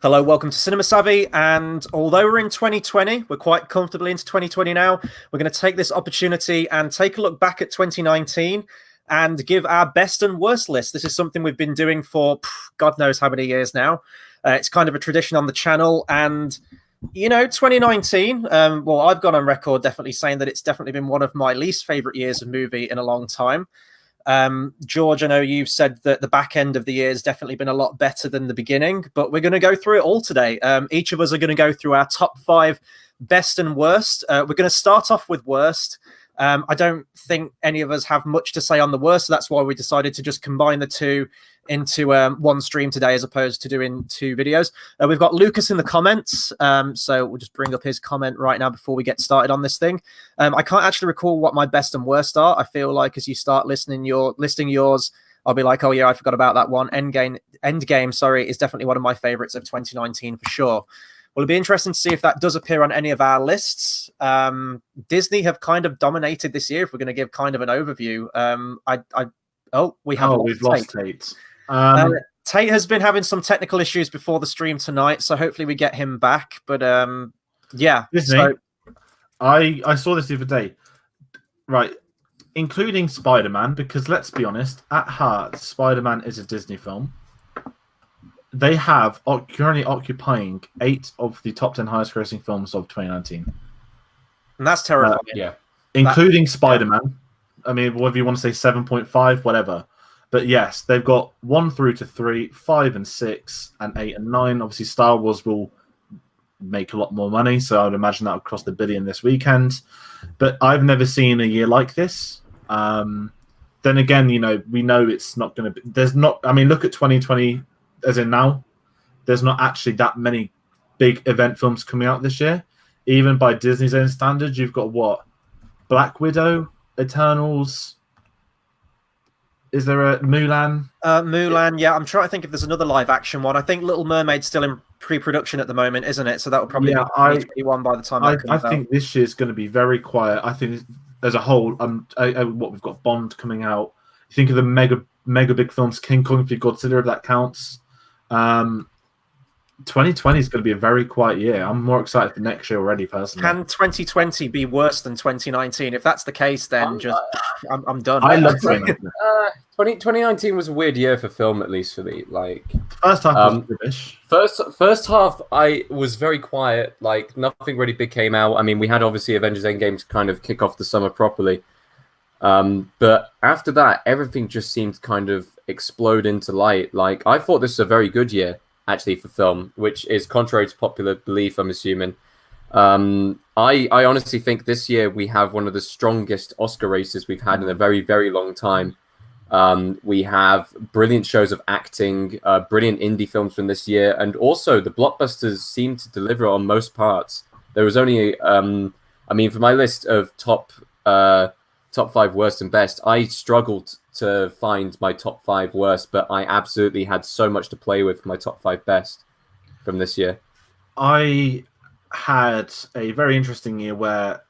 Hello, welcome to Cinema Savvy. And although we're in 2020, we're quite comfortably into 2020 now. We're going to take this opportunity and take a look back at 2019 and give our best and worst list. This is something we've been doing for God knows how many years now. It's kind of a tradition on the channel. And, 2019, well, I've gone on record definitely saying that it's definitely been one of my least favorite years of movie in a long time. George, I know you've said that the back end of the year has definitely been a lot better than the beginning, but we're going to go through it all today. Each of us are going to go through our top 5 best and worst. We're going to start off with worst. I don't think any of us have much to say on the worst, so that's why we decided to just combine the two into one stream today as opposed to doing 2 videos. We've got Lucas in the comments, so we'll just bring up his comment right now before we get started on this thing. I can't actually recall what my best and worst are. I feel like as you start listing yours, I'll be like, oh yeah, I forgot about that one. Endgame, is definitely one of my favorites of 2019 for sure. Well, it'll be interesting to see if that does appear on any of our lists. Disney have kind of dominated this year, if we're going to give kind of an overview. We've lost Tayte. Tayte has been having some technical issues before the stream tonight, so hopefully we get him back. But yeah. Disney, I saw this the other day. Right. Including Spider-Man, because let's be honest, at heart, Spider-Man is a Disney film. They have currently occupying 8 of the top 10 highest grossing films of 2019. And that's terrifying. Yeah. Including Spider-Man. I mean, whether you want to say 7.5, whatever. But yes, they've got 1 through to 3, 5 and 6, and 8 and 9. Obviously, Star Wars will make a lot more money, so I would imagine that would cross the billion this weekend. But I've never seen a year like this. Then again, we know it's not going to be... look at 2020... as in now, there's not actually that many big event films coming out this year. Even by Disney's own standards, you've got what? Black Widow, Eternals. Is there a Mulan? Mulan, yeah. I'm trying to think if there's another live action one. I think Little Mermaid's still in pre-production at the moment, isn't it? So that will probably be one by the time I think this year's going to be very quiet. I think as a whole, what we've got Bond coming out. You think of the mega big films, King Kong, if you Godzilla, if that counts. 2020 is going to be a very quiet year. I'm more excited for next year already, personally. Can 2020 be worse than 2019? If that's the case, then I'm done. I love saying that. 2019 was a weird year for film, at least for me. First half was rubbish. First half, I was very quiet. Nothing really big came out. I mean, we had obviously Avengers Endgame to kind of kick off the summer properly. But after that, everything just seemed to kind of explode into light. I thought this was a very good year, actually, for film, which is contrary to popular belief, I'm assuming. I honestly think this year we have one of the strongest Oscar races we've had in a very, very long time. We have brilliant shows of acting, brilliant indie films from this year, and also the blockbusters seem to deliver on most parts. There was only, for my list of top 5 worst and best, I struggled to find my top 5 worst, but I absolutely had so much to play with for my top 5 best from this year. I had a very interesting year where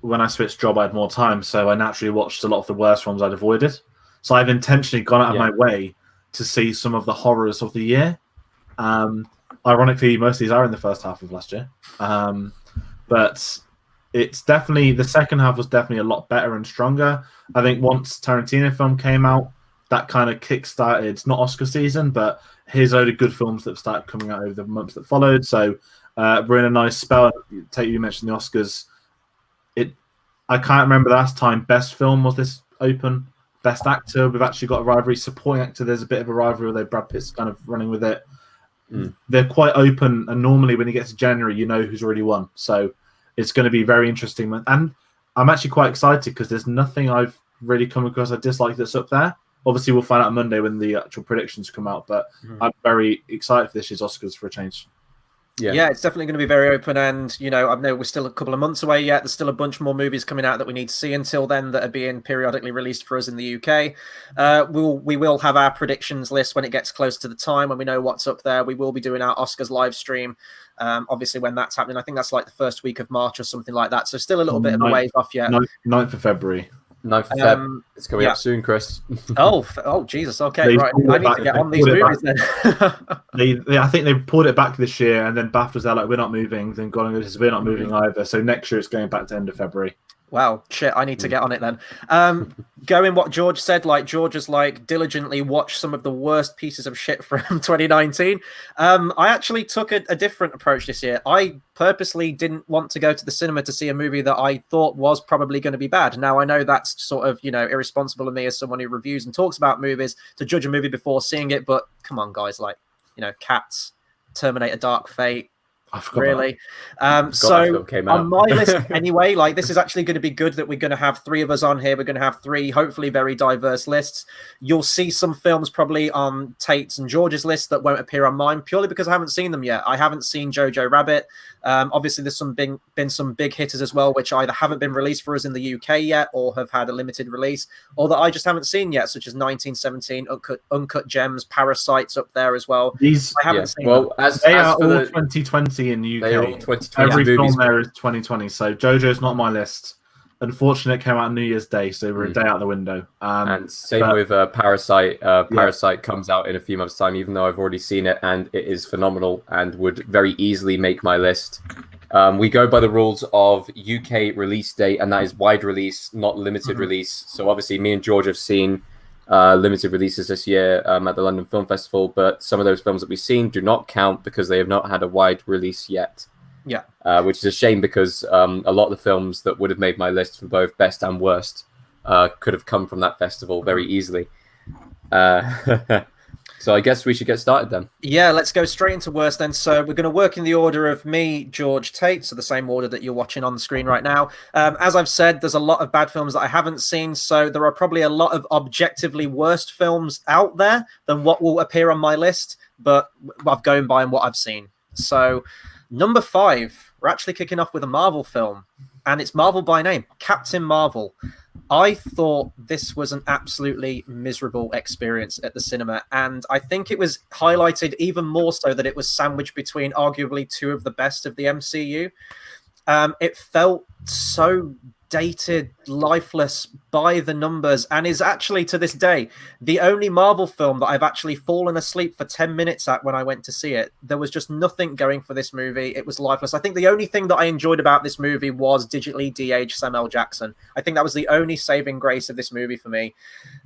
when I switched job, I had more time, so I naturally watched a lot of the worst ones I'd avoided. So I've intentionally gone out of my way to see some of the horrors of the year. Ironically, most of these are in the first half of last year. But it's definitely, the second half was definitely a lot better and stronger. I think once Tarantino film came out, that kind of kick-started, not Oscar season, but his load of good films that started coming out over the months that followed. So we're in a nice spell. Tate, you mentioned the Oscars. I can't remember the last time best film was this open. Best actor, we've actually got a rivalry. Supporting actor, there's a bit of a rivalry, although Brad Pitt's kind of running with it. They're quite open, and normally when you get to January, you know who's already won. So it's going to be very interesting. And I'm actually quite excited because there's nothing I've really come across I dislike that's up there. Obviously, we'll find out Monday when the actual predictions come out, but I'm very excited for this year's Oscars for a change. Yeah, it's definitely going to be very open, and I know we're still a couple of months away yet. There's still a bunch more movies coming out that we need to see until then that are being periodically released for us in the UK. We will have our predictions list when it gets close to the time when we know what's up there. We will be doing our Oscars live stream, obviously when that's happening. I think that's like the first week of March or something like that. So still a little bit of a ways off yet. 9th of February. 9th of Feb. It's coming yeah. up soon, Chris. Oh, Jesus. Okay, right. I need to get on these movies then. I think they pulled it back this year, and then BAFTAs are like, we're not moving. Then Golden says, we're not moving either. So next year it's going back to end of February. Wow, shit, I need to get on it then. Going what George said, like George has like diligently watched some of the worst pieces of shit from 2019. I actually took a different approach this year. I purposely didn't want to go to the cinema to see a movie that I thought was probably going to be bad. Now, I know that's sort of, irresponsible of me as someone who reviews and talks about movies to judge a movie before seeing it, but come on, guys, like, Cats, Terminator Dark Fate, I forgot really. So on my list anyway, like this is actually going to be good that we're going to have 3 of us on here. We're going to have 3 hopefully very diverse lists. You'll see some films probably on Tate's and George's list that won't appear on mine purely because I haven't seen them yet. I haven't seen Jojo Rabbit. Obviously there's been some big hitters as well, which either haven't been released for us in the UK yet or have had a limited release, or that I just haven't seen yet, such as 1917, Uncut Gems, Parasites up there as well. I haven't seen them. As they are for all 2020 in the UK. They are all 2020 Every movies. film there is 2020. So Jojo's not on my list. Unfortunately, it came out on New Year's Day, so we're a day out the window. And same with Parasite. Parasite comes out in a few months' time, even though I've already seen it, and it is phenomenal and would very easily make my list. We go by the rules of UK release date, and that is wide release, not limited release. So obviously, me and George have seen limited releases this year at the London Film Festival, but some of those films that we've seen do not count because they have not had a wide release yet. Yeah, which is a shame because a lot of the films that would have made my list for both best and worst could have come from that festival very easily. So I guess we should get started then. Yeah, let's go straight into worst then. So we're going to work in the order of me, George, Tate, so the same order that you're watching on the screen right now. As I've said, there's a lot of bad films that I haven't seen, so there are probably a lot of objectively worst films out there than what will appear on my list, but I'm going by what I've seen. So number 5, we're actually kicking off with a Marvel film, and it's Marvel by name, Captain Marvel. I thought this was an absolutely miserable experience at the cinema, and I think it was highlighted even more so that it was sandwiched between arguably 2 of the best of the MCU. It felt so dated, lifeless, by the numbers, and is actually to this day the only Marvel film that I've actually fallen asleep for 10 minutes at when I went to see it. There was just nothing going for this movie. It was lifeless. I think the only thing that I enjoyed about this movie was digitally de-aged Samuel Jackson. I think that was the only saving grace of this movie for me.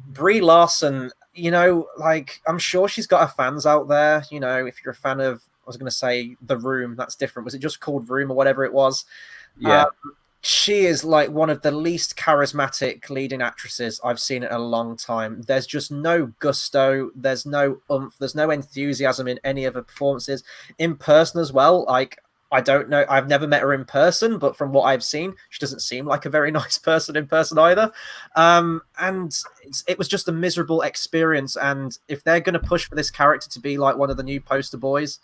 Brie Larson, I'm sure she's got her fans out there. If you're a fan of, I was going to say The Room, that's different. Was it just called Room or whatever it was? Yeah. She is like one of the least charismatic leading actresses I've seen in a long time. There's just no gusto. There's no oomph. There's no enthusiasm in any of her performances. In person as well, I don't know. I've never met her in person, but from what I've seen, she doesn't seem like a very nice person in person either. And it was just a miserable experience. And if they're going to push for this character to be like one of the new poster boys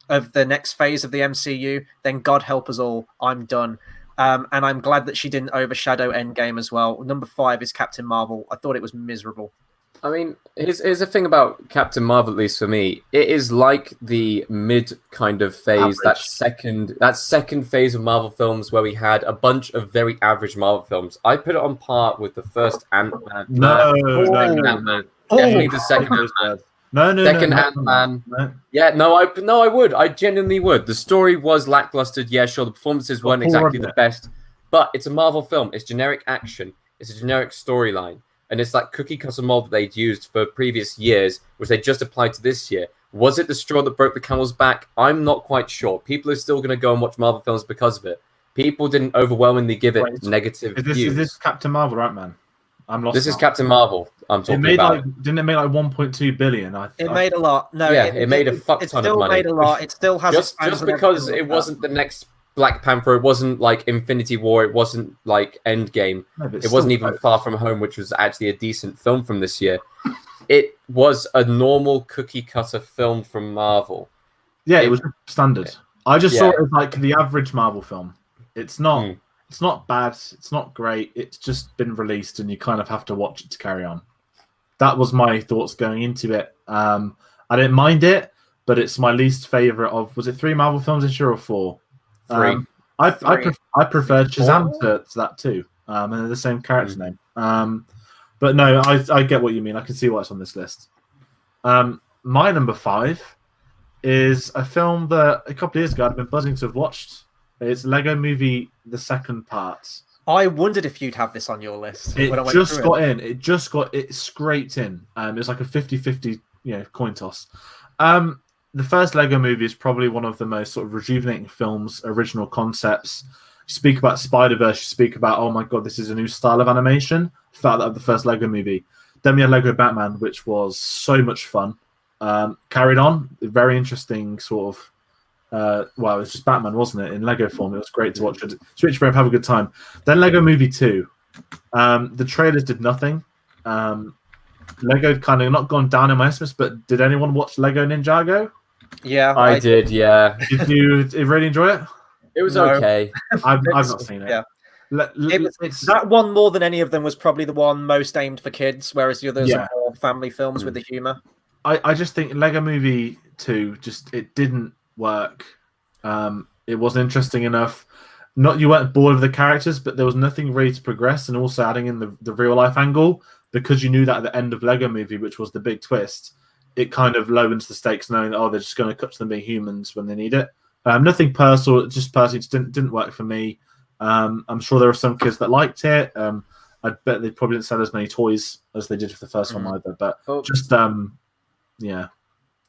of the next phase of the MCU, then God help us all. I'm done. And I'm glad that she didn't overshadow Endgame as well. Number 5 is Captain Marvel. I thought it was miserable. I mean, here's the thing about Captain Marvel, at least for me. It is like the mid kind of phase, that second phase of Marvel films where we had a bunch of very average Marvel films. I put it on par with the first Ant-Man. No. Definitely the second Ant-Man. Second Ant-Man. No. Yeah, I would. I genuinely would. The story was lackluster. Yeah, sure. The performances weren't exactly the best, but it's a Marvel film. It's generic action. It's a generic storyline, and it's that cookie cutter mold that they'd used for previous years, which they just applied to this year. Was it the straw that broke the camel's back? I'm not quite sure. People are still going to go and watch Marvel films because of it. People didn't overwhelmingly give it negative views. Is this Captain Marvel, right, man? I'm lost. This is Captain Marvel. I'm talking about. Didn't it make like 1.2 billion? It made a lot. No, yeah, it made a fuck ton of money. It still made a lot. It still has just because it wasn't the next Black Panther. It wasn't like Infinity War. It wasn't like Endgame. No, it wasn't even Far From Home, which was actually a decent film from this year. It was a normal cookie cutter film from Marvel. Yeah, it was standard. I just saw it as like the average Marvel film. It's not. It's not bad. It's not great. It's just been released, and you kind of have to watch it to carry on. That was my thoughts going into it. I didn't mind it, but it's my least favorite of. Was it 3 Marvel films this year or 4? 3. I preferred Shazam to that too. And they're the same character's name. But no, I get what you mean. I can see why it's on this list. My number 5 is a film that a couple of years ago I'd been buzzing to have watched. It's Lego Movie: The Second Part. I wondered if you'd have this on your list. It when I went just through got it. in. It just got it scraped in. It's like a 50-50, coin toss. The first Lego Movie is probably one of the most sort of rejuvenating films, original concepts. You speak about Spider-Verse, you speak about, oh my god, this is a new style of animation. Felt that of the first Lego Movie. Then we had Lego Batman, which was so much fun. Carried on, very interesting sort of. It was just Batman, wasn't it? In Lego form, it was great to watch it. Switch brave, have a good time. Then Lego Movie 2. The trailers did nothing. Lego kind of not gone down in my estimates, but did anyone watch Lego Ninjago? Yeah, I did. Yeah, Did you really enjoy it? it was No. okay. I've not seen it. Yeah. It's That one more than any of them was probably the one most aimed for kids, whereas the others Yeah. are more family films with the humor. I just think Lego Movie 2 it didn't work. It wasn't interesting enough. Not you weren't bored of the characters, but there was nothing really to progress, and also adding in the real life angle, because you knew that at the end of Lego Movie, which was the big twist, it kind of lowens the stakes, knowing that they're just going to cut to them being humans when they need it. Nothing personal, just personally, it didn't work for me. I'm sure there were some kids that liked it. I bet they probably didn't sell as many toys as they did for the first one either. But just yeah.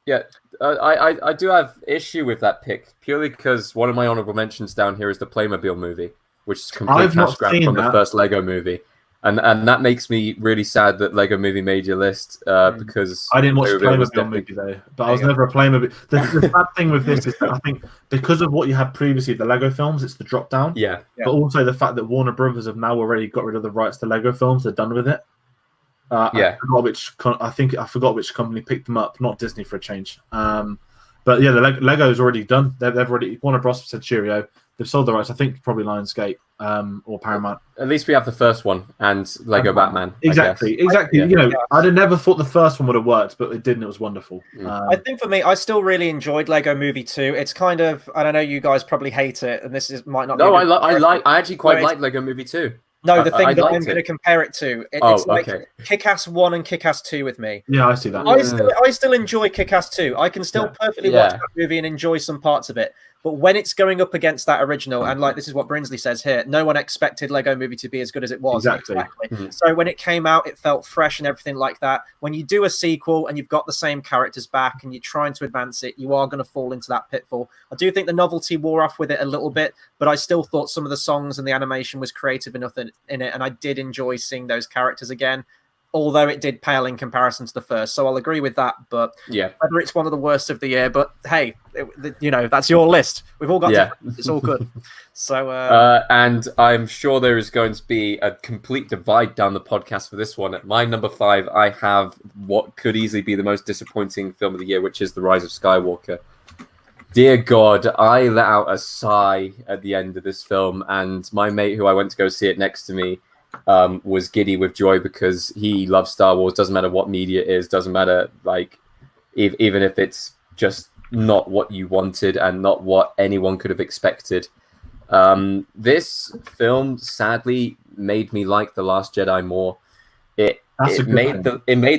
Yeah, I do have issue with that pick purely because one of my honorable mentions down here is the Playmobil movie, which is complete I've not cash grab seen from that. the first Lego movie, and that makes me really sad that Lego Movie made your list because I didn't watch the Playmobil was Playmobil movie though, but I was never a Playmobil. The bad thing with this is that I think because of what you had previously, the Lego films, it's the drop down. Yeah. But also the fact that Warner Brothers have now already got rid of the rights to Lego films, they're done with it. Yeah. I forgot which company picked them up, not Disney for a change. But yeah, the Lego's already done. They've already Warner Bros. Said cheerio. They've sold the rights. I think probably Lionsgate or Paramount. At least we have the first one and Lego Batman. Exactly. Yeah. I'd have never thought the first one would have worked, but it didn't. It was wonderful. I think for me, I still really enjoyed Lego Movie 2. It's kind of, I don't know, you guys probably hate it, and might not. No, be I actually quite like Lego Movie 2. No, the thing I that I'm liked going to it. compare it to, it's like Kick-Ass 1 and Kick-Ass 2 with me. Yeah, I see that. I still enjoy Kick-Ass 2. I can still perfectly watch that movie and enjoy some parts of it. But when it's going up against that original, and like this is what Brinsley says here, no one expected Lego Movie to be as good as it was. Exactly. So when it came out, it felt fresh and everything like that. When you do a sequel and you've got the same characters back and you're trying to advance it, you are going to fall into that pitfall. I do think the novelty wore off with it a little bit, but I still thought some of the songs and the animation was creative enough in it, and I did enjoy seeing those characters again. Although it did pale in comparison to the first. So I'll agree with that. But whether it's one of the worst of the year, but hey, that's your list. We've all got different. It's all good. So and I'm sure there is going to be a complete divide down the podcast for this one. At my number 5, I have what could easily be the most disappointing film of the year, which is The Rise of Skywalker. Dear God, I let out a sigh at the end of this film, and my mate who I went to go see it next to me was giddy with joy because he loves Star Wars. Doesn't matter what media it is, doesn't matter even if it's just not what you wanted and not what anyone could have expected. This film sadly made me like The Last Jedi more. It made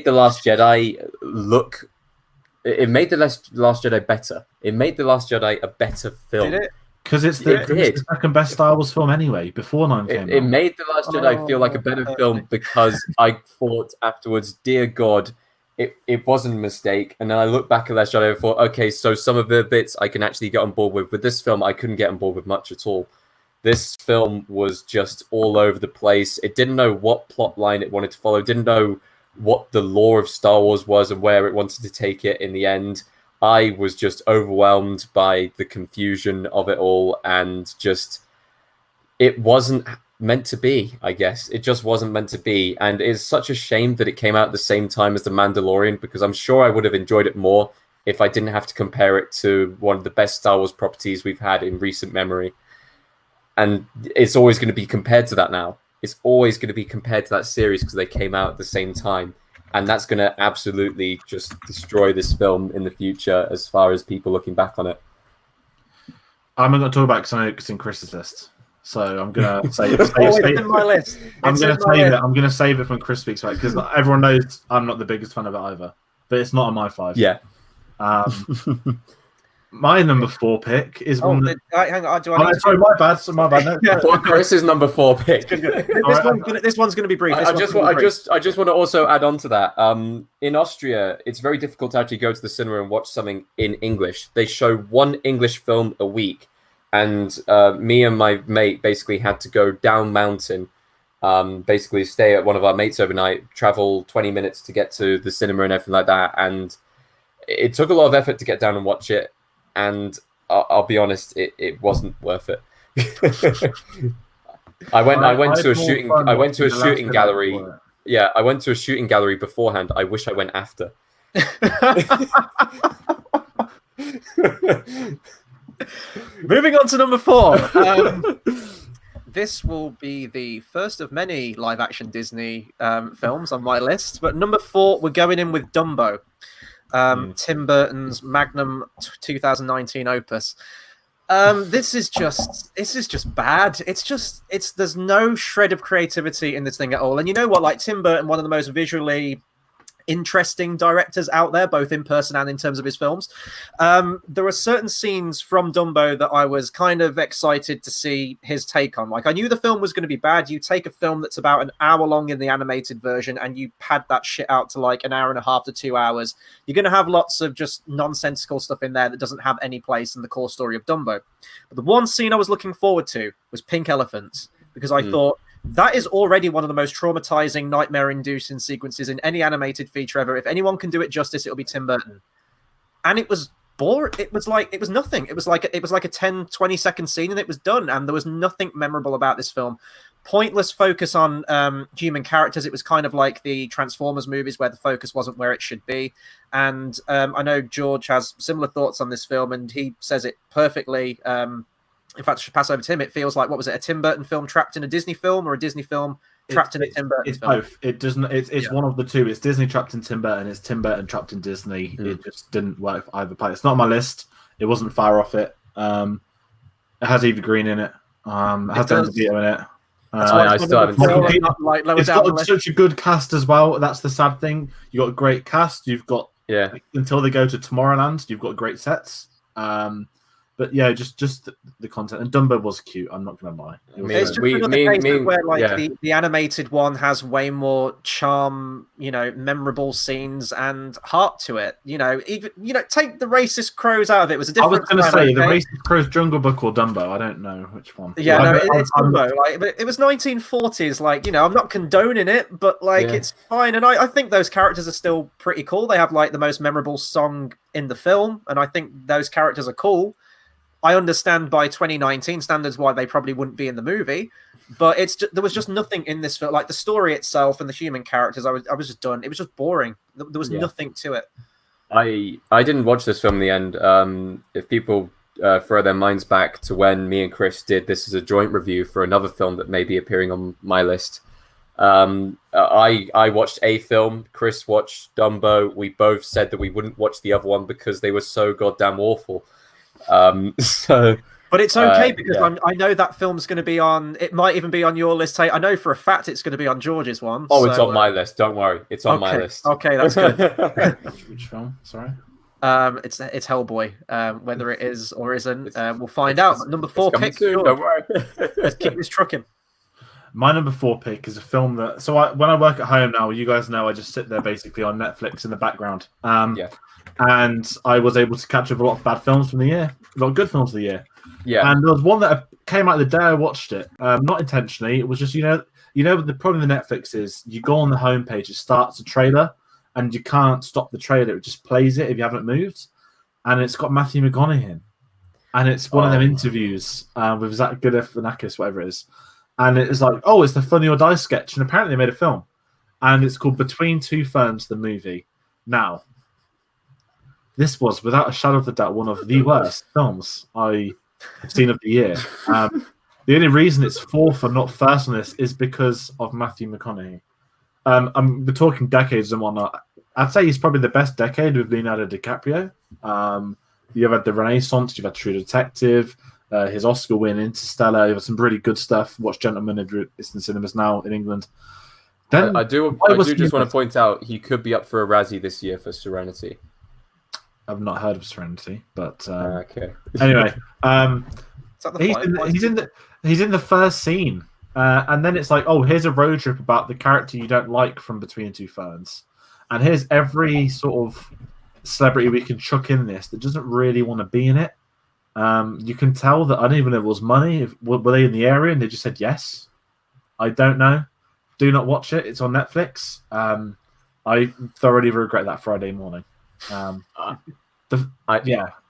The Last Jedi look. It made The Last Jedi better. It made The Last Jedi a better film. Did it? Because it's the second best Star Wars film anyway, before 9 came out. It made The Last Jedi feel like a better film because I thought afterwards, dear God, it wasn't a mistake. And then I look back at Last Jedi and thought, okay, so some of the bits I can actually get on board with. With this film, I couldn't get on board with much at all. This film was just all over the place. It didn't know what plot line it wanted to follow, didn't know what the lore of Star Wars was and where it wanted to take it in the end. I was just overwhelmed by the confusion of it all, and just it wasn't meant to be, I guess. It just wasn't meant to be, and it's such a shame that it came out at the same time as The Mandalorian, because I'm sure I would have enjoyed it more if I didn't have to compare it to one of the best Star Wars properties we've had in recent memory. And it's always going to be compared to that now. It's always going to be compared to that series because they came out at the same time. And that's going to absolutely just destroy this film in the future as far as people looking back on it. I'm not going to talk about it because I know it's in Chris's list. So I'm gonna save it's in my list. I'm gonna save it when Chris speaks about it because everyone knows I'm not the biggest fan of it either. But it's not on my 5. Yeah. My number 4 pick is one. Hang on. Do I need to... Sorry, my bad. My bad. No. Chris's number 4 pick. This one's going to be brief. I just want to also add on to that. In Austria, it's very difficult to actually go to the cinema and watch something in English. They show one English film a week, and me and my mate basically had to go down mountain, basically stay at one of our mates overnight, travel 20 minutes to get to the cinema and everything like that. And it took a lot of effort to get down and watch it. And I'll be honest, it wasn't worth it. I went to a shooting gallery. Yeah, I went to a shooting gallery beforehand. I wish I went after. Moving on to number 4. This will be the first of many live-action Disney films on my list. But number 4, we're going in with Dumbo. Tim Burton's magnum 2019 opus. This is just bad. There's no shred of creativity in this thing at all. And you know what? Like, Tim Burton, one of the most visually interesting directors out there, both in person and in terms of his films. There are certain scenes from Dumbo that I was kind of excited to see his take on. Like, I knew the film was going to be bad. You take a film that's about an hour long in the animated version and you pad that shit out to like an hour and a half to 2 hours. You're going to have lots of just nonsensical stuff in there that doesn't have any place in the core story of Dumbo. But the one scene I was looking forward to was Pink Elephants, because I thought, that is already one of the most traumatizing, nightmare-inducing sequences in any animated feature ever. If anyone can do it justice, it'll be Tim Burton. And it was boring. It was nothing. It was like a 10, 20-second scene, and it was done. And there was nothing memorable about this film. Pointless focus on human characters. It was kind of like the Transformers movies, where the focus wasn't where it should be. And I know George has similar thoughts on this film, and he says it perfectly. In fact, I should pass over to him. It feels like, what was it, a Tim Burton film trapped in a Disney film, or a Disney film trapped in a Tim Burton film? It's both. It doesn't. It's one of the two. It's Disney trapped in Tim Burton. It's Tim Burton trapped in Disney. It just didn't work for either part. It's not on my list. It wasn't far off it. It has Eva Green in it. It has Dan DeVito in it. I still haven't seen it. It's got such a good cast as well. That's the sad thing. You've got a great cast. You've got until they go to Tomorrowland, you've got great sets. But yeah, just the content. And Dumbo was cute. I'm not going to lie. It's just another case where like the animated one has way more charm, memorable scenes and heart to it. Even take the racist crows out of it. It was a different. I was going to say the racist crows, Jungle Book or Dumbo. I don't know which one. Yeah, it's Dumbo. But it was 1940s. Like, I'm not condoning it, but it's fine. And I think those characters are still pretty cool. They have like the most memorable song in the film, and I think those characters are cool. I understand by 2019 standards why they probably wouldn't be in the movie, but there was just nothing in this film. Like the story itself and the human characters, I was just done. It was just boring. There was nothing to it. I didn't watch this film in the end. If people throw their minds back to when me and Chris did this as a joint review for another film that may be appearing on my list, I watched a film. Chris watched Dumbo. We both said that we wouldn't watch the other one because they were so goddamn awful. But it's okay because I know that film's going to be on. It might even be on your list. I know for a fact it's going to be on George's one. Oh, it's on my list. Don't worry, it's on my list. Okay, that's good. Which film? Sorry. It's Hellboy. Whether it is or isn't, we'll find out. But number 4 pick. Don't worry. Let's keep this trucking. My number 4 pick is a film that. So when I work at home now, you guys know I just sit there basically on Netflix in the background. And I was able to catch up a lot of bad films from the year, a lot of good films of the year. Yeah. And there was one that came out the day I watched it, not intentionally. It was just, the problem with Netflix is you go on the homepage, it starts a trailer, and you can't stop the trailer. It just plays it if you haven't moved. And it's got Matthew McConaughey in. And it's one of them interviews with Zach Galifianakis, whatever it is. And it's like, it's the Funny or Die sketch. And apparently they made a film. And it's called Between Two Ferns, the movie. Now, this was, without a shadow of a doubt, one of the worst films I've seen of the year. The only reason it's fourth or not first on this is because of Matthew McConaughey. We're talking decades and whatnot. I'd say he's probably the best decade with Leonardo DiCaprio. You've had The Renaissance, you've had True Detective, his Oscar win, Interstellar, some really good stuff. Watch Gentleman, it's in cinemas now in England. Then I do just want to point out he could be up for a Razzie this year for Serenity. I've not heard of Serenity, but okay. Anyway, he's in the first scene, and then it's like, oh, here's a road trip about the character you don't like from Between Two Ferns, and here's every sort of celebrity we can chuck in this that doesn't really want to be in it. You can tell that I don't even know if it was money. Were they in the area and they just said yes? I don't know. Do not watch it. It's on Netflix. I thoroughly regret that Friday morning. A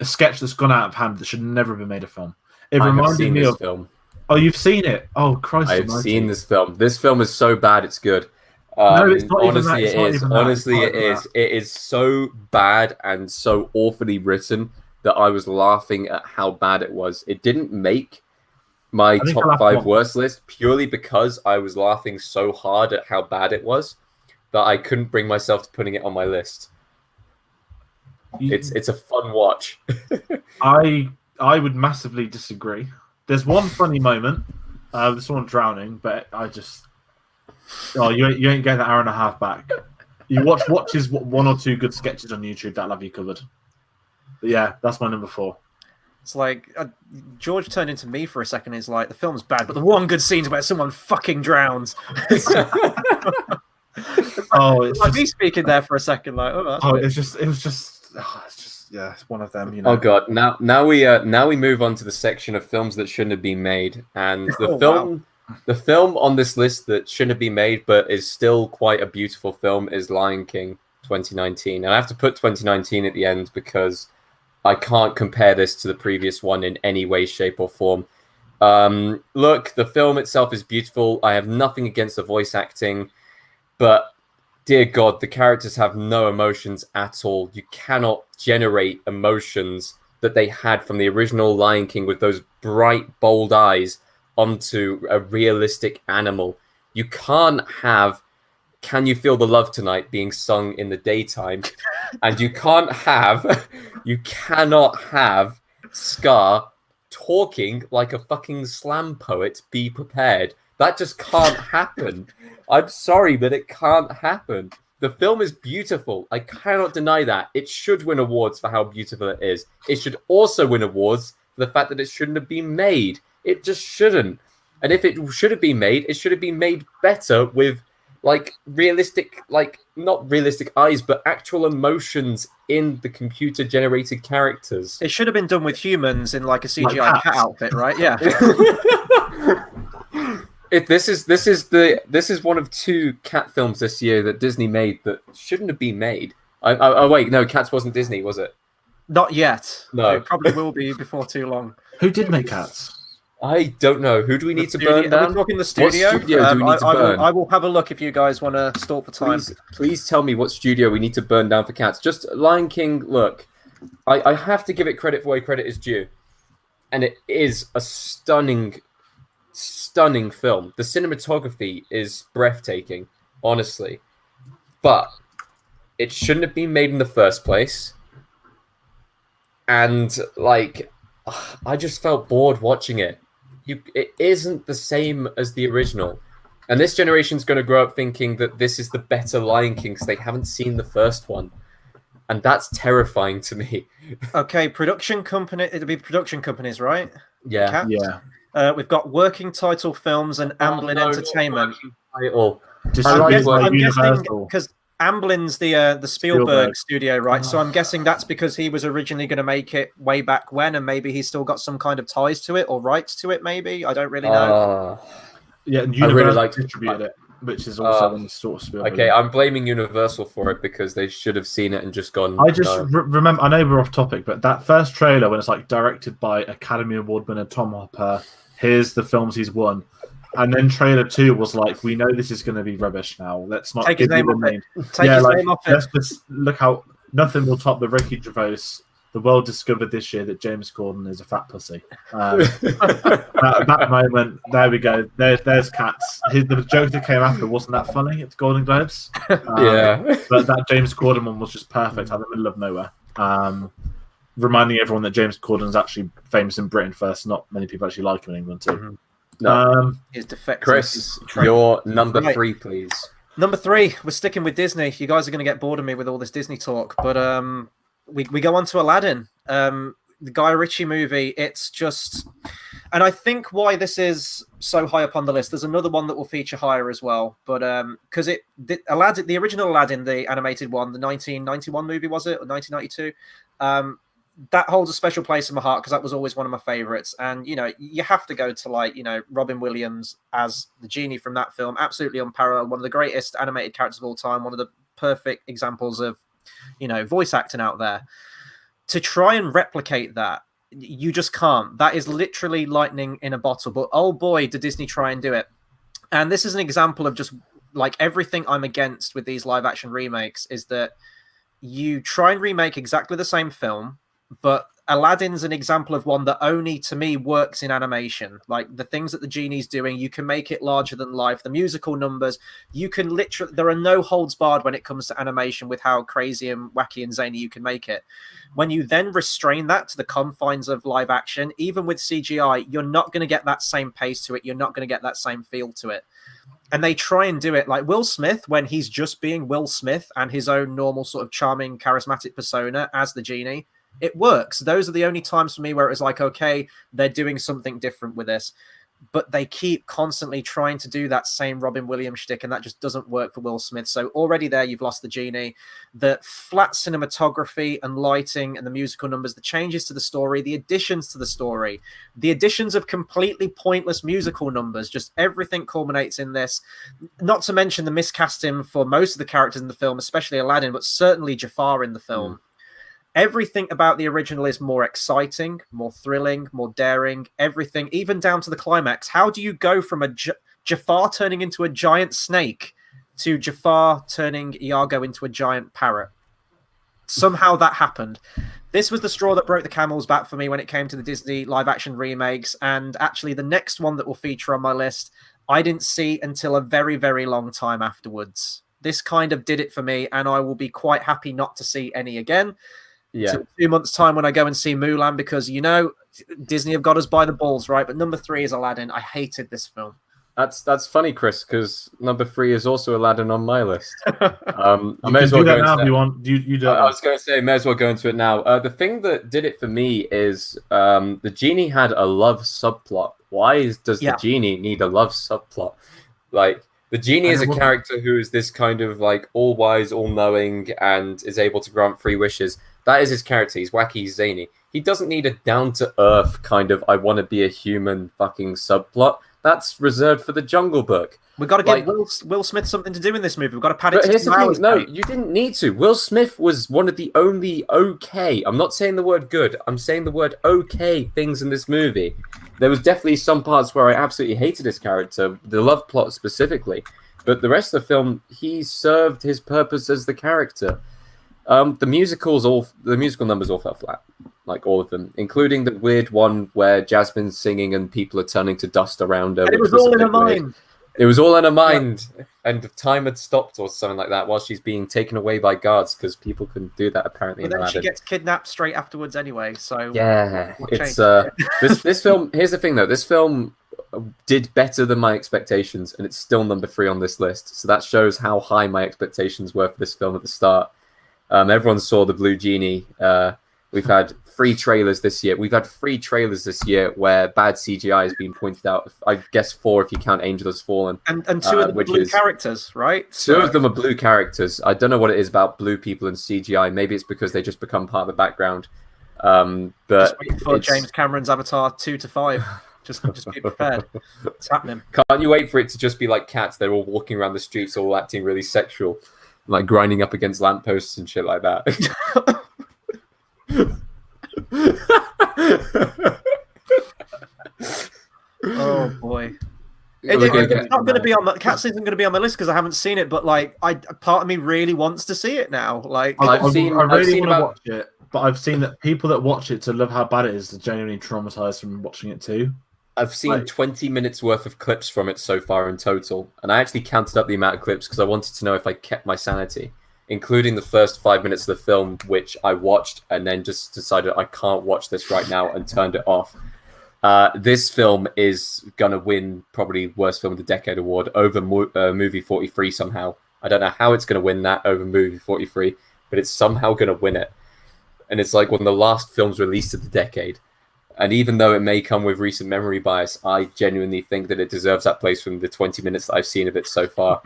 sketch that's gone out of hand that should never have been made a film. It reminded me of film. Oh, you've seen it? Oh, Christ! I've seen this film. This film is so bad it's good. No, it's not honestly, even that. it is. Honestly, it is. It is so bad and so awfully written that I was laughing at how bad it was. It didn't make my top 5 worst list purely because I was laughing so hard at how bad it was that I couldn't bring myself to putting it on my list. It's a fun watch. I would massively disagree. There's one funny moment. There's someone drowning, but I just you ain't getting an hour and a half back. You watch his 1 or 2 good sketches on YouTube that'll have you covered. But yeah, that's my number 4. It's like George turned into me for a second. He's like, the film's bad, but the one good scene's where someone fucking drowns. It's like me speaking there for a second. Like, it's one of them. You know. Oh god! Now we move on to the section of films that shouldn't have been made, and the film on this list that shouldn't have been made, but is still quite a beautiful film, is Lion King 2019, and I have to put 2019 at the end because I can't compare this to the previous one in any way, shape, or form. Look, the film itself is beautiful. I have nothing against the voice acting, but dear God, the characters have no emotions at all. You cannot generate emotions that they had from the original Lion King with those bright, bold eyes onto a realistic animal. You can't have "Can You Feel the Love Tonight" being sung in the daytime, and you cannot have Scar talking like a fucking slam poet. Be prepared. That just can't happen. I'm sorry, but it can't happen. The film is beautiful. I cannot deny that. It should win awards for how beautiful it is. It should also win awards for the fact that it shouldn't have been made. It just shouldn't. And if it should have been made, it should have been made better with like realistic, like not realistic eyes, but actual emotions in the computer generated characters. It should have been done with humans in like a CGI cat outfit, right? Yeah. This is one of 2 cat films this year that Disney made that shouldn't have been made. Oh wait, no, Cats wasn't Disney, was it? Not yet. No, it probably will be before too long. Who did make Cats? I don't know. Who do we need to burn down? Are we talking the studio? What studio do we need to burn? I will have a look if you guys want to stall for time. Please tell me what studio we need to burn down for Cats. Just Lion King, look, I have to give it credit for where credit is due. And it is a stunning film. The cinematography is breathtaking, honestly. But it shouldn't have been made in the first place. And, like, I just felt bored watching it. It isn't the same as the original. And this generation's going to grow up thinking that this is the better Lion King because they haven't seen the first one. And that's terrifying to me. Okay, production company. It'll be production companies, right? Yeah. Cats? Yeah. We've got Working Title Films and Amblin Entertainment. I'm guessing because Amblin's the Spielberg studio, right? So I'm guessing that's because he was originally going to make it way back when, and maybe he's still got some kind of ties to it or rights to it. Maybe I don't really know. Yeah, and Universal really like distributed it, which is also in the sort of Spielberg. Okay, I'm blaming Universal for it because they should have seen it and just gone. I just remember. I know we're off topic, but that first trailer when it's like directed by Academy Award winner Tom Hopper. Here's the films he's won. And then trailer 2 was like, we know this is going to be rubbish now. Let's not take his name off it. Let's just look how nothing will top the Ricky Gervais. The world discovered this year that James Corden is a fat pussy. That moment, there we go. There's Cats. The joke that came after wasn't that funny. It's Golden Globes. Yeah. But that James Corden one was just perfect out in the middle of nowhere. reminding everyone that James Corden is actually famous in Britain first. Not many people actually like him in England too. Mhm. No. He's defective. Chris, your number Right. 3, please. Number 3, we're sticking with Disney. You guys are going to get bored of me with all this Disney talk, but we go on to Aladdin, the Guy Ritchie movie. It's just, and I think why this is so high up on the list. There's another one that will feature higher as well, but because Aladdin, the original Aladdin, the animated one, the 1991 movie, was it, or 1992? That holds a special place in my heart because that was always one of my favorites. And you have to go to, like, Robin Williams as the genie from that film. Absolutely unparalleled, one of the greatest animated characters of all time, one of the perfect examples of voice acting out there. To try and replicate that, you just can't. That is literally lightning in a bottle. But oh boy, did Disney try and do it. And this is an example of just like everything I'm against with these live action remakes is that you try and remake exactly the same film, but Aladdin's an example of one that only, to me, works in animation. Like the things that the genie's doing, you can make it larger than life. The musical numbers, you can literally, there are no holds barred when it comes to animation with how crazy and wacky and zany you can make it. When you then restrain that to the confines of live action, even with CGI, you're not going to get that same pace to it. You're not going to get that same feel to it. And they try and do it like Will Smith when he's just being Will Smith and his own normal sort of charming, charismatic persona as the genie. It works. Those are the only times for me where it was like, okay, they're doing something different with this. But they keep constantly trying to do that same Robin Williams shtick, and that just doesn't work for Will Smith. So already there, you've lost the genie. The flat cinematography and lighting and the musical numbers, the changes to the story, the additions to the story, the additions of completely pointless musical numbers, just everything culminates in this. Not to mention the miscasting for most of the characters in the film, especially Aladdin, but certainly Jafar in the film. Everything about the original is more exciting, more thrilling, more daring, everything, even down to the climax. How do you go from Jafar turning into a giant snake to Jafar turning Iago into a giant parrot? Somehow that happened. This was the straw that broke the camel's back for me when it came to the Disney live-action remakes, and actually the next one that will feature on my list, I didn't see until a very, very long time afterwards. This kind of did it for me, and I will be quite happy not to see any again. Yeah. 2 months' time when I go and see Mulan, because Disney have got us by the balls, right? But number 3 is Aladdin. I hated this film. That's funny, Chris, because number 3 is also Aladdin on my list. I may as well go into that. You want you do. I was going to say, may as well go into it now. The thing that did it for me is the genie had a love subplot. Why does the genie need a love subplot? Like, the genie is a character who is this kind of like all wise, all knowing, and is able to grant free wishes. That is his character. He's wacky, he's zany. He doesn't need a down-to-earth kind of I want to be a human fucking subplot. That's reserved for the Jungle Book. We've got to give Will Smith something to do in this movie. We've got to pad it. But here's the thing. No, you didn't need to. Will Smith was one of the only okay, I'm not saying the word good, I'm saying the word okay things in this movie. There was definitely some parts where I absolutely hated his character, the love plot specifically. But the rest of the film, he served his purpose as the character. The musical numbers all fell flat, like all of them, including the weird one where Jasmine's singing and people are turning to dust around her. And it was all in her mind. It was all in her mind, and time had stopped or something like that while she's being taken away by guards because people couldn't do that apparently. But then she gets kidnapped straight afterwards anyway. So yeah, it's this film. Here's the thing though, this film did better than my expectations, and it's still number 3 on this list. So that shows how high my expectations were for this film at the start. Everyone saw the Blue Genie. We've had 3 trailers this year. We've had 3 trailers this year where bad CGI has been pointed out. I guess 4 if you count Angel Has Fallen. And 2 of them are blue characters, right? 2 of them are blue characters. I don't know what it is about blue people and CGI. Maybe it's because they just become part of the background. But just waiting for James Cameron's Avatar 2 to 5. Just be prepared. It's happening. Can't you wait for it to just be like cats? They're all walking around the streets, all acting really sexual. Like grinding up against lampposts and shit like that. Oh boy! It's not going to be on my Cats isn't going to be on my list because I haven't seen it. But like, part of me really wants to see it now. Like, I really want to watch it, but I've seen that people that watch it to love how bad it is are genuinely traumatized from watching it too. I've seen 20 minutes worth of clips from it so far in total, and I actually counted up the amount of clips because I wanted to know if I kept my sanity. including the first 5 minutes of the film, which I watched and then just decided I can't watch this right now and turned it off. This film is going to win probably Worst Film of the Decade award over Movie 43 somehow. I don't know how it's going to win that over Movie 43, but it's somehow going to win it. And it's like one of the last films released of the decade. And even though it may come with recent memory bias, I genuinely think that it deserves that place from the 20 minutes that I've seen of it so far.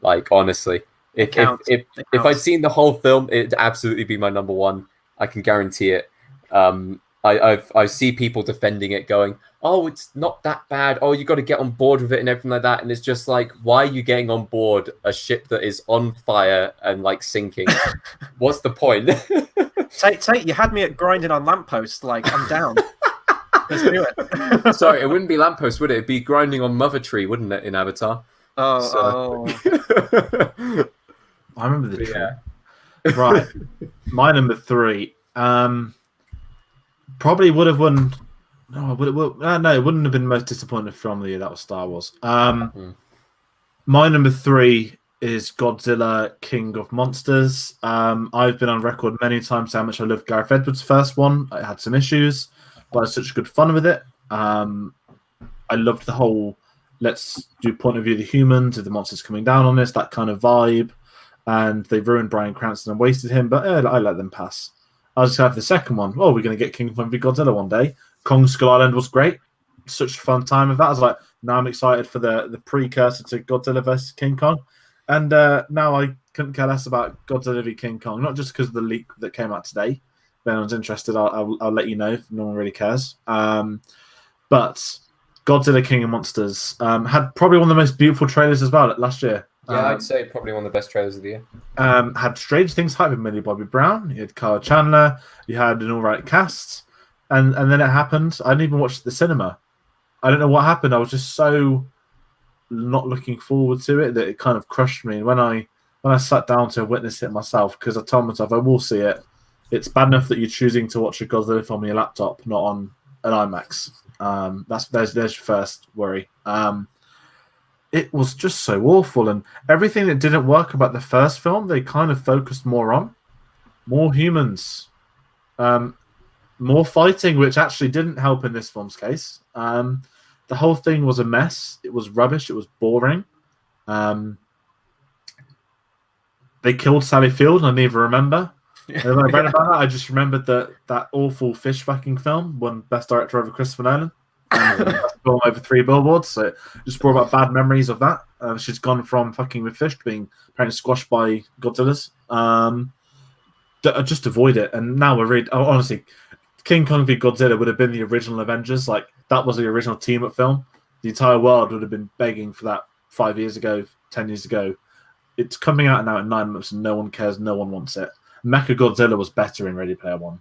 Like, honestly, if I'd seen the whole film, it'd absolutely be my number one. I can guarantee it. I see people defending it, going, "Oh, it's not that bad. Oh, you got to get on board with it and everything like that." And it's just like, why are you getting on board a ship that is on fire and like sinking? What's the point? Tate, you had me at grinding on lampposts. Like, I'm down. Let's do it. Sorry, it wouldn't be lamppost, would it? It'd be grinding on Mother Tree, wouldn't it, in Avatar? Oh. I remember the tree. Yeah. Right. My number 3. Probably would have won. No, it wouldn't have been the most disappointing film of the year. That was Star Wars. My number 3 is Godzilla, King of Monsters. I've been on record many times how much I loved Gareth Edwards' first one. I had some issues, but I had such good fun with it. I loved the whole let's do point of view of the humans, of the monsters coming down on us, that kind of vibe. And they ruined Bryan Cranston and wasted him, but I let them pass. I was going to have the second one. Oh, we're going to get King Kong v Godzilla one day. Kong Skull Island was great. Such a fun time with that. I was like, now I'm excited for the precursor to Godzilla vs. King Kong. And now I couldn't care less about Godzilla v King Kong, not just because of the leak that came out today. If anyone's interested, I'll let you know if no one really cares. But Godzilla King of Monsters had probably one of the most beautiful trailers as well last year. Yeah, I'd say probably one of the best trailers of the year. Had Strange Things hype with Millie Bobby Brown. You had Kyle Chandler. You had an alright cast. And then it happened. I didn't even watch the cinema. I don't know what happened. I was just so not looking forward to it that it kind of crushed me. And when I sat down to witness it myself, because I told myself I will see it, it's bad enough that you're choosing to watch a Godzilla film on your laptop, not on an IMAX. There's your first worry. It was just so awful, and everything that didn't work about the first film, they kind of focused more on. More humans, more fighting, which actually didn't help in this film's case. The whole thing was a mess. It was rubbish. It was boring. They killed Sally Field, and I didn't even remember. And when I read about that, I just remembered that awful fish fucking film won Best Director over Christopher Nolan. Film over 3 billboards, so just brought about bad memories of that. She's gone from fucking with fish to being apparently squashed by Godzillas. Just avoid it. And now we're really honestly, King Kong v Godzilla would have been the original Avengers. Like that was the original team-up film. The entire world would have been begging for that 5 years ago, 10 years ago. It's coming out now in 9 months, and no one cares. No one wants it. Mecha Godzilla was better in Ready Player One.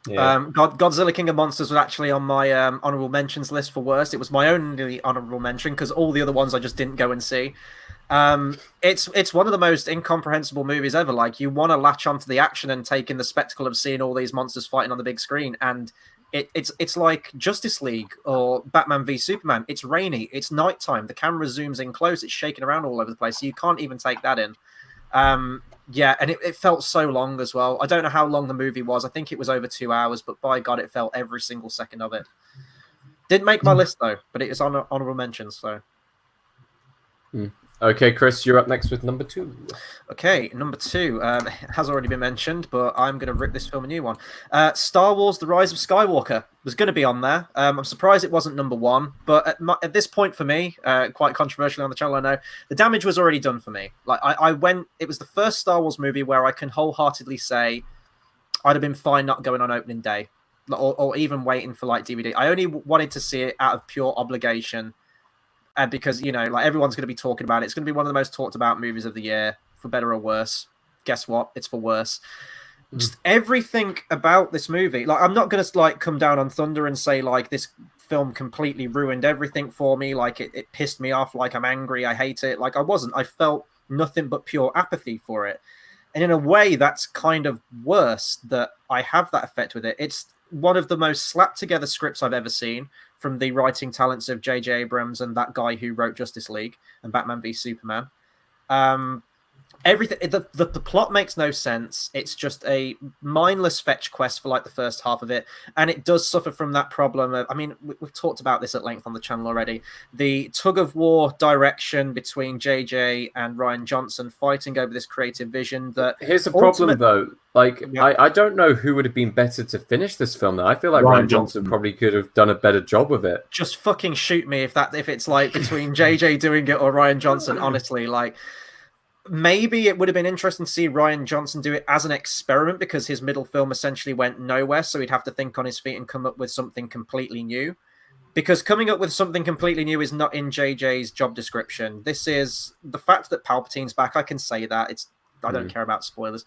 Yeah. Godzilla King of Monsters was actually on my honorable mentions list for worst. It was my only honorable mention because all the other ones I just didn't go and see. It's one of the most incomprehensible movies ever. Like you want to latch onto the action and take in the spectacle of seeing all these monsters fighting on the big screen, and it's like Justice League or Batman v Superman. It's rainy, it's nighttime, the camera zooms in close, it's shaking around all over the place, so you can't even take that in. Yeah, and it felt so long as well. I don't know how long the movie was. I think it was over 2 hours, but by God, it felt every single second of it. Didn't make my list, though, but it is on honorable mentions, so. Okay, Chris, you're up next with number 2. Okay, number 2 has already been mentioned, but I'm going to rip this film a new one. Star Wars The Rise of Skywalker was going to be on there. I'm surprised it wasn't number 1, but at this point for me, quite controversially on the channel, I know, the damage was already done for me. Like it was the first Star Wars movie where I can wholeheartedly say I'd have been fine not going on opening day or even waiting for like DVD. I only wanted to see it out of pure obligation. Because, you know, like everyone's going to be talking about it. It's going to be one of the most talked about movies of the year, for better or worse. Guess what? It's for worse. Just everything about this movie. Like, I'm not going to like come down on thunder and say like this film completely ruined everything for me. Like it pissed me off. Like I'm angry. I hate it. Like I wasn't. I felt nothing but pure apathy for it. And in a way, that's kind of worse that I have that effect with it. It's one of the most slapped together scripts I've ever seen from the writing talents of J.J. Abrams and that guy who wrote Justice League and Batman v Superman. everything. The plot makes no sense. It's just a mindless fetch quest for like the first half of it, and it does suffer from that problem of, I mean, we've talked about this at length on the channel already. The tug of war direction between JJ and Ryan Johnson fighting over this creative vision. That here's the problem though. Like, yeah. I don't know who would have been better to finish this film though. I feel like Ryan Johnson probably could have done a better job with it. Just fucking shoot me if it's like between JJ doing it or Ryan Johnson. Honestly, like. Maybe it would have been interesting to see Ryan Johnson do it as an experiment, because his middle film essentially went nowhere, so he'd have to think on his feet and come up with something completely new. Because coming up with something completely new is not in JJ's job description. This is the fact that Palpatine's back. I can say that. I don't care about spoilers.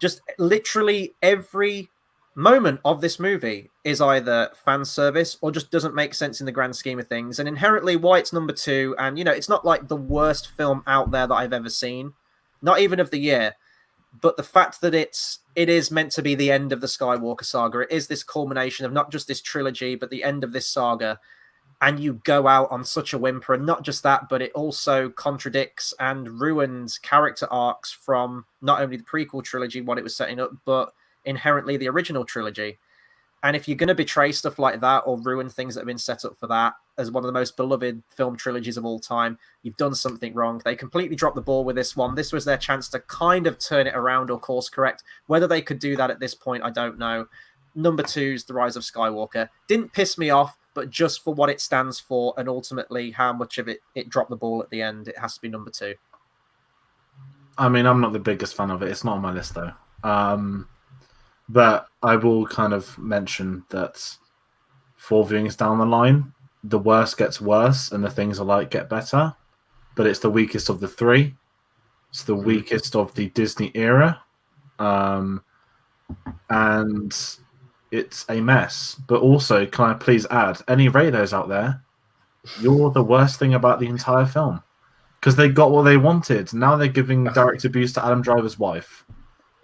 Just literally every moment of this movie is either fan service or just doesn't make sense in the grand scheme of things. And inherently why it's number 2, and it's not like the worst film out there that I've ever seen, not even of the year, but the fact that it is meant to be the end of the Skywalker saga. It is this culmination of not just this trilogy but the end of this saga, and you go out on such a whimper. And not just that, but it also contradicts and ruins character arcs from not only the prequel trilogy, what it was setting up, but inherently the original trilogy. And if you're going to betray stuff like that or ruin things that have been set up for that as one of the most beloved film trilogies of all time, you've done something wrong. They completely dropped the ball with this one. This was their chance to kind of turn it around or course correct. Whether they could do that at this point, I don't know. Number 2's The Rise of Skywalker. Didn't piss me off, but just for what it stands for and ultimately how much of it dropped the ball at the end, it has to be number 2. I mean, I'm not the biggest fan of it. It's not on my list though. But I will kind of mention that 4 viewings down the line, the worst gets worse and the things I like get better. But it's the weakest of the 3. It's the weakest of the Disney era. And it's a mess. But also, can I please add, any Raiders out there, you're the worst thing about the entire film. Because they got what they wanted. Now they're giving direct abuse to Adam Driver's wife.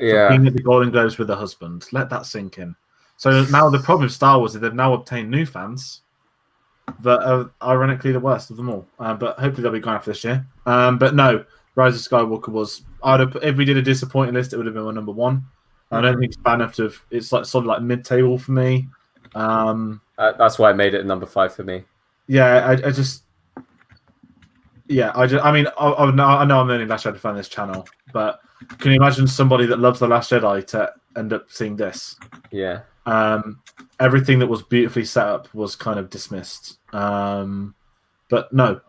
Yeah, being at the Golden Globes with her husband. Let that sink in. So now the problem with Star Wars is they've now obtained new fans that are ironically the worst of them all. But hopefully they'll be going after this year. But no, Rise of Skywalker was. If we did a disappointing list, it would have been my number 1. I don't think it's bad enough to. It's like sort of like mid-table for me. That's why I made it number 5 for me. Yeah, I just. Yeah, I mean, I know I'm the only Last Jedi fan on this channel, but can you imagine somebody that loves The Last Jedi to end up seeing this? Yeah. Everything that was beautifully set up was kind of dismissed. But no.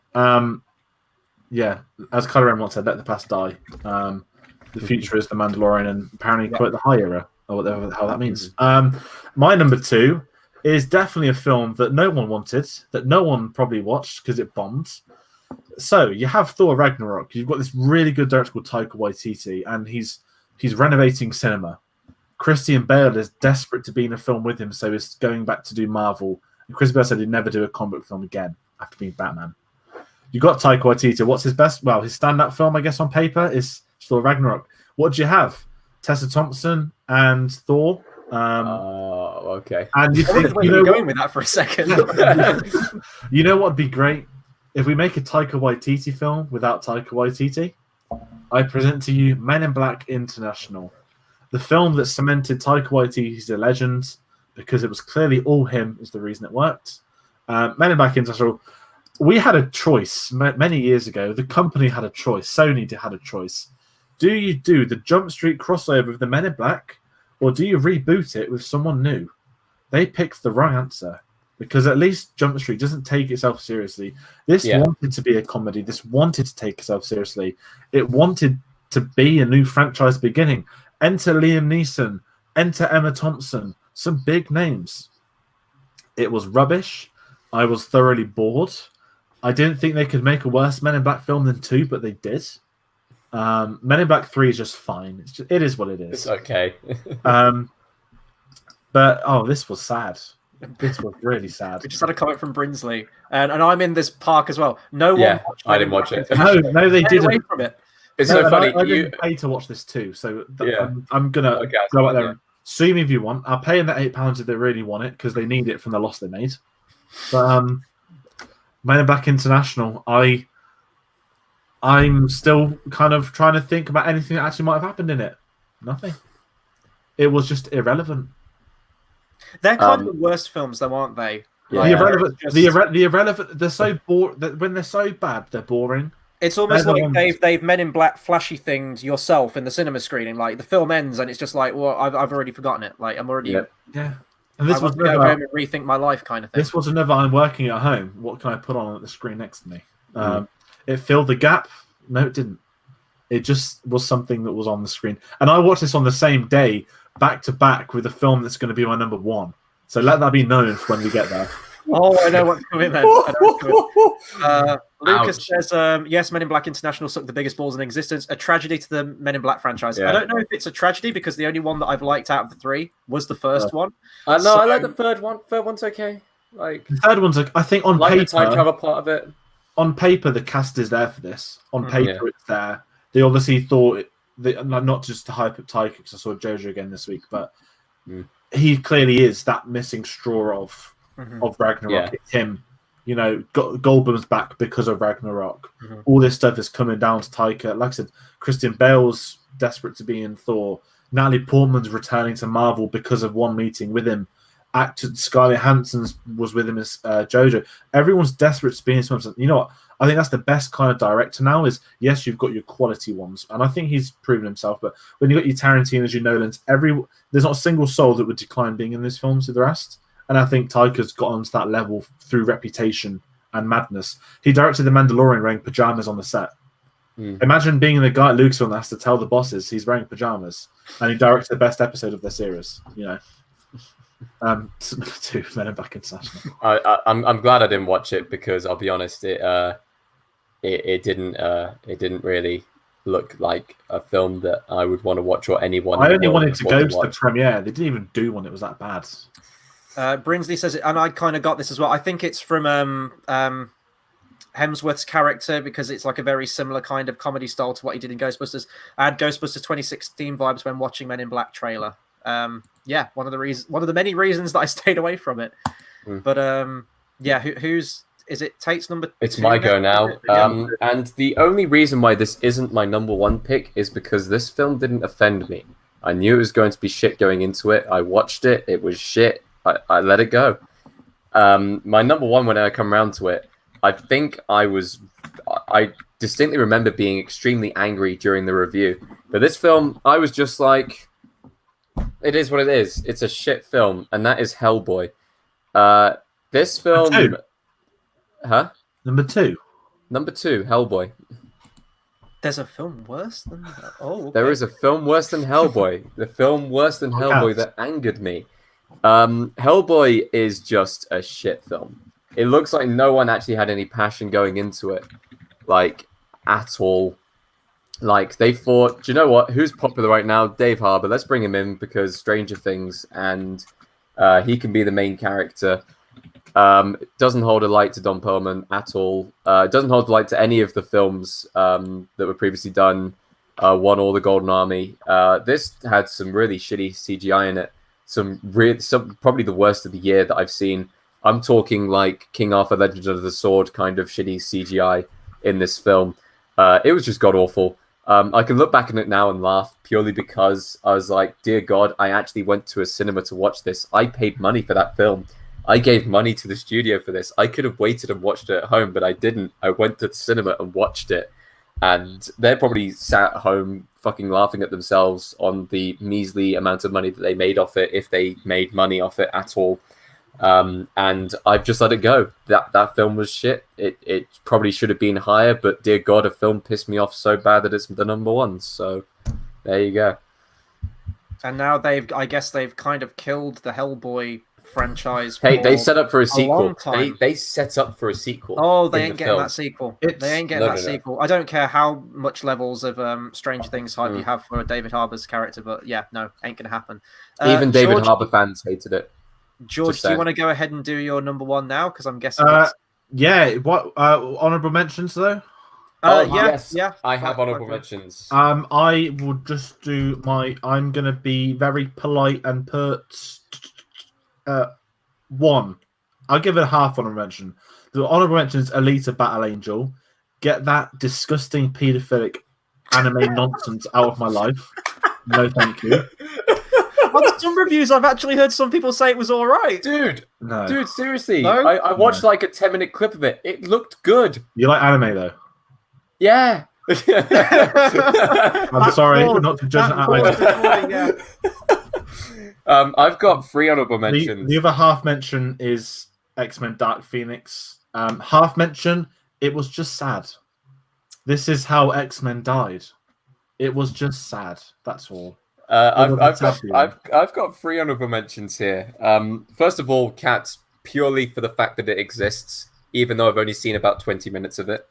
Yeah, as Kylo Ren once said, let the past die. The future is the Mandalorian, and apparently quote the high era, or whatever how that means. My number 2 is definitely a film that no one wanted, that no one probably watched because it bombed. So you have Thor Ragnarok. You've got this really good director called Taika Waititi, and he's renovating cinema. Christian Bale is desperate to be in a film with him, so he's going back to do Marvel. And Chris Bale said he'd never do a comic book film again after being Batman. You got Taika Waititi. What's his best? Well, his stand-up film, I guess, on paper is Thor Ragnarok. What do you have? Tessa Thompson and Thor. Okay. And you're going with that for a second. You know what'd be great? If we make a Taika Waititi film without Taika Waititi, I present to you Men in Black International, the film that cemented Taika Waititi as a legend because it was clearly all him is the reason it worked. Men in Black International, we had a choice many years ago. The company had a choice. Sony had a choice. Do you do the Jump Street crossover with the Men in Black, or do you reboot it with someone new? They picked the wrong answer. Because at least Jump Street doesn't take itself seriously. This wanted to be a comedy. This wanted to take itself seriously. It wanted to be a new franchise beginning. Enter Liam Neeson. Enter Emma Thompson. Some big names. It was rubbish. I was thoroughly bored. I didn't think they could make a worse Men in Black film than 2, but they did. Men in Black 3 is just fine. It is what it is. It's okay. But, this was sad. This was really sad. We just had a comment from Brinsley, and I'm in this park as well. No one. I didn't watch it. No, they didn't. Away from it. It's so funny. I didn't pay to watch this too, so I'm gonna go out there and sue me if you want. I'll pay them the £8 if they really want it because they need it from the loss they made. But Men in Black International, I I'm still kind of trying to think about anything that actually might have happened in it. Nothing. It was just irrelevant. They're kind of the worst films, though, aren't they? Yeah. The irrelevant. just- The irrelevant. They're so when they're so bad, they're boring. It's almost They're the like ones- they've Men in Black flashy thinged yourself in the cinema screening. Like the film ends and it's just like, well, I've already forgotten it. Like I'm already. Yep. Yeah. And this I was want to go never. home and rethink my life, kind of thing. This was never. I'm working at home. What can I put on at the screen next to me? It filled the gap. No, it didn't. It just was something that was on the screen. And I watched this on the same day, back to back, with a film that's going to be my number one. So let that be known when we get there. Oh, I know what's coming then. I know what's coming. Lucas Ouch. says, yes, Men in Black International sucked the biggest balls in existence. A tragedy to the Men in Black franchise. Yeah. I don't know if it's a tragedy because the only one that I've liked out of the three was the first one. No, So- I like the third one. Third one's okay. Like, The third one's, I think, on like the time paper. travel part of it. On paper, the cast is there for this. On paper, Yeah. it's there. They obviously thought, not just to hype up Tayte, because I saw Jojo again this week, but he clearly is that missing straw of Ragnarok. Yeah. It's him. You know, Goldblum's back because of Ragnarok. Mhm. All this stuff is coming down to Taika. Like I said, Christian Bale's desperate to be in Thor. Natalie Portman's returning to Marvel because of one meeting with him. Actor Scarlett Johansson was with him as Jojo. Everyone's desperate to be in something. You know what? I think that's the best kind of director now is, yes, you've got your quality ones. And I think he's proven himself. But when you've got your Tarantinos, your Nolans, there's not a single soul that would decline being in these films to the rest. And I think Taika's got onto that level through reputation and madness. He directed The Mandalorian wearing pajamas on the set. Imagine being the guy at Lucasfilm that has to tell the bosses he's wearing pajamas. And he directed the best episode of their series, you know. To Men in Black International. I'm glad I didn't watch it because I'll be honest, it didn't really look like a film that I would want to watch or anyone. I only wanted to go to the watch. premiere. They didn't even do one. It was that bad. Brinsley says, and I kind of got this as well. I think it's from Hemsworth's character because it's like a very similar kind of comedy style to what he did in Ghostbusters. I had Ghostbusters 2016 vibes when watching Men in Black trailer. Yeah, one of the many reasons that I stayed away from it. But yeah, who's is it? Tate's number. It's 2 my go now. Yeah. And the only reason why this isn't my number one pick is because this film didn't offend me. I knew it was going to be shit going into it. I watched it. It was shit. I let it go. My number one, when I come around to it, I think I distinctly remember being extremely angry during the review. But this film, I was just like, it is what it is. It's a shit film, and that is Hellboy. This film... Number 2. Huh? Number 2. Number 2, Hellboy. There's a film worse than that. Oh, okay. There is a film worse than Hellboy. The film worse than Hellboy that angered me. Hellboy is just a shit film. It looks like no one actually had any passion going into it, like, at all. Like, they thought, do you know what? Who's popular right now? Dave Harbour. Let's bring him in because Stranger Things, and he can be the main character. Doesn't hold a light to Don Perlman at all. Doesn't hold a light to any of the films that were previously done. Won all the Golden Army. This had some really shitty CGI in it. Some probably the worst of the year that I've seen. I'm talking like King Arthur: Legend of the Sword kind of shitty CGI in this film. It was just god awful. I can look back on it now and laugh purely because I was like, dear God, I actually went to a cinema to watch this. I paid money for that film. I gave money to the studio for this. I could have waited and watched it at home, but I didn't. I went to the cinema and watched it. And they're probably sat at home fucking laughing at themselves on the measly amount of money that they made off it, if they made money off it at all. And I've just let it go. That film was shit. It probably should have been higher, but dear God, a film pissed me off so bad that it's the number one. So there you go. And now I guess they've kind of killed the Hellboy franchise. Hey, they set up for a sequel. long time. They set up for a sequel. Oh, they in ain't the getting film. that sequel. It's- They ain't getting No, that no, no. sequel. I don't care how much levels of Stranger Things hype you have for David Harbour's character, but yeah, no, ain't gonna happen. Even David George, Harbour fans hated it. George, Just do you saying. want to go ahead and do your number one now? Because I'm guessing. Yeah. What honorable mentions though? Yeah. I have Fine, honorable fine. mentions. I will just do my. I'm gonna be very polite and put 1. I'll give it a half honorable mention. The honorable mention is Alita Battle Angel. get that disgusting paedophilic anime nonsense out of my life. No, thank you. On some reviews, I've actually heard some people say it was all right. Dude, seriously. No? I watched like a 10-minute clip of it. It looked good. You like anime though? Yeah. I'm sorry not to judge anime. I've got 3 honorable mentions. The other half mention is X-Men Dark Phoenix. Half mention, it was just sad. This is how X-Men died. It was just sad. That's all. I've got 3 honorable mentions here. First of all, Cats, purely for the fact that it exists, even though I've only seen about 20 minutes of it.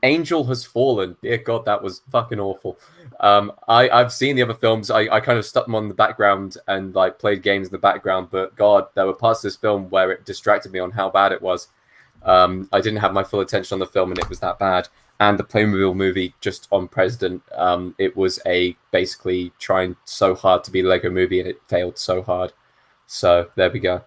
Angel Has Fallen. Dear God, that was fucking awful. I've seen the other films. I kind of stuck them on the background and like played games in the background, but God, there were parts of this film where it distracted me on how bad it was. I didn't have my full attention on the film, and it was that bad. And the Playmobil movie, just on President, it was basically trying so hard to be a Lego movie, and it failed so hard. So there we go.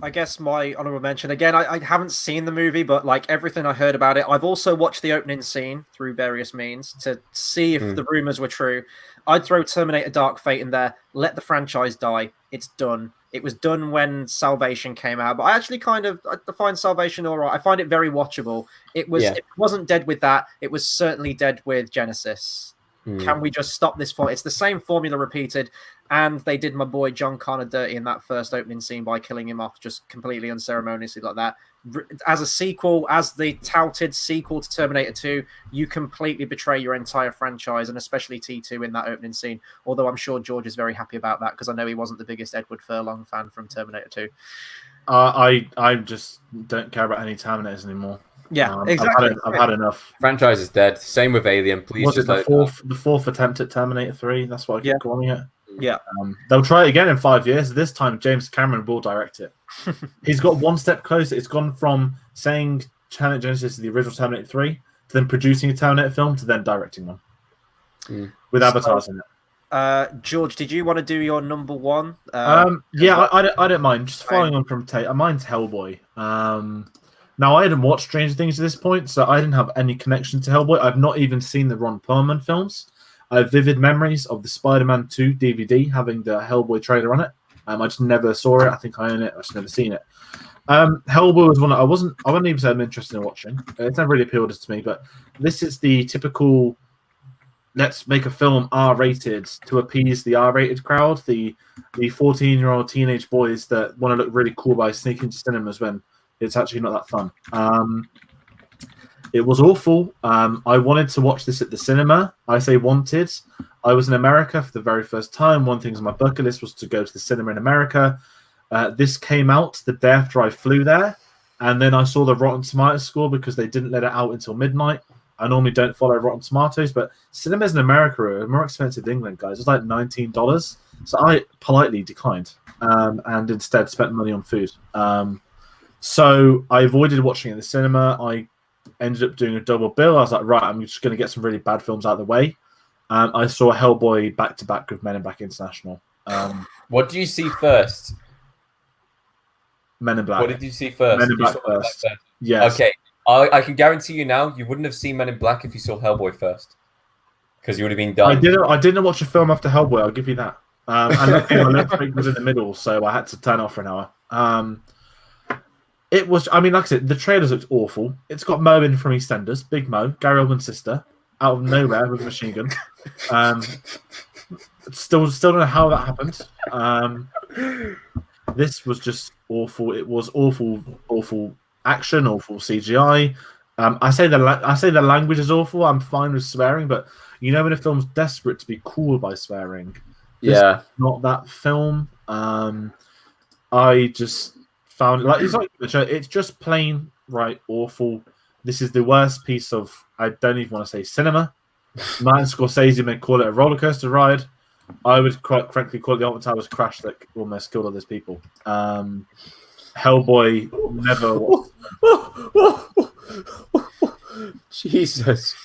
I guess my honorable mention, again, I haven't seen the movie, but like everything I heard about it, I've also watched the opening scene through various means to see if the rumors were true. I'd throw Terminator Dark Fate in there, let the franchise die. It's done. It was done when Salvation came out, but I actually I find Salvation all right. I find it very watchable. It wasn't dead with that. It was certainly dead with Genesis. Can we just stop this? It's the same formula repeated, and they did my boy John Connor dirty in that first opening scene by killing him off just completely unceremoniously like that. As a sequel, as the touted sequel to Terminator 2, you completely betray your entire franchise, and especially T2 in that opening scene. Although I'm sure George is very happy about that because I know he wasn't the biggest Edward Furlong fan from Terminator 2. I just don't care about any Terminators anymore. Yeah, exactly. I've had enough. Franchise is dead. Same with Alien. Please Was just it the fourth attempt at Terminator 3? That's what I keep calling it. Yeah. They'll try it again in 5 years. This time, James Cameron will direct it. He's got one step closer. It's gone from saying Terminator Genesis is the original Terminator 3 to then producing a Terminator film to then directing one with avatars in it. George, did you want to do your number one? I don't mind. Just following on from Tate, mine's Hellboy. Now, I hadn't watched Stranger Things at this point, so I didn't have any connection to Hellboy. I've not even seen the Ron Perlman films. I have vivid memories of the Spider-Man 2 DVD having the Hellboy trailer on it. I just never saw it. I think I own it. I've just never seen it. Hellboy was one I wouldn't even say I'm interested in watching. It's never really appealed to me, but this is the typical let's make a film R-rated to appease the R-rated crowd, the 14-year-old teenage boys that want to look really cool by sneaking to cinemas when it's actually not that fun. It was awful. I wanted to watch this at the cinema. I say wanted. I was in America for the very first time. One thing on my bucket list was to go to the cinema in America. This came out the day after I flew there. And then I saw the Rotten Tomatoes score because they didn't let it out until midnight. I normally don't follow Rotten Tomatoes, but cinemas in America are more expensive than England, guys. It's like $19. So I politely declined and instead spent money on food. So I avoided watching it in the cinema. I ended up doing a double bill. I was like, right, I'm just going to get some really bad films out of the way. I saw Hellboy back-to-back with Men in Black International. What did you see first? Men in Black. What did you see first? Men in Black first. Yes. Okay. I can guarantee you now, you wouldn't have seen Men in Black if you saw Hellboy first. Because you would have been done. I didn't watch a film after Hellboy, I'll give you that. And luckily my left break was in the middle, so I had to turn off for an hour. It was, like I said, the trailers looked awful. It's got Mo in from EastEnders, Big Mo, Gary Oldman's sister, out of nowhere with a machine gun. Still don't know how that happened. This was just awful. It was awful action, awful CGI. I say the language is awful. I'm fine with swearing, but you know when a film's desperate to be cool by swearing, not that film. I just found it's just plain right awful. This is the worst piece of, I don't even want to say cinema. Martin Scorsese may call it a roller coaster ride. I would quite frankly call it the Alton Towers crash that almost killed all those people. Hellboy never was. Jesus.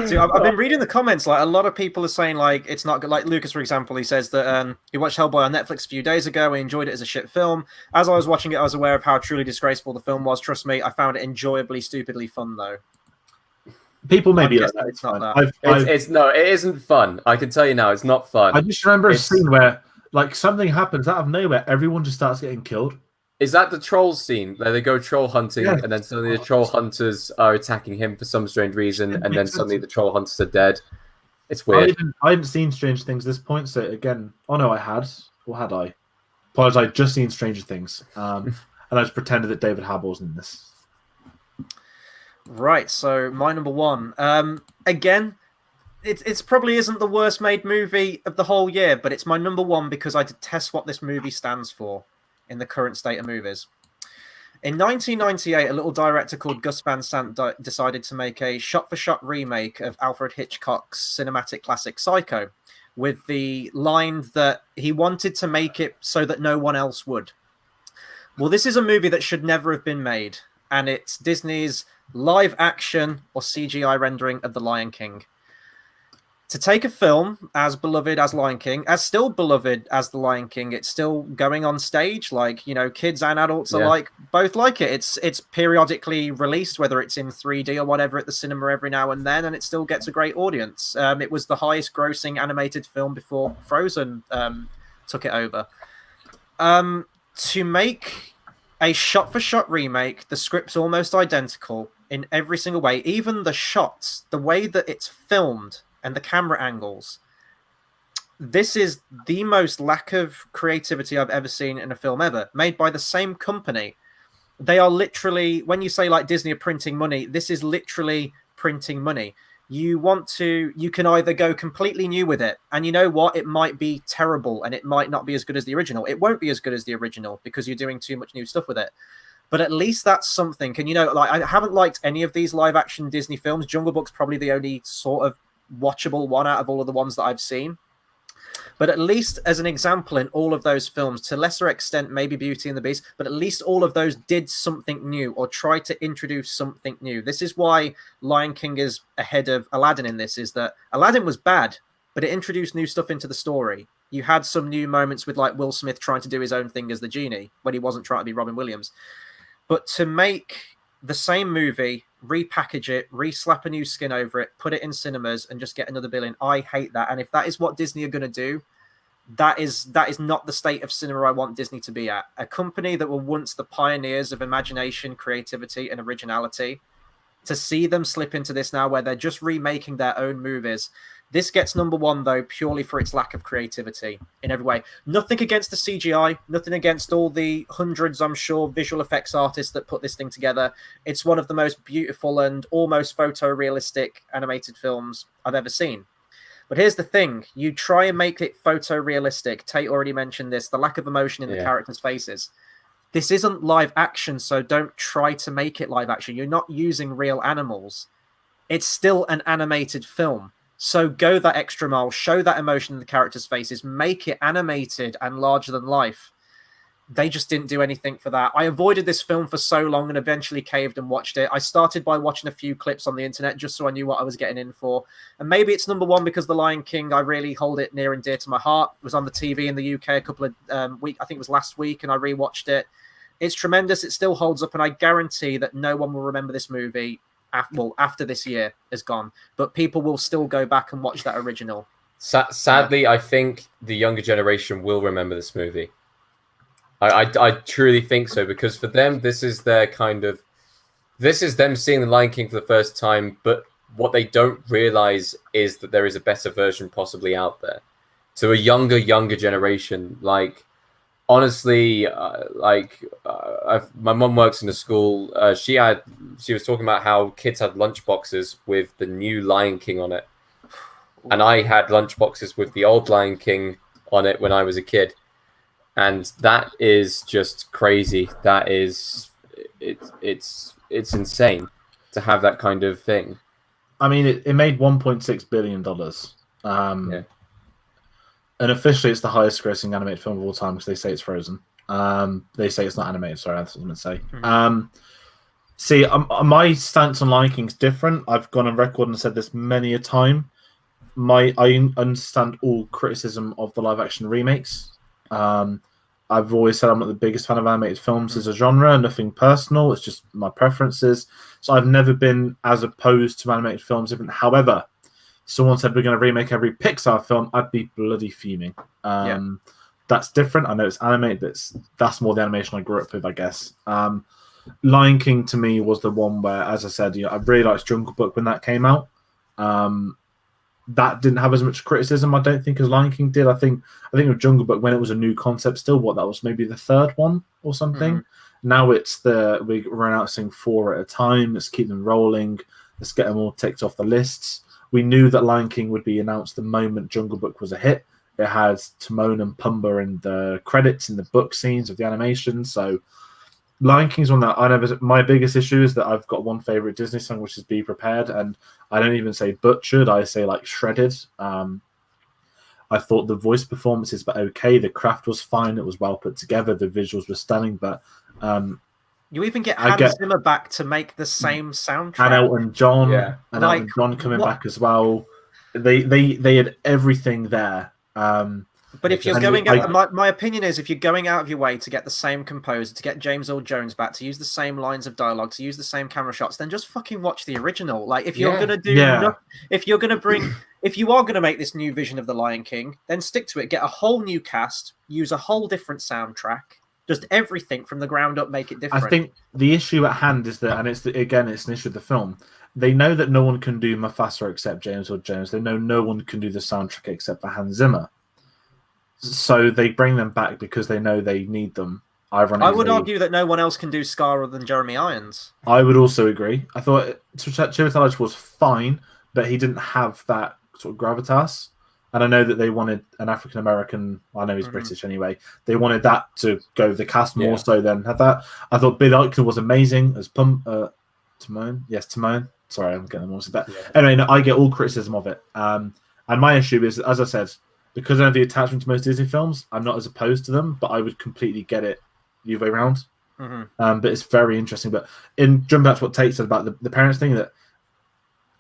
See, I've been reading the comments. Like a lot of people are saying, like it's not good. Like Lucas, for example, he says that he watched Hellboy on Netflix a few days ago. He enjoyed it as a shit film. As I was watching it, I was aware of how truly disgraceful the film was. Trust me, I found it enjoyably, stupidly fun, though. People may be like that. It's not that. It's no, it isn't fun. I can tell you now, it's not fun. I just remember a scene where like something happens out of nowhere, everyone just starts getting killed. Is that the troll scene where they go troll hunting and then suddenly the troll hunters are attacking him for some strange reason, and then suddenly the troll hunters are dead? It's weird. I hadn't seen Strange Things at this point, so again, oh no, I had, or had I? Apologize, I'd just seen Stranger Things, and I just pretended that David Harbour was in this. Right, so my number one. Again, it's probably isn't the worst made movie of the whole year, but it's my number one because I detest what this movie stands for in the current state of movies. In 1998, a little director called Gus Van Sant decided to make a shot-for-shot remake of Alfred Hitchcock's cinematic classic Psycho, with the line that he wanted to make it so that no one else would. Well, this is a movie that should never have been made, and it's Disney's live action or CGI rendering of The Lion King. To take a film as beloved as Lion King, as still beloved as The Lion King, it's still going on stage. Like, you know, kids and adults alike both like it. It's periodically released, whether it's in 3D or whatever, at the cinema every now and then, and it still gets a great audience. It was the highest grossing animated film before Frozen took it over. To make a shot-for-shot remake, the script's almost identical in every single way. Even the shots, the way that it's filmed, and the camera angles. This is the most lack of creativity I've ever seen in a film ever, made by the same company. They are literally, when you say like Disney are printing money, this is literally printing money. You can either go completely new with it, and you know what? It might be terrible and it might not be as good as the original. It won't be as good as the original because you're doing too much new stuff with it. But at least that's something. And you know, like I haven't liked any of these live action Disney films. Jungle Book's probably the only sort of watchable one out of all of the ones that I've seen. But at least as an example, in all of those films, to lesser extent, maybe Beauty and the Beast, but at least all of those did something new or tried to introduce something new. This is why Lion King is ahead of Aladdin in this, is that Aladdin was bad, but it introduced new stuff into the story. You had some new moments with like Will Smith trying to do his own thing as the genie when he wasn't trying to be Robin Williams. But to make the same movie, repackage it, re-slap a new skin over it, put it in cinemas, and just get another billion. I hate that. And if that is what Disney are going to do, that is not the state of cinema I want Disney to be at. A company that were once the pioneers of imagination, creativity, and originality, to see them slip into this now where they're just remaking their own movies. This gets number one, though, purely for its lack of creativity in every way. Nothing against the CGI, nothing against all the hundreds, I'm sure, visual effects artists that put this thing together. It's one of the most beautiful and almost photorealistic animated films I've ever seen. But here's the thing. You try and make it photorealistic. Tate already mentioned this, the lack of emotion in the characters' faces. This isn't live action, so don't try to make it live action. You're not using real animals. It's still an animated film. So go that extra mile, show that emotion in the characters' faces, make it animated and larger than life. They just didn't do anything for that. I avoided this film for so long and eventually caved and watched it. I started by watching a few clips on the internet just so I knew what I was getting in for. And maybe it's number one because The Lion King, I really hold it near and dear to my heart. It was on the TV in the UK a couple of weeks, I think it was last week, and I rewatched it. It's tremendous. It still holds up, and I guarantee that no one will remember this movie after this year is gone, but people will still go back and watch that original. Sadly, I think the younger generation will remember this movie. I truly think so, because for them, this is them seeing The Lion King for the first time, but what they don't realize is that there is a better version possibly out there. To a younger generation, like, honestly, my mum works in a school. She was talking about how kids had lunchboxes with the new Lion King on it, and I had lunchboxes with the old Lion King on it when I was a kid, and that is just crazy. That is, it's insane to have that kind of thing. I mean, it made $1.6 billion. And officially, it's the highest grossing animated film of all time because they say it's Frozen. They say it's not animated. Sorry, that's what I was going to say. See, my stance on Lion King is different. I've gone on record and said this many a time. I understand all criticism of the live action remakes. I've always said I'm not the biggest fan of animated films as a genre. Nothing personal. It's just my preferences. So I've never been as opposed to animated films. However, someone said we're going to remake every Pixar film, I'd be bloody fuming. That's different. I know it's animated, but that's more the animation I grew up with, I guess. Lion King to me was the one where, as I said, I really liked Jungle Book when that came out. That didn't have as much criticism, I don't think, as Lion King did. I think with Jungle Book, when it was a new concept, still that was maybe the third one or something. Now we're announcing 4 at a time. Let's keep them rolling. Let's get them all ticked off the lists. We knew that Lion King would be announced the moment Jungle Book was a hit. It had Timon and Pumbaa in the credits in the book scenes of the animation, so Lion King's one that I never. My biggest issue is that I've got one favorite Disney song, which is "Be Prepared," and I don't even say butchered. I say like shredded. I thought the voice performances were okay. The craft was fine. It was well put together. The visuals were stunning. But you even get Hans Zimmer back to make the same soundtrack. And Elton John, Elton John coming back as well. They had everything there. But if you're going out, my opinion is, if you're going out of your way to get the same composer, to get James Earl Jones back, to use the same lines of dialogue, to use the same camera shots, then just fucking watch the original. Like, if you're gonna do, if you are gonna make this new vision of the Lion King, then stick to it. Get a whole new cast, use a whole different soundtrack, just everything from the ground up, make it different. I think the issue at hand is that, and it's an issue of the film. They know that no one can do Mufasa except James Earl Jones. They know no one can do the soundtrack except for Hans Zimmer. So they bring them back because they know they need them. Ironically, I would argue that no one else can do Scar other than Jeremy Irons. I would also agree. I thought Chiwetel was fine, but he didn't have that sort of gravitas. And I know that they wanted an African American. I know he's British anyway. They wanted that to go with the cast more so than have that. I thought Bill Eichner was amazing as Timon. Yes, Timon. Sorry, I'm getting them all but anyway, no, I get all criticism of it. And my issue is, as I said, because I have the attachment to most Disney films, I'm not as opposed to them, but I would completely get it the other way around. But it's very interesting. But in jumping back to what Tate said about the parents thing, that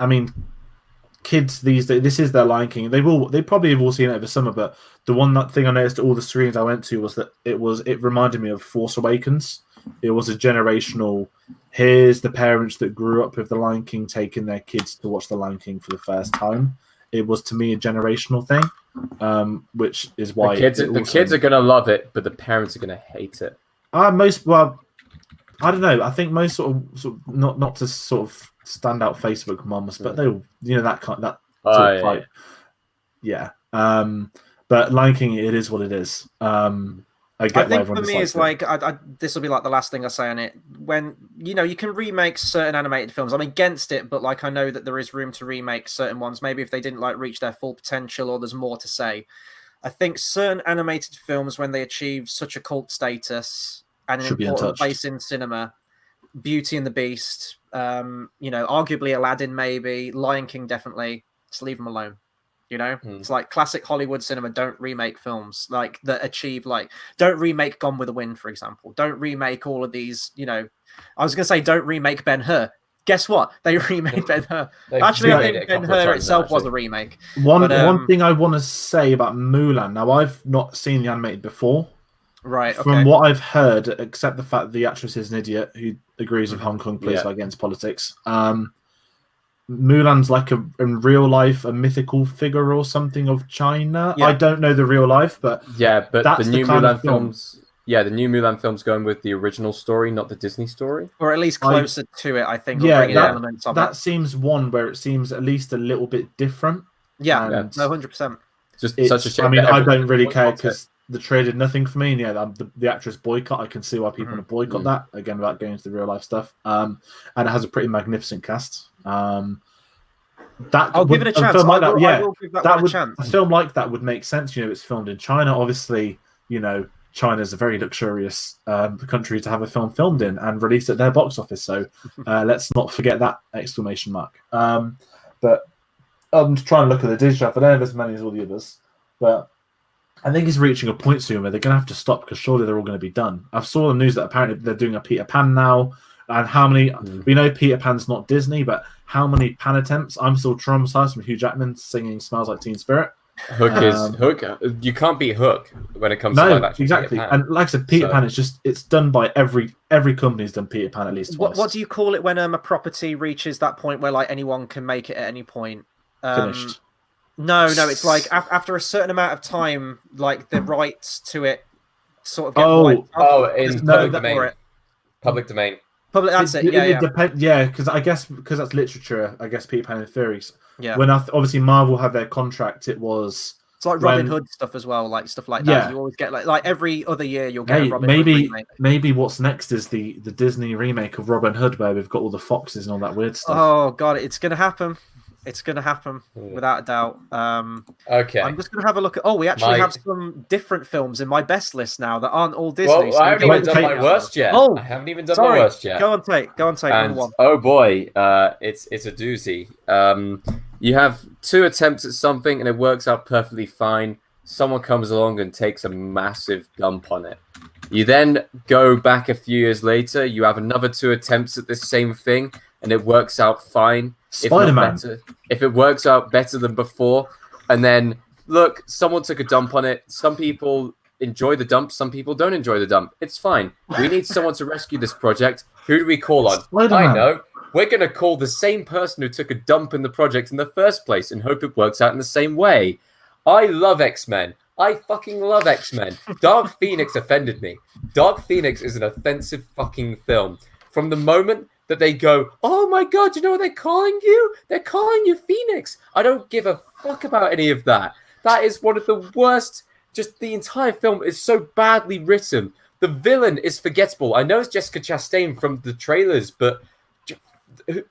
I mean, kids these days, this is their Lion King. They probably have all seen it over summer. But the thing I noticed at all the screens I went to was that it reminded me of Force Awakens. It was a generational. Here's the parents that grew up with the Lion King taking their kids to watch the Lion King for the first time. It was to me a generational thing. Which is why the kids are going to love it, but the parents are going to hate it. I don't know. I think most sort of not to sort of stand out Facebook mums, but they'll that kind that sort of type. Yeah. But Lion King, it is what it is. I think for me, it's like this will be like the last thing I say on it. When you can remake certain animated films, I'm against it, but like I know that there is room to remake certain ones. Maybe if they didn't reach their full potential, or there's more to say. I think certain animated films, when they achieve such a cult status and an important place in cinema, Beauty and the Beast, arguably Aladdin, maybe Lion King, definitely, just leave them alone. It's like classic Hollywood cinema. Don't remake films that achieve don't remake Gone with the Wind, for example. Don't remake all of these. I was gonna say don't remake Ben-Hur. Guess what? They remade Ben-Hur. Actually, I think Ben-Hur itself was a remake. One thing I want to say about Mulan. Now, I've not seen the animated before. Right. Okay. From what I've heard, except the fact that the actress is an idiot who agrees with Hong Kong police against politics. Mulan's like in real life a mythical figure or something of China. I don't know the real life, but the new Mulan films. Yeah, the new Mulan film's going with the original story, not the Disney story, or at least closer to it. I think. Elements of that seems one where it seems at least a little bit different. Yeah, 100%. Just such a shame. I mean, I don't really care because the trade did nothing for me. And the actress boycott. I can see why people want to boycott that. Again, without going into the real life stuff. And it has a pretty magnificent cast. I'll give it a chance. I will give that one a chance. A film like that would make sense. It's filmed in China. Obviously, China's a very luxurious country to have a film filmed in and released at their box office. So let's not forget that exclamation mark. But I'm just trying to look at the digital. I don't have as many as all the others, but I think it's reaching a point soon where they're going to have to stop because surely they're all going to be done. I've saw the news that apparently they're doing a Peter Pan now. And how many? We know Peter Pan's not Disney, but how many Pan attempts? I'm still traumatized from Hugh Jackman singing "Smells Like Teen Spirit." Hook is Hook. You can't beat Hook when it comes to live action. Exactly. Peter Pan. And like I said, Peter Pan is it's done by every company's done Peter Pan at least twice. What do you call it when a property reaches that point where like anyone can make it at any point? Finished. No, it's like after a certain amount of time, like the rights to it sort of get in public domain. Public domain. Public. That's it. Yeah, because that's literature. I guess Peter Pan in theories. Yeah. When obviously Marvel had their contract, it's like Robin Hood stuff as well, like stuff like that. Yeah. You always get like every other year you'll get a Robin Hood remake. Maybe what's next is the Disney remake of Robin Hood, where we've got all the foxes and all that weird stuff. Oh god, it's gonna happen. It's going to happen without a doubt. Okay. I'm just going to have a look at. Oh, we actually have some different films in my best list now that aren't all Disney. Well, I haven't even done my worst yet. Oh, I haven't even done my worst yet. Go on, Tate. And, oh boy, it's a doozy. You have 2 attempts at something and it works out perfectly fine. Someone comes along and takes a massive dump on it. You then go back a few years later. You have another 2 attempts at the same thing and it works out fine. Spider-Man. If it works out better than before, and then look, someone took a dump on it. Some people enjoy the dump, some people don't enjoy the dump. It's fine. We need someone to rescue this project. Who do we call on? Spider-Man. I know. We're going to call the same person who took a dump in the project in the first place and hope it works out in the same way. I love X-Men. I fucking love X-Men. Dark Phoenix offended me. Dark Phoenix is an offensive fucking film. From the moment that they go, oh my god, you know what they're calling you? They're calling you Phoenix. I don't give a fuck about any of that. That is one of the worst. Just the entire film is so badly written. The villain is forgettable. I know it's Jessica Chastain from the trailers, but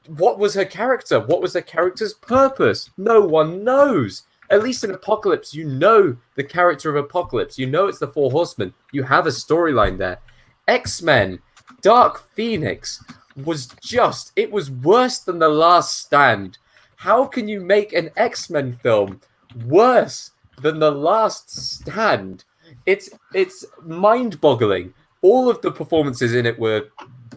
what was her character? What was her character's purpose? No one knows. At least in Apocalypse, you know the character of Apocalypse. You know it's the 4 Horsemen. You have a storyline there. X-Men, Dark Phoenix it was worse than The Last Stand. How can you make an X-Men film worse than The Last Stand? It's mind-boggling. All of the performances in it were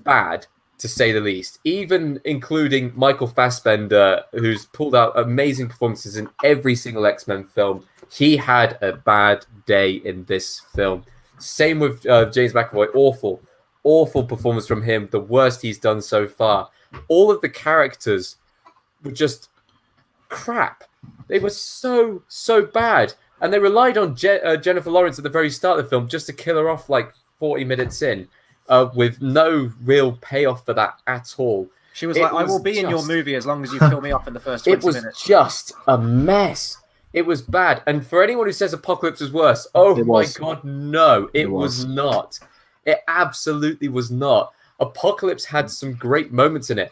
bad, to say the least, even including Michael Fassbender, who's pulled out amazing performances in every single X-Men film. He had a bad day in this film. Same with James McAvoy. Awful performance from him. The worst he's done so far. All of the characters were just crap. They were so bad. And they relied on Jennifer Lawrence at the very start of the film just to kill her off like 40 minutes in, with no real payoff for that at all. She was I will be in your movie as long as you kill me off in the first 20 minutes. It was just a mess. It was bad. And for anyone who says Apocalypse was worse, my God, no, it was not. It absolutely was not. Apocalypse had some great moments in it.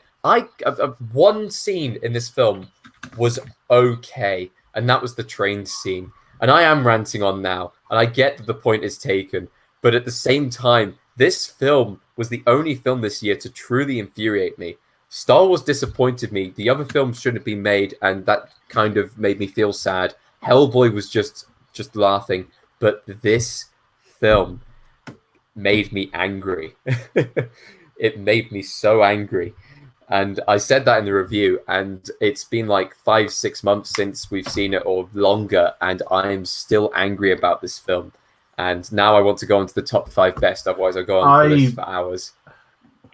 One scene in this film was okay, and that was the train scene. And I am ranting on now, and I get that the point is taken. But at the same time, this film was the only film this year to truly infuriate me. Star Wars disappointed me. The other films shouldn't have been made, and that kind of made me feel sad. Hellboy was just laughing. But this film made me angry. It made me so angry. And I said that in the review, and it's been like 5-6 months since we've seen it, or longer, and I'm still angry about this film. And now I want to go into the top 5 best, otherwise I'll go on for this for hours.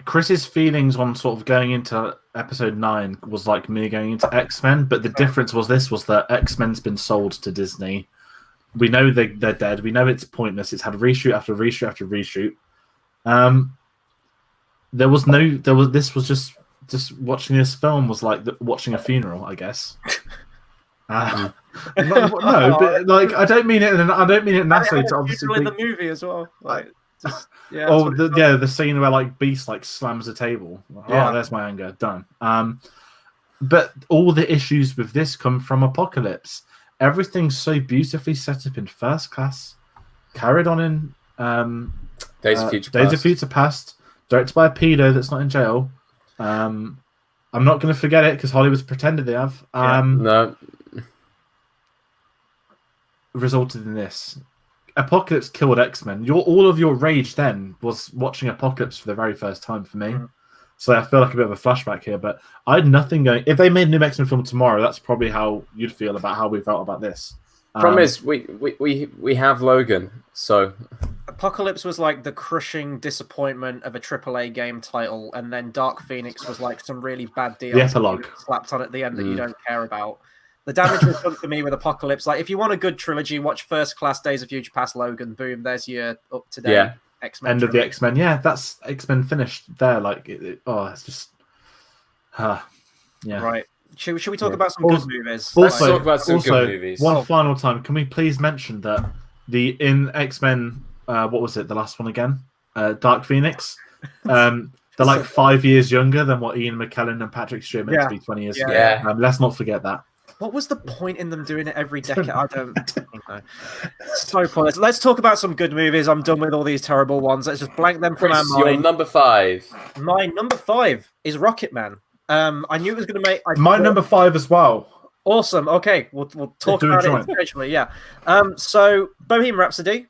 Chris's feelings on sort of going into episode 9 was like me going into X-Men, but the difference was that X-Men's been sold to Disney. We know they're dead. We know it's pointless. It's had reshoot after reshoot after reshoot. This was just watching this film was like watching a funeral, I guess. No, but like I don't mean it in that way. To obviously in the movie as well. Like, just, yeah. The scene where like Beast like slams a table. Oh, there's my anger done. But all the issues with this come from Apocalypse. Everything's so beautifully set up in First Class, carried on in Days of Future Past, directed by a pedo that's not in jail. I'm not going to forget it because Hollywood's pretended they have. No. Resulted in this. Apocalypse killed X-Men. All of your rage then was watching Apocalypse for the very first time for me. So I feel like a bit of a flashback here, but I had nothing going. If they made a new X-Men film tomorrow, that's probably how you'd feel about how we felt about this. Problem is, we have Logan, so Apocalypse was like the crushing disappointment of a AAA game title, and then Dark Phoenix was like some really bad deal epilogue slapped on at the end that you don't care about. The damage was done for me with Apocalypse. Like, if you want a good trilogy, watch First Class, Days of Future Past, Logan. Boom, there's your up to date X-Men. End trilogy. of the X-Men. Yeah, that's X-Men finished there. Like, it's just, yeah. Right. Should we talk about some good movies? Let's talk about some good movies. One final time, can we please mention that in X-Men, what was it? The last one again, Dark Phoenix. They're like 5 years younger than what Ian McKellen and Patrick Stewart meant to be 20 years ago. Yeah. Let's not forget that. What was the point in them doing it every decade? I don't know. So pointless. Let's talk about some good movies. I'm done with all these terrible ones. Let's just blank them from our mind. Your number 5. My number 5 is Rocket Man. I knew it was going to make... My number 5 as well. Awesome. Okay, we'll talk about it individually. Yeah. So Bohemian Rhapsody,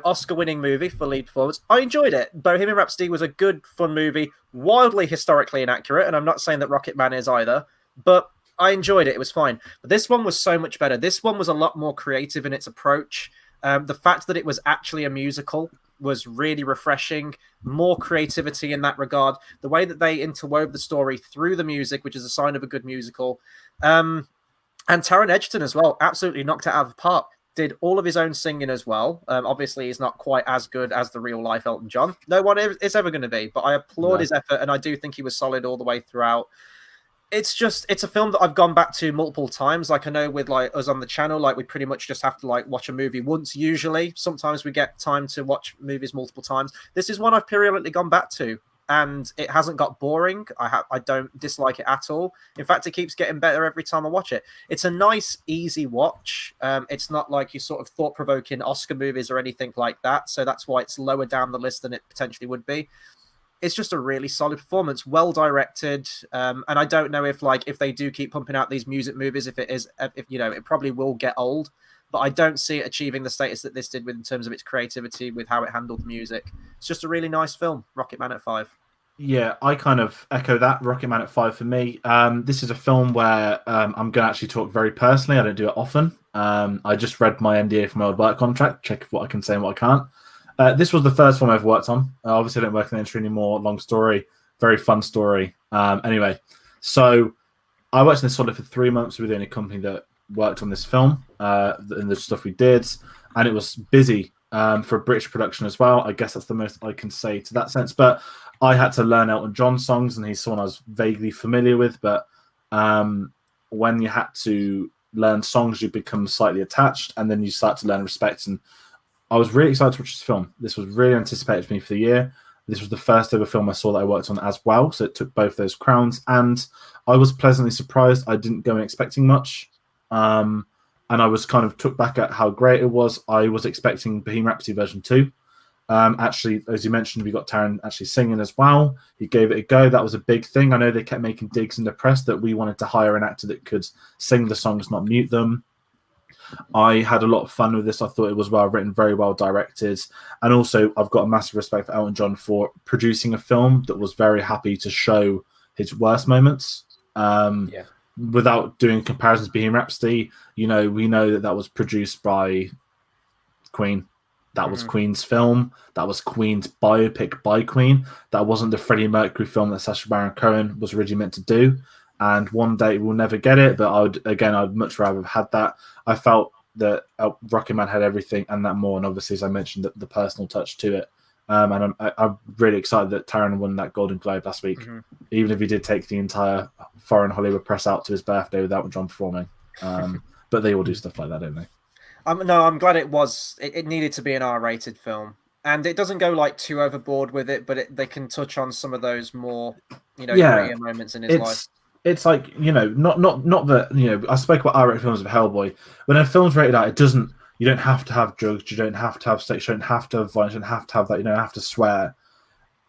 Oscar-winning movie for lead performance. I enjoyed it. Bohemian Rhapsody was a good, fun movie, wildly historically inaccurate, and I'm not saying that Rocket Man is either, but I enjoyed it. It was fine. But this one was so much better. This one was a lot more creative in its approach. The fact that it was actually a musical was really refreshing. More creativity in that regard. The way that they interwove the story through the music, which is a sign of a good musical. And Taron Egerton as well, absolutely knocked it out of the park. Did all of his own singing as well. Obviously, he's not quite as good as the real life Elton John. No one is ever going to be, but I applaud his effort, and I do think he was solid all the way throughout. It's a film that I've gone back to multiple times. Like, I know with like us on the channel, like we pretty much just have to like watch a movie once usually. Sometimes we get time to watch movies multiple times. This is one I've periodically gone back to, and it hasn't got boring. I don't dislike it at all. In fact, it keeps getting better every time I watch it. It's a nice, easy watch. It's not like your sort of thought-provoking Oscar movies or anything like that. So that's why it's lower down the list than it potentially would be. It's just a really solid performance, well directed, and I don't know if they do keep pumping out these music movies, if it probably will get old, but I don't see it achieving the status that this did in terms of its creativity with how it handled the music. It's just a really nice film. Rocket Man at 5. Yeah, I kind of echo that. Rocket Man at 5 for me. This is a film where I'm going to actually talk very personally. I don't do it often. I just read my NDA for my old work contract, check what I can say and what I can't. This was the first film I've worked on. Obviously, I don't work in the industry anymore. Long story, very fun story. Anyway, so I worked in this solid for 3 months with the only company that worked on this film and the stuff we did, and it was busy for a British production as well. I guess that's the most I can say to that sense. But I had to learn Elton John songs, and he's someone I was vaguely familiar with. But when you had to learn songs, you become slightly attached, and then you start to learn respect. And I was really excited to watch this film. This was really anticipated for me for the year. This was the first ever film I saw that I worked on as well, so it took both those crowns. And I was pleasantly surprised. I didn't go in expecting much. And I was kind of took back at how great it was. I was expecting Bohemian Rhapsody version 2. Actually, as you mentioned, we got Taron actually singing as well. He gave it a go. That was a big thing. I know they kept making digs in the press that we wanted to hire an actor that could sing the songs, not mute them. I had a lot of fun with this. I thought it was well written, very well directed. And also, I've got a massive respect for Elton John for producing a film that was very happy to show his worst moments. Without doing comparisons to Bohemian Rhapsody, we know that was produced by Queen. That was Queen's film. That was Queen's biopic by Queen. That wasn't the Freddie Mercury film that Sacha Baron Cohen was originally meant to do. And one day we'll never get it, but I'd much rather have had that. I felt that Rocket Man had everything and that more, and obviously, as I mentioned, the personal touch to it. And I'm really excited that Taron won that Golden Globe last week, even if he did take the entire foreign Hollywood press out to his birthday without John performing. But they all do stuff like that, don't they? No, I'm glad it was. It needed to be an R-rated film, and it doesn't go too overboard with it, but they can touch on some of those more, grittier moments in his life. It's like, not that, I spoke about R-rated films of Hellboy. When a film's rated R, you don't have to have drugs, you don't have to have sex, you don't have to have violence, you don't have to have that, you don't have to swear.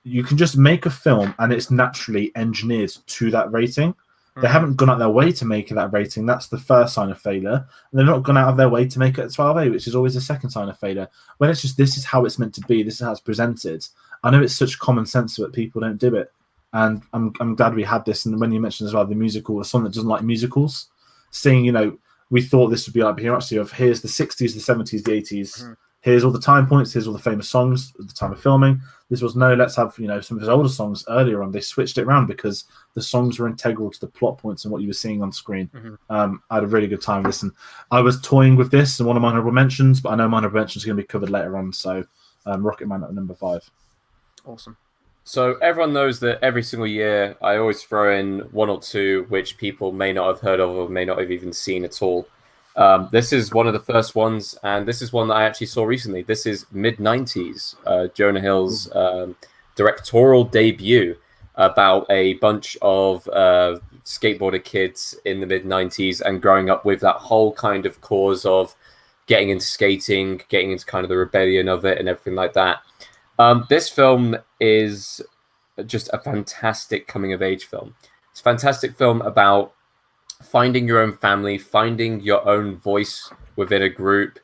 You can just make a film and it's naturally engineered to that rating. They haven't gone out their way to make it that rating. That's the first sign of failure. And they're not gone out of their way to make it a 12A, which is always the second sign of failure. When it's just, this is how it's meant to be, this is how it's presented. I know it's such common sense, but people don't do it. And I'm glad we had this. And when you mentioned as well the musical, as someone that doesn't like musicals, seeing, you know, we thought this would be like Bohemian of here's the 60s, the 70s, the 80s. Here's all the time points. Here's all the famous songs at the time of filming. This was no, let's have, you know, some of his older songs earlier on. They switched it around because the songs were integral to the plot points and what you were seeing on screen. I had a really good time with this. And I was toying with this in one of my honorable mentions, but I know my honorable mentions are going to be covered later on. So Rocket Man at number 5. Awesome. So everyone knows that every single year I always throw in one or two which people may not have heard of or may not have even seen at all. This is one of the first ones, and this is one that I actually saw recently. This is mid-90s, Jonah Hill's directorial debut about a bunch of skateboarder kids in the mid-90s and growing up with that whole kind of cause of getting into skating, getting into kind of the rebellion of it and everything like that. This film is just a fantastic coming-of-age film. It's a fantastic film about finding your own family, finding your own voice within a group,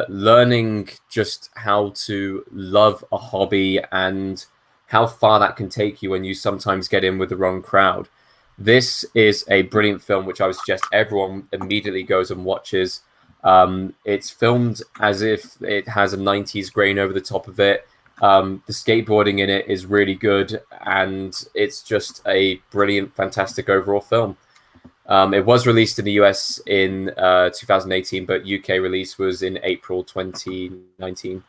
learning just how to love a hobby and how far that can take you when you sometimes get in with the wrong crowd. This is a brilliant film, which I would suggest everyone immediately goes and watches. It's filmed as if it has a 90s grain over the top of it. The skateboarding in it is really good, and it's just a brilliant, fantastic overall film. It was released in the US in 2018, but UK release was in April 2019.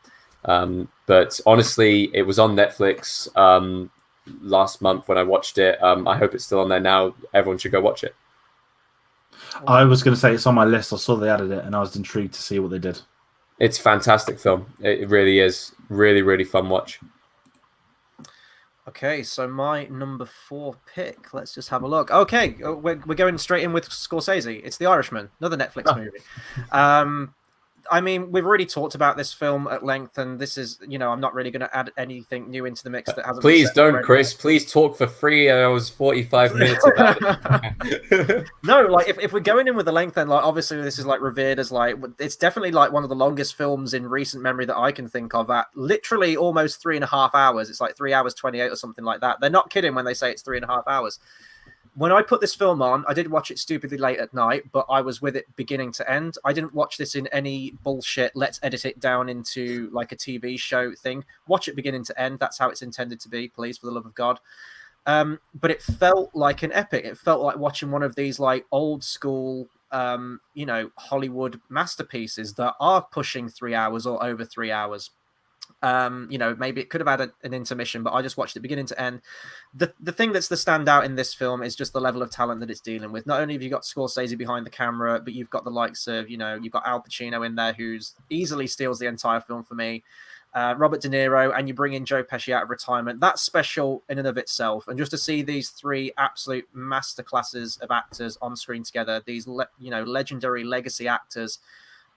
But honestly, it was on Netflix last month when I watched it. I hope it's still on there now. Everyone should go watch it. I was going to say it's on my list. I saw they added it, and I was intrigued to see what they did. It's a fantastic film. It really is. Really, really fun watch. Okay, so my number 4 pick. Let's just have a look. Okay, we're going straight in with Scorsese. It's The Irishman, another Netflix movie. I mean, we've already talked about this film at length, and this is, you know, I'm not really going to add anything new into the mix that hasn't. Please don't, already. Chris. Please talk for 3 hours 45 minutes about it. No, like if we're going in with the length, then like obviously this is like revered as like it's definitely like one of the longest films in recent memory that I can think of. At literally almost 3.5 hours. It's like 3 hours 28 or something like that. They're not kidding when they say it's 3.5 hours. When I put this film on, I did watch it stupidly late at night, but I was with it beginning to end. I didn't watch this in any bullshit, let's edit it down into like a TV show thing. Watch it beginning to end. That's how it's intended to be, please, for the love of God. But it felt like an epic. It felt like watching one of these like old school, you know, Hollywood masterpieces that are pushing 3 hours or over 3 hours. You know, maybe it could have had an intermission, but I just watched it beginning to end. The thing that's the standout in this film is just the level of talent that it's dealing with. Not only have you got Scorsese behind the camera, but you've got the likes of, you know, you've got Al Pacino in there, who's easily steals the entire film for me. Robert De Niro, and you bring in Joe Pesci out of retirement. That's special in and of itself. And just to see these 3 absolute masterclasses of actors on screen together, these you know, legendary legacy actors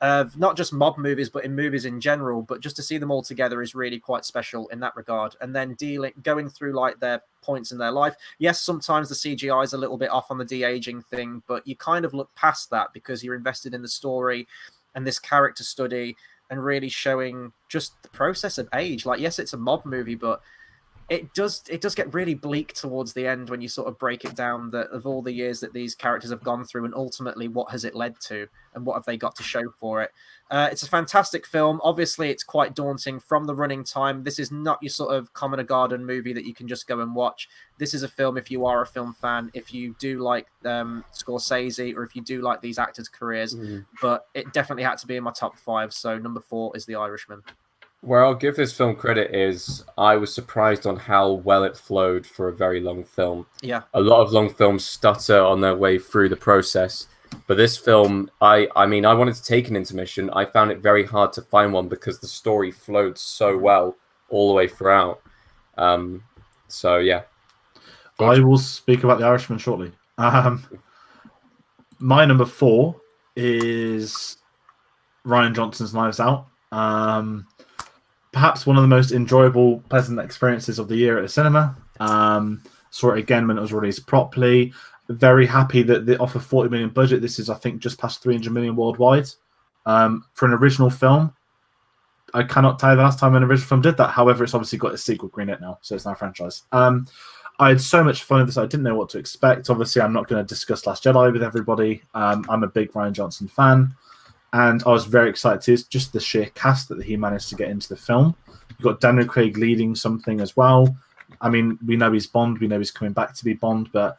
of not just mob movies, but in movies in general, but just to see them all together is really quite special in that regard. And then going through like their points in their life. Yes, sometimes the CGI is a little bit off on the de-aging thing, but you kind of look past that because you're invested in the story and this character study and really showing just the process of age. Like, yes, it's a mob movie, but it does get really bleak towards the end when you sort of break it down of all the years that these characters have gone through and ultimately what has it led to and what have they got to show for it. It's a fantastic film. Obviously, it's quite daunting from the running time. This is not your sort of Common Garden movie that you can just go and watch. This is a film if you are a film fan, if you do like Scorsese or if you do like these actors' careers. But it definitely had to be in my top 5. So number 4 is The Irishman. Where I'll give this film credit is I was surprised on how well it flowed for a very long film. Yeah. A lot of long films stutter on their way through the process. But this film, I mean, I wanted to take an intermission. I found it very hard to find one because the story flowed so well all the way throughout. So, yeah. George? I will speak about The Irishman shortly. My number 4 is Rian Johnson's Knives Out. Perhaps one of the most enjoyable, pleasant experiences of the year at the cinema. Saw it again when it was released properly. Very happy that off a 40 million budget, this is, I think, just past 300 million worldwide. For an original film, I cannot tell you the last time an original film did that. However, it's obviously got a sequel greenlit now, so it's now a franchise. I had so much fun with this. I didn't know what to expect. Obviously, I'm not going to discuss Last Jedi with everybody. I'm a big Ryan Johnson fan, and I was very excited to just the sheer cast that he managed to get into the film. You've got Daniel Craig leading something as well. I mean, we know he's Bond. We know he's coming back to be Bond, but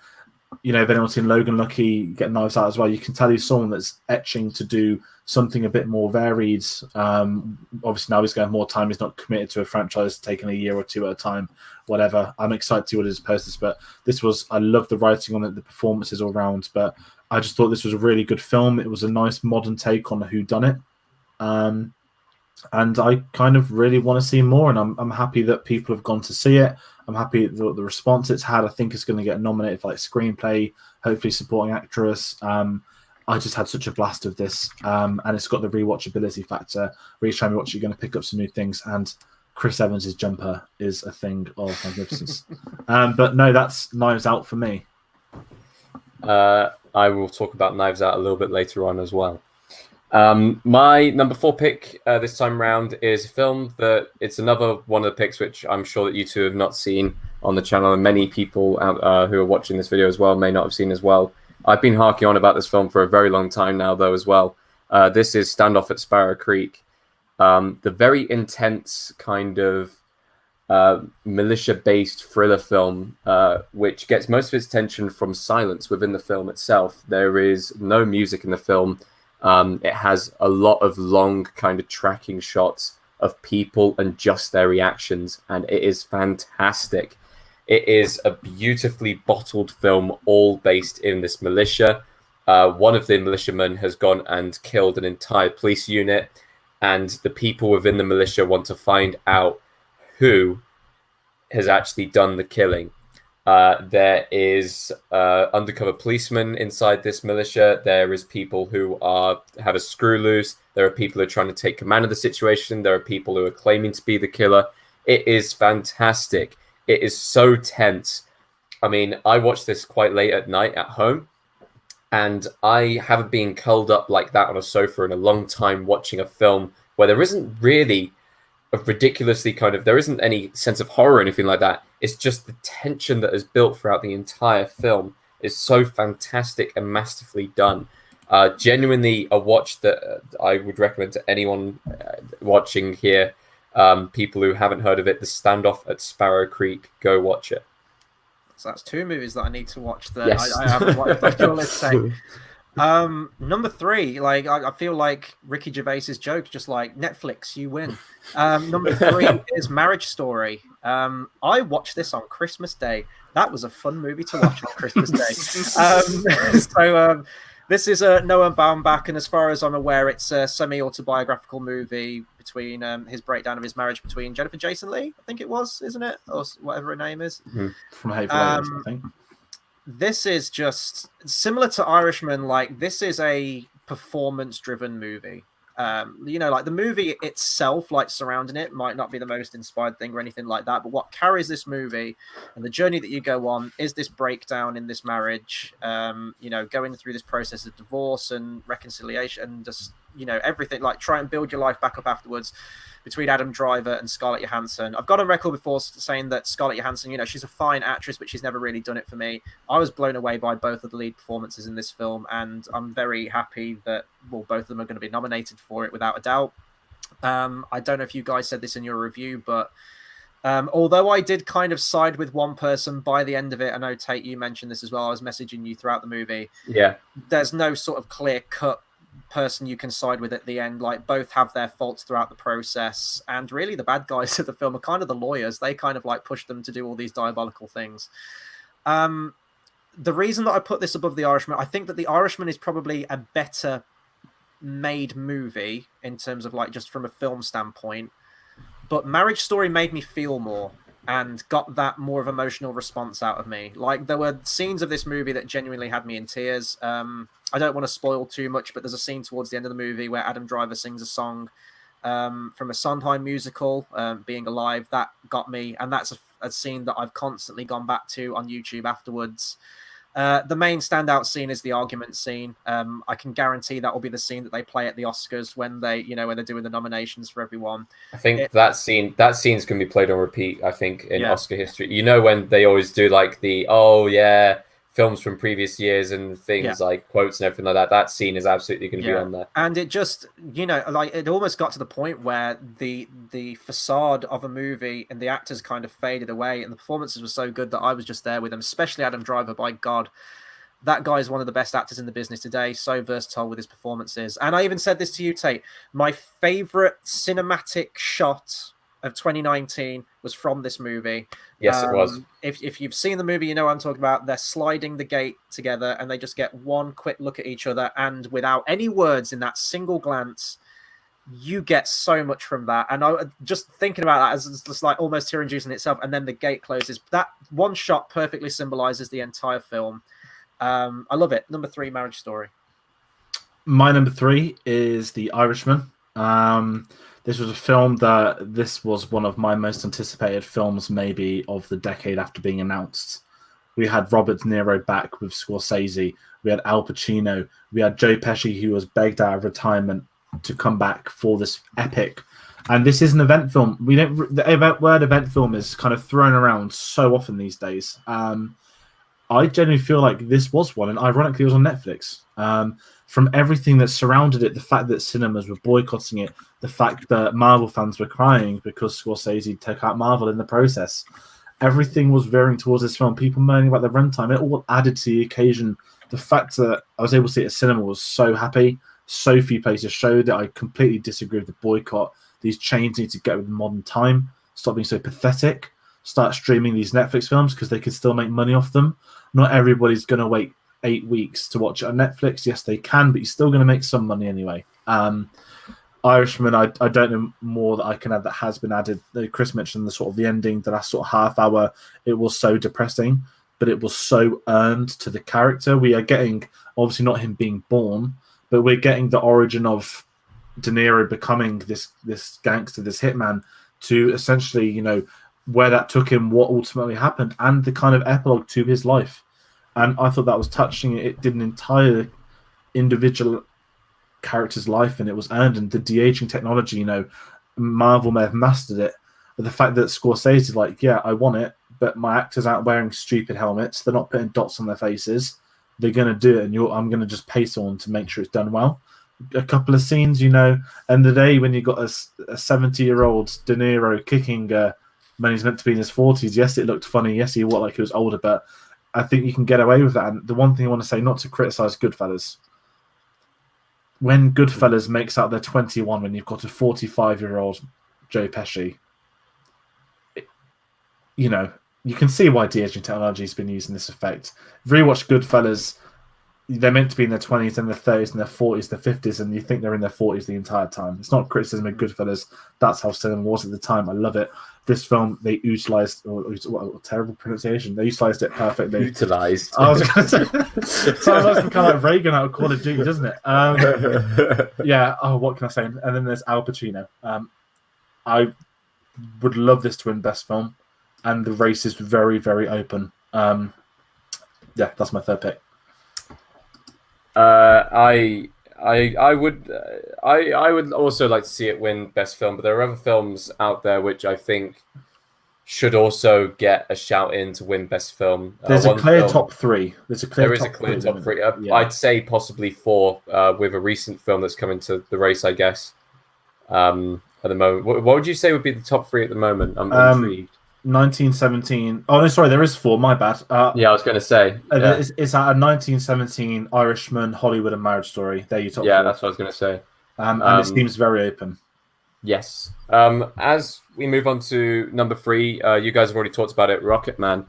you know, if anyone's seen Logan Lucky get Knives Out as well, you can tell he's someone that's etching to do something a bit more varied. Obviously, now he's going to have more time. He's not committed to a franchise, taking a year or two at a time, whatever. I'm excited to see what his post is, but I love the writing on it, the performances all around, but I just thought this was a really good film. It was a nice modern take on a whodunit. And I kind of really want to see more, and I'm happy that people have gone to see it. I'm happy the response it's had. I think it's going to get nominated for like screenplay, hopefully supporting actress. I just had such a blast of this, and it's got the rewatchability factor. Each time you watch, you're going to pick up some new things, and Chris Evans' jumper is a thing of magnificence. But no, that's Knives Out for me. I will talk about Knives Out a little bit later on as well. My number 4 pick this time round is a film that it's another one of the picks which I'm sure that you two have not seen on the channel, and many people out, who are watching this video as well may not have seen as well. I've been harking on about this film for a very long time now, though, as well. This is Standoff at Sparrow Creek. The very intense kind of militia-based thriller film, which gets most of its attention from silence within the film itself. There is no music in the film. It has a lot of long kind of tracking shots of people and just their reactions, and it is fantastic. It is a beautifully bottled film, all based in this militia. One of the militiamen has gone and killed an entire police unit, and the people within the militia want to find out who has actually done the killing. There is undercover policemen inside this militia. There is people who have a screw loose. There are people who are trying to take command of the situation. There are people who are claiming to be the killer. It is fantastic. It is so tense. I mean, I watched this quite late at night at home, and I haven't been curled up like that on a sofa in a long time watching a film where there isn't really there isn't any sense of horror or anything like that. It's just the tension that is built throughout the entire film is so fantastic and masterfully done. Genuinely a watch that I would recommend to anyone watching here. People who haven't heard of it, The Standoff at Sparrow Creek, go watch it. So that's 2 movies that I need to watch that Yes. I haven't watched. Let's say. Number 3, like I feel like Ricky Gervais's joke, just like Netflix, you win. Number 3 is Marriage Story. I watched this on Christmas Day. That was a fun movie to watch on Christmas Day. This is Noah Baumbach, and as far as I'm aware, it's a semi-autobiographical movie between his breakdown of his marriage between Jennifer Jason Leigh, I think it was, isn't it, or whatever her name is, from Hateful Eight, I think. This is just similar to Irishman. Like, this is a performance-driven movie. Like the movie itself, like surrounding it, might not be the most inspired thing or anything like that. But what carries this movie and the journey that you go on is this breakdown in this marriage. Going through this process of divorce and reconciliation, and just everything. Like, try and build your life back up afterwards. Between Adam Driver and Scarlett Johansson. I've gone on record before saying that Scarlett Johansson, she's a fine actress, but she's never really done it for me. I was blown away by both of the lead performances in this film, and I'm very happy that, both of them are going to be nominated for it without a doubt. I don't know if you guys said this in your review, but although I did kind of side with one person by the end of it, I know, Tate, you mentioned this as well. I was messaging you throughout the movie. Yeah. There's no sort of clear-cut person you can side with at the end. Like, both have their faults throughout the process, and really the bad guys of the film are kind of the lawyers. They kind of like push them to do all these diabolical things. The reason that I put this above The Irishman, I think that The Irishman is probably a better made movie in terms of like just from a film standpoint, but Marriage Story made me feel more and got that more of emotional response out of me. Like, there were scenes of this movie that genuinely had me in tears. I don't want to spoil too much, but there's a scene towards the end of the movie where Adam Driver sings a song from a Sondheim musical, Being Alive. That got me, and that's a scene that I've constantly gone back to on YouTube afterwards. The main standout scene is the argument scene. I can guarantee that will be the scene that they play at the Oscars when they're doing the nominations for everyone. I think that scene's going to be played on repeat. I think in Yeah. Oscar history, you know, when they always do like the films from previous years and things like quotes and everything like that. That scene is absolutely going to be on there. And it just, like it almost got to the point where the facade of a movie and the actors kind of faded away, and the performances were so good that I was just there with them, especially Adam Driver. By God, that guy is one of the best actors in the business today. So versatile with his performances. And I even said this to you, Tate. My favorite cinematic shot of 2019 was from this movie. Yes, it was. If you've seen the movie, you know what I'm talking about. They're sliding the gate together and they just get one quick look at each other, and without any words, in that single glance, you get so much from that. And I just thinking about that as just like almost tear-inducing itself, and then the gate closes. That one shot perfectly symbolizes the entire film. I love it. Number 3, Marriage Story. My number 3 is The Irishman. This was a film this was one of my most anticipated films, maybe of the decade after being announced. We had Robert De Niro back with Scorsese. We had Al Pacino. We had Joe Pesci, who was begged out of retirement to come back for this epic. And this is an event film. The word event film is kind of thrown around so often these days. I genuinely feel like this was one, and ironically, it was on Netflix. From everything that surrounded it, the fact that cinemas were boycotting it, the fact that Marvel fans were crying because Scorsese took out Marvel in the process, everything was veering towards this film. People moaning about the runtime, it all added to the occasion. The fact that I was able to see it at cinema was so happy. So few places showed it. I completely disagree with the boycott. These chains need to get with modern time. Stop being so pathetic. Start streaming these Netflix films because they can still make money off them. Not everybody's going to wait 8 weeks to watch it on Netflix. Yes, they can, but you're still going to make some money anyway. Irishman, I don't know more that I can add that has been added. Chris mentioned the ending, the last sort of half hour. It was so depressing, but it was so earned to the character. We are getting, obviously not him being born, but we're getting the origin of De Niro becoming this gangster, this hitman, to essentially, where that took him, what ultimately happened, and the kind of epilogue to his life. And I thought that was touching. It did an entire individual character's life, and it was earned. And the de-aging technology, Marvel may have mastered it, but the fact that Scorsese is like, yeah, I want it, but my actors aren't wearing stupid helmets, they're not putting dots on their faces, they're going to do it, and I'm going to just pay someone to make sure it's done well. A couple of scenes, and the day when you got a 70-year-old De Niro kicking when he's meant to be in his 40s, yes, it looked funny, yes, he looked like he was older, but I think you can get away with that. And the one thing I want to say, not to criticize Goodfellas, when Goodfellas makes out they're 21, when you've got a 45-year-old Joe Pesci, you can see why de-aging technology has been used in this effect. If you rewatch Goodfellas, they're meant to be in their 20s and their 30s and their 40s, their 50s, and you think they're in their 40s the entire time. It's not criticism of Goodfellas. That's how cinema was at the time. I love it. This film, they utilized, terrible pronunciation, they utilized it perfectly. Utilized. I was going to say, sounds like kind of like Reagan out of Call of Duty, doesn't it? What can I say? And then there's Al Pacino. I would love this to win Best Film, and the race is very, very open. That's my third pick. I would also like to see it win Best Film, but there are other films out there which I think should also get a shout in to win Best Film. There's a clear top 3. There is a clear top 3. I'd say possibly 4 with a recent film that's coming to the race, I guess. At the moment, what would you say would be the top 3 at the moment? I'm intrigued. 1917. Oh no, sorry, there is 4. My bad. I was going to say it's a 1917, Irishman, Hollywood, and Marriage Story. There you top. Yeah, 4. that's what I was going to say. And it seems very open. Yes. As we move on to number 3, you guys have already talked about it. Rocket Man.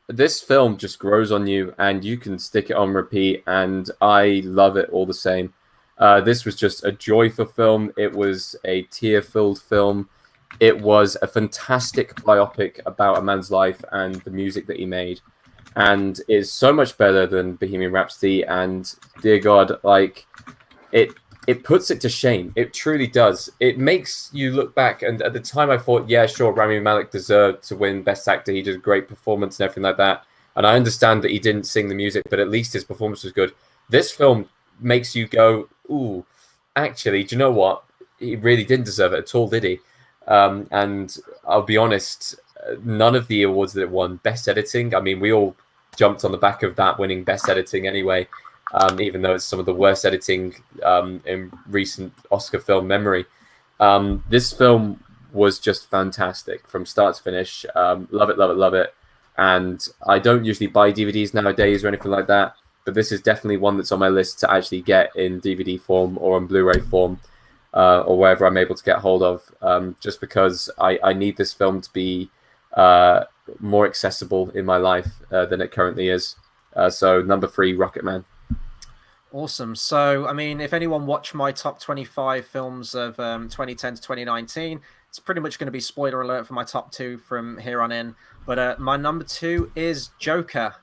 This film just grows on you, and you can stick it on repeat, and I love it all the same. This was just a joyful film. It was a tear-filled film. It was a fantastic biopic about a man's life and the music that he made, and is so much better than Bohemian Rhapsody. And dear God, it puts it to shame. It truly does. It makes you look back, and at the time I thought, yeah, sure, Rami Malek deserved to win Best Actor. He did a great performance and everything like that. And I understand that he didn't sing the music, but at least his performance was good. This film makes you go, ooh, actually, do you know what? He really didn't deserve it at all, did he? And I'll be honest, none of the awards that it won, Best Editing, I mean, we all jumped on the back of that winning Best Editing anyway, even though it's some of the worst editing in recent Oscar film memory. This film was just fantastic from start to finish. Love it, love it, love it. And I don't usually buy DVDs nowadays or anything like that, but this is definitely one that's on my list to actually get in DVD form or on Blu-ray form, or wherever I'm able to get hold of, just because I need this film to be more accessible in my life than it currently is. So number 3, Rocketman. Awesome. So, I mean, if anyone watched my top 25 films of 2010 to 2019, it's pretty much going to be spoiler alert for my top 2 from here on in. But my number 2 is Joker.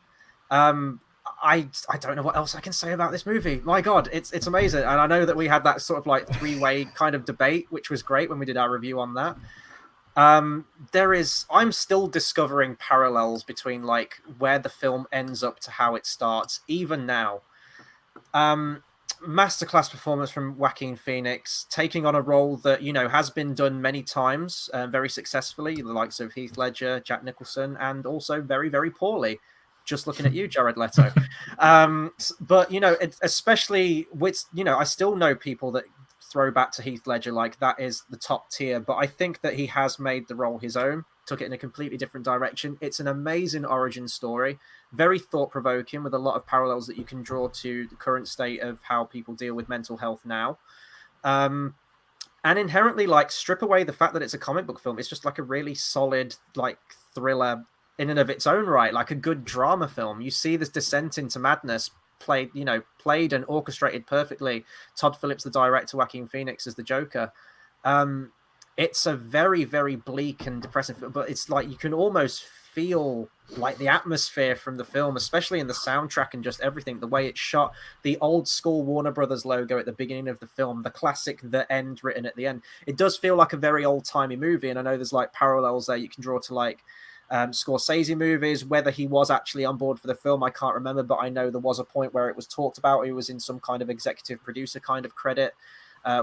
I don't know what else I can say about this movie. My God, it's amazing. And I know that we had that sort of like 3-way kind of debate, which was great when we did our review on that. I'm still discovering parallels between like where the film ends up to how it starts, even now. Masterclass performance from Joaquin Phoenix, taking on a role that, you know, has been done many times, very successfully, the likes of Heath Ledger, Jack Nicholson, and also very, very poorly. Just looking at you, Jared Leto. But, you know, especially with, you know, I still know people that throw back to Heath Ledger like that is the top tier, but I think that he has made the role his own, took it in a completely different direction. It's an amazing origin story, very thought-provoking, with a lot of parallels that you can draw to the current state of how people deal with mental health now. And inherently, like, strip away the fact that it's a comic book film. It's just like a really solid, like, thriller in and of its own right, like a good drama film. You see this descent into madness played and orchestrated perfectly. Todd Phillips, the director, Joaquin Phoenix as the Joker. It's a very, very bleak and depressing film, but it's like you can almost feel like the atmosphere from the film, especially in the soundtrack and just everything, the way it's shot, the old school Warner Brothers logo at the beginning of the film, the classic "The End" written at the end. It does feel like a very old-timey movie, and I know there's like parallels there you can draw to like Scorsese movies. Whether he was actually on board for the film, I can't remember, but I know there was a point where it was talked about he was in some kind of executive producer kind of credit.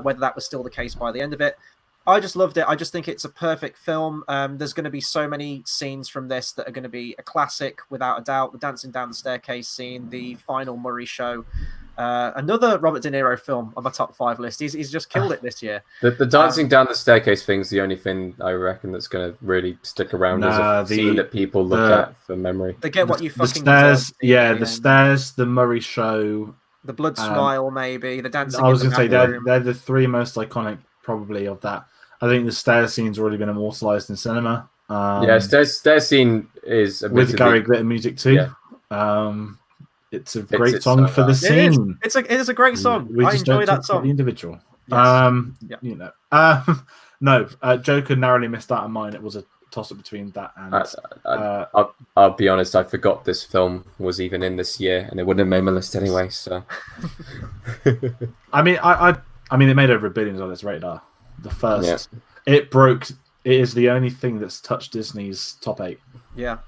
Whether that was still the case by the end of it, I just loved it. I just think it's a perfect film. There's going to be so many scenes from this that are going to be a classic without a doubt. The dancing down the staircase scene, the final Murray show. Another Robert De Niro film on my top 5 list. He's just killed it this year. The dancing down the staircase thing's the only thing I reckon that's going to really stick around as a scene that people look at for memory. They get what you fucking stairs, deserve. Yeah, the stairs, the Murray show, the blood smile, maybe the dancing. I was going to say they're the 3 most iconic, probably, of that. I think the stairs scene's already been immortalized in cinema. Stairs scene is with Gary Glitter music too. Yeah. It's a great song for the scene. It is a great song. I enjoy that song. The individual. Yes. You know. No, Joker narrowly missed out on mine. It was a toss-up between that and. I'll be honest. I forgot this film was even in this year, and it wouldn't have made my list anyway. So. I mean, it made over $1 billion on its radar. The first, It is the only thing that's touched Disney's top 8. Yeah.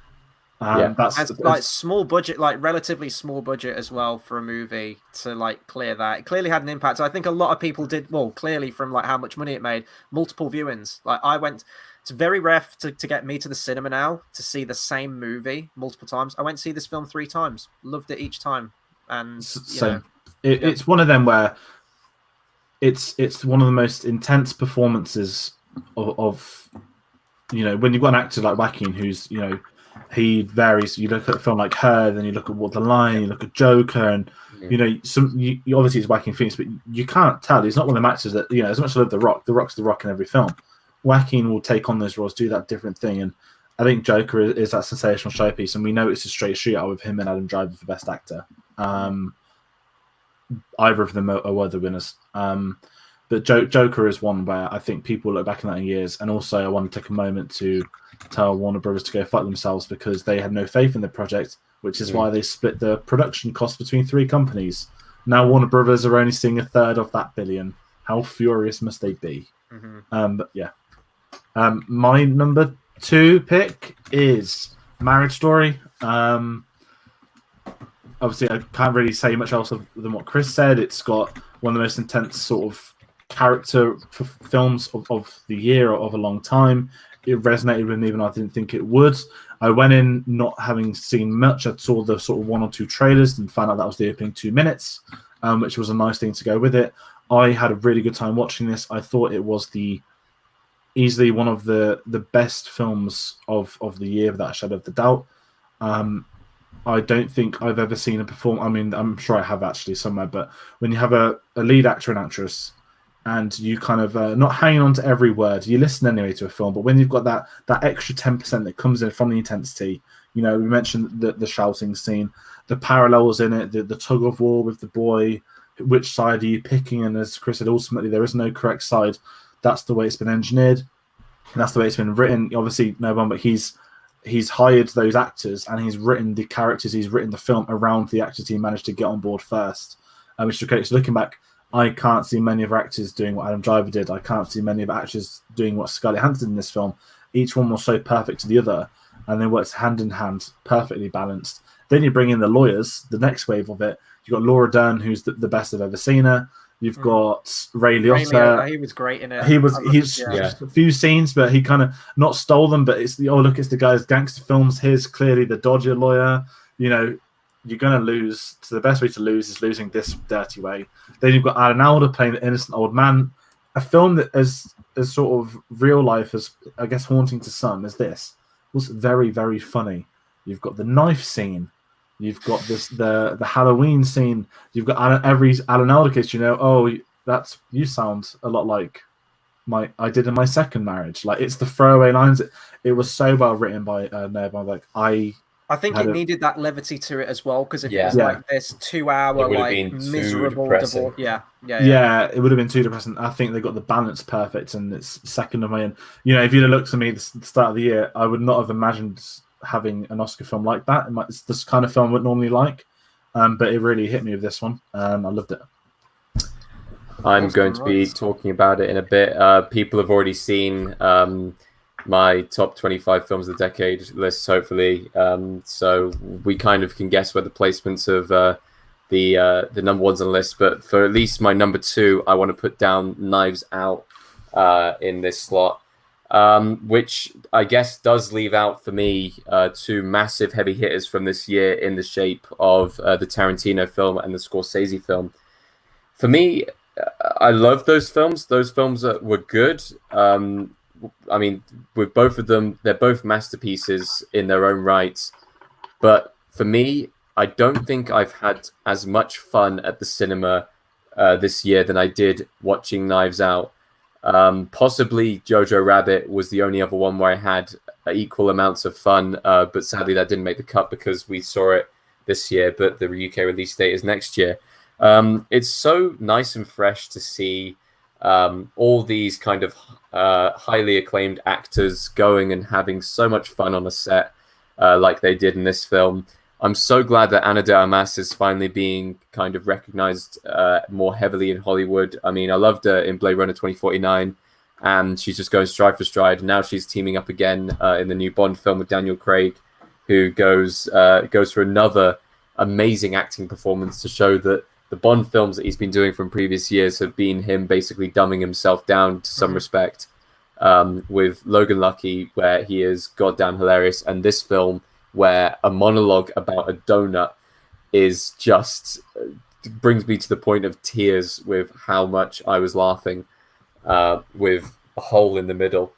That's like small budget, like relatively small budget as well for a movie to like clear that. It clearly had an impact. I think a lot of people did, well, clearly from like how much money it made, multiple viewings. Like it's very rare to get me to the cinema now to see the same movie multiple times. I went to see this film 3 times, loved it each time. And it's one of them where it's one of the most intense performances of when you've got an actor like Joaquin who's he varies. You look at a film like Her, then you look at Walk the Line, you look at Joker, and you obviously it's Joaquin Phoenix, but you can't tell he's not one of them actors that as much as I love The Rock's The Rock in every film. Joaquin will take on those roles, do that different thing, and I think Joker is that sensational showpiece, and we know it's a straight shootout with him and Adam Driver for Best Actor. Either of them are worthy winners. But Joker is one where I think people look back in that in years. And also I want to take a moment to tell Warner Brothers to go fuck themselves because they had no faith in the project, which is why they split the production cost between 3 companies. Now Warner Brothers are only seeing 1/3 of that $1 billion. How furious must they be? Mm-hmm. But yeah. My number 2 pick is Marriage Story. obviously I can't really say much else than what Chris said. It's got one of the most intense sort of character films of the year or of a long time. It resonated with me when I didn't think it would. I went in not having seen much. I saw the sort of 1 or 2 trailers and found out that was the opening 2 minutes, which was a nice thing to go with it. I had a really good time watching this. I thought it was easily one of the best films of the year, without a shadow of a doubt. I don't think I've ever seen a perform. I mean, I'm sure I have actually somewhere, but when you have a lead actor and actress, and you kind of not hanging on to every word, you listen anyway to a film. But when you've got that extra 10% that comes in from the intensity, we mentioned the shouting scene, the parallels in it, the tug of war with the boy. Which side are you picking? And as Chris said, ultimately there is no correct side. That's the way it's been engineered, and that's the way it's been written. Obviously, no one, but he's hired those actors and he's written the characters, he's written the film around the actors he managed to get on board first, which is great. So looking back, I can't see many of actors doing what Adam Driver did. I can't see many of actors doing what Scarlett Johansson did in this film. Each one was so perfect to the other, and they worked hand in hand, perfectly balanced. Then you bring in the lawyers, the next wave of it. You've got Laura Dern, who's the best I've ever seen her. You've got Ray Liotta. He was great in it. He's just a few scenes, but he kind of not stole them. But it's it's the guy's gangster films. Here's clearly the dodger lawyer. You're going to lose. So the best way to lose is losing this dirty way. Then you've got Alan Alda playing the innocent old man. A film that as sort of real life as, I guess, haunting to some as this was very, very funny. You've got the knife scene. You've got the Halloween scene. You've got every Alan Alda case. You sound a lot like I did in my second marriage. Like, it's the throwaway lines. It was so well written by Neb. I think it needed that levity to it as well, because if it was like this 2-hour like miserable divorce, it would have been too depressing. I think they got the balance perfect, and it's second of my own. If you'd have looked at me at the start of the year, I would not have imagined having an Oscar film like that. It's this kind of film I would normally like, but it really hit me with this one. I loved it. I'm going to be talking about it in a bit. People have already seen my top 25 films of the decade list, hopefully. So we kind of can guess where the placements of the number ones on the list. But for at least my number 2, I want to put down Knives Out in this slot, which I guess does leave out for me 2 massive heavy hitters from this year in the shape of the Tarantino film and the Scorsese film. For me, I love those films. Those films were good. I mean, with both of them, they're both masterpieces in their own right. But for me, I don't think I've had as much fun at the cinema this year than I did watching Knives Out. Possibly Jojo Rabbit was the only other one where I had equal amounts of fun, but sadly that didn't make the cut because we saw it this year, but the UK release date is next year. It's so nice and fresh to see all these kind of highly acclaimed actors going and having so much fun on a set like they did in this film. I'm so glad that Ana de Armas is finally being kind of recognized more heavily in Hollywood. I mean, I loved her in Blade Runner 2049, and she's just going stride for stride. Now she's teaming up again in the new Bond film with Daniel Craig, who goes for another amazing acting performance to show that the Bond films that he's been doing from previous years have been him basically dumbing himself down to some respect, with Logan Lucky, where he is goddamn hilarious, and this film, where a monologue about a donut is just brings me to the point of tears with how much I was laughing, with a hole in the middle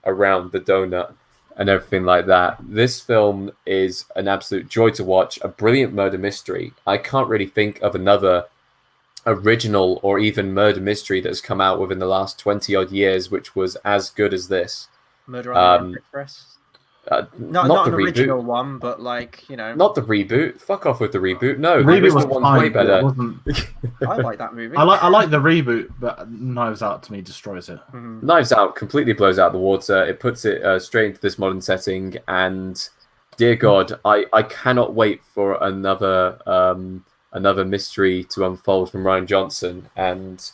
around the donut and everything like that. This film is an absolute joy to watch, a brilliant murder mystery. I can't really think of another original or even murder mystery that's come out within the last 20 odd years which was as good as this. Murder on the Orient Express. Not an original one, but not the reboot. Fuck off with the reboot. No, the original one's way better. I like that movie. I like the reboot, but Knives Out to me destroys it. Mm-hmm. Knives Out completely blows out the water. It puts it straight into this modern setting, and dear God, I cannot wait for another mystery to unfold from Rian Johnson, and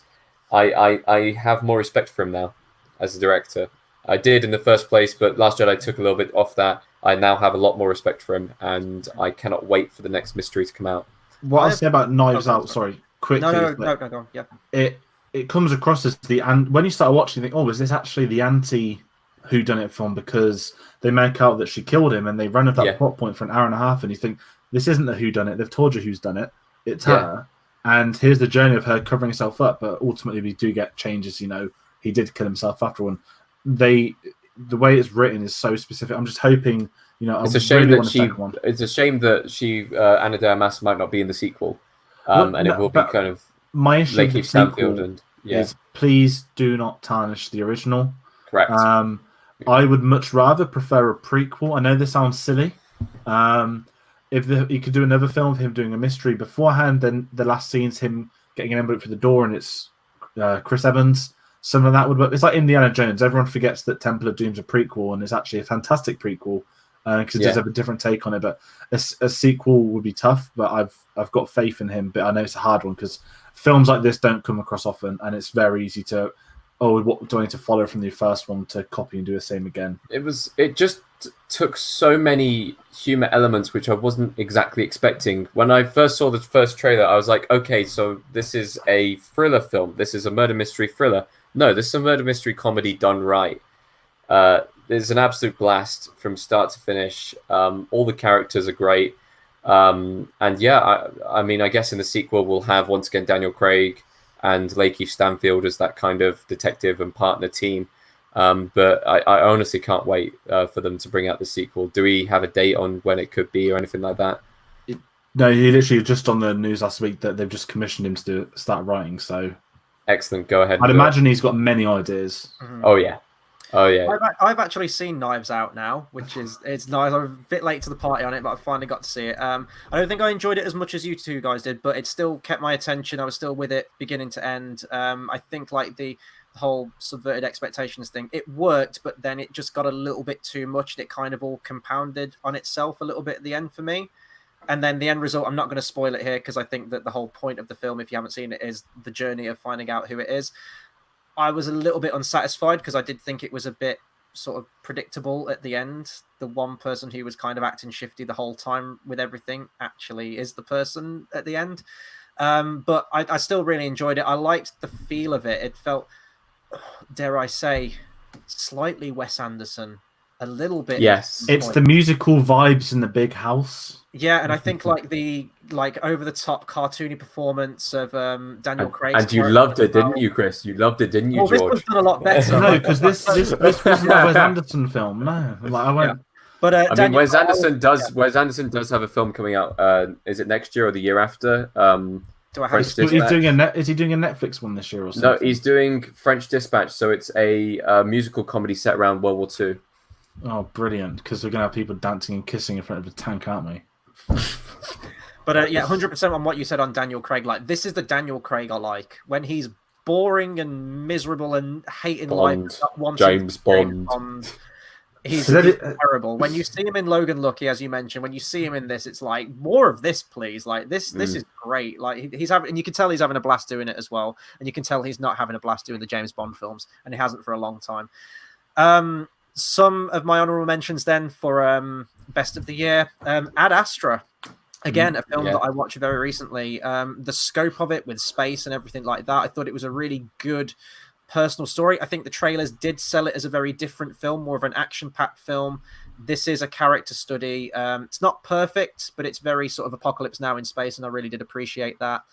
I have more respect for him now as a director. I did in the first place, but Last Jedi took a little bit off that. I now have a lot more respect for him, and I cannot wait for the next mystery to come out. What I'll say about Knives Out, sorry. sorry, quickly. No, go on. Yeah. It comes across as and when you start watching, you think, oh, is this actually the anti whodunit film? Because they make out that she killed him, and they run at that plot point for an hour and a half, and you think this isn't the whodunit. They've told you who's done it. It's her, and here's the journey of her covering herself up. But ultimately, we do get changes. You know, he did kill himself after one. The way it's written is so specific. I'm just hoping. You know, it's a shame that she. It's a shame that Anna de Armas might not be in the sequel, and it will be kind of my issue with the Stanfield sequel is please do not tarnish the original. Correct. I would much rather prefer a prequel. I know this sounds silly. If you could do another film of him doing a mystery beforehand, then the last scene's him getting an envelope through the door, and it's Chris Evans. Some of that would work. It's like Indiana Jones. Everyone forgets that Temple of Doom's a prequel, and it's actually a fantastic prequel. Because it does have a different take on it, but a sequel would be tough. But I've got faith in him. But I know it's a hard one because films like this don't come across often, and it's very easy to, what do I need to follow from the first one to copy and do the same again? It just took so many humor elements which I wasn't exactly expecting. When I first saw the first trailer, I was like, okay, so this is a thriller film. This is a murder mystery thriller. No, this is a murder mystery comedy done right. It's an absolute blast from start to finish. All the characters are great. And yeah, I mean, I guess in the sequel, we'll have once again Daniel Craig and Lakeith Stanfield as that kind of detective and partner team. But I honestly can't wait for them to bring out the sequel. Do we have a date on when it could be or anything like that? No, he literally just on the news last week that they've just commissioned him to start writing. So excellent. Go ahead. I'd imagine he's got many ideas. Mm-hmm. Oh, yeah. Oh yeah, I've actually seen Knives Out now, which is it's nice. I'm a bit late to the party on it, but I finally got to see it. I don't think I enjoyed it as much as you two guys did, but it still kept my attention. I was still with it beginning to end. I think like the whole subverted expectations thing, it worked, but then it just got a little bit too much, and it kind of all compounded on itself a little bit at the end for me. And then the end result, I'm not going to spoil it here because I think that the whole point of the film, if you haven't seen it, is the journey of finding out who it is. I was a little bit unsatisfied because I did think it was a bit sort of predictable at the end. The one person who was kind of acting shifty the whole time with everything actually is the person at the end. But I still really enjoyed it. I liked the feel of it. It felt, dare I say, slightly Wes Anderson. A little bit. Yes. It's the musical vibes in the big house. Yeah, and I think like the over the top cartoony performance of Daniel Craig. And you loved it, didn't you, Chris? You loved it, didn't you, George? This was done a lot better. No, because this wasn't a Wes Anderson film. No, like I went. Yeah. But I mean, Wes Anderson does have a film coming out. Is it next year or the year after? Do I have is he doing a Netflix one this year or something? No, he's doing French Dispatch. So it's a musical comedy set around World War II. Oh, brilliant! Because we're gonna have people dancing and kissing in front of the tank, aren't we? But yeah, 100% on what you said on Daniel Craig. Like, this is the Daniel Craig I like when he's boring and miserable and hating life. James Bond. He's terrible. When you see him in Logan Lucky, as you mentioned, when you see him in this, it's like more of this, please. Like this is great. Like he's having, and you can tell he's having a blast doing it as well. And you can tell he's not having a blast doing the James Bond films, and he hasn't for a long time. Some of my honorable mentions then for best of the year, Ad Astra. Again, a film that I watched very recently. The scope of it with space and everything like that, I thought it was a really good personal story. I think the trailers did sell it as a very different film, more of an action-packed film. This is a character study. It's not perfect, but it's very sort of Apocalypse Now in space, and I really did appreciate that.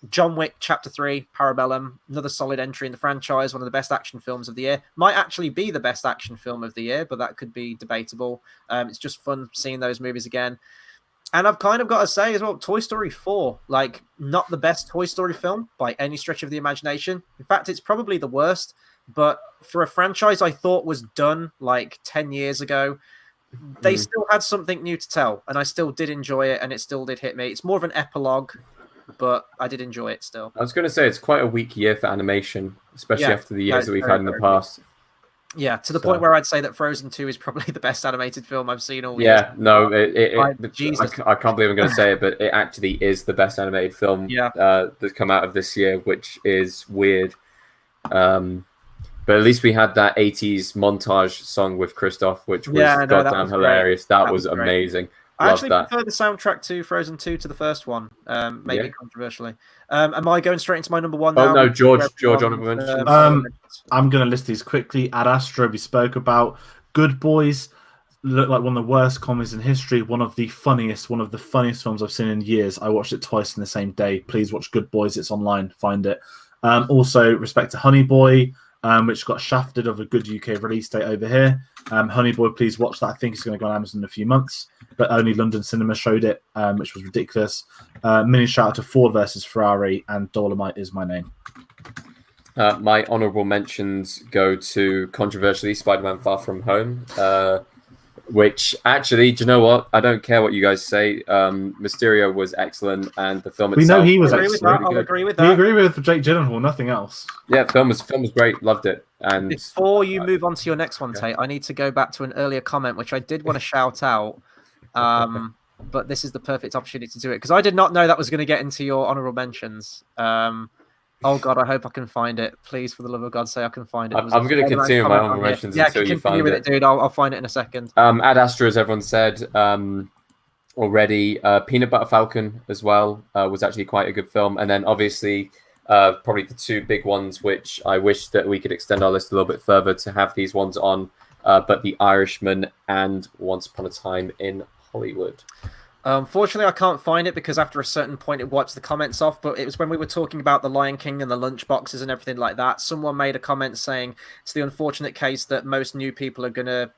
John Wick Chapter 3, Parabellum, another solid entry in the franchise, one of the best action films of the year. Might actually be the best action film of the year, but that could be debatable. It's just fun seeing those movies again. And I've kind of got to say as well, Toy Story 4, like not the best Toy Story film by any stretch of the imagination. In fact, it's probably the worst, but for a franchise I thought was done like 10 years ago, they still had something new to tell, and I still did enjoy it, and it still did hit me. It's more of an epilogue, but I did enjoy it still. I was going to say it's quite a weak year for animation, especially after the years that we've had in the past. Yeah, to the point where I'd say that Frozen 2 is probably the best animated film I've seen all year. Yeah, no, Jesus. I can't believe I'm going to say it, but it actually is the best animated film that's come out of this year, which is weird. But at least we had that 80s montage song with Christoph, which was Yeah, no, that goddamn was great. hilarious. That That was was great. amazing. I Love actually that. prefer the soundtrack to Frozen 2 to the first one, maybe Yeah. controversially. Am I going straight into my number one Oh now? no, George, Everyone's, honorable mentions. honorable mentions. I'm going to list these quickly. Ad Astra, we spoke about. Good Boys looked like one of the worst comedies in history. One of the funniest films I've seen in years. I watched it twice in the same day. Please watch Good Boys. It's online. Find it. Also, respect to Honey Boy, which got shafted of a good UK release date over here. Honey Boy, please watch that. I think it's going to go on Amazon in a few months, but only London Cinema showed it, which was ridiculous. Mini shout out to Ford versus Ferrari and Dolomite Is My Name. My honorable mentions go to controversially Spider-Man Far From Home, which actually, do you know what? I don't care what you guys say. Mysterio was excellent, and the film We itself know he was I'll agree with excellent. that. I'll agree with We that. agree with Jake Gyllenhaal, nothing else. Yeah, film was great. Loved it. And Before you move on to your next one, Tate, I need to go back to an earlier comment, which I did want to shout out. But this is the perfect opportunity to do it because I did not know that was going to get into your honorable mentions. Oh God, I hope I can find it. Please, for the love of God, say I can find it. I'm going to continue my honorable mentions until you find with it, dude. I'll find it in a second. Ad Astra, as everyone said already, Peanut Butter Falcon as well was actually quite a good film, and then obviously probably the two big ones, which I wish that we could extend our list a little bit further to have these ones on, but The Irishman and Once Upon a Time in Hollywood. Unfortunately, I can't find it because after a certain point it wipes the comments off, but it was when we were talking about the Lion King and the lunch boxes and everything like that. Someone made a comment saying it's the unfortunate case that most new people are going to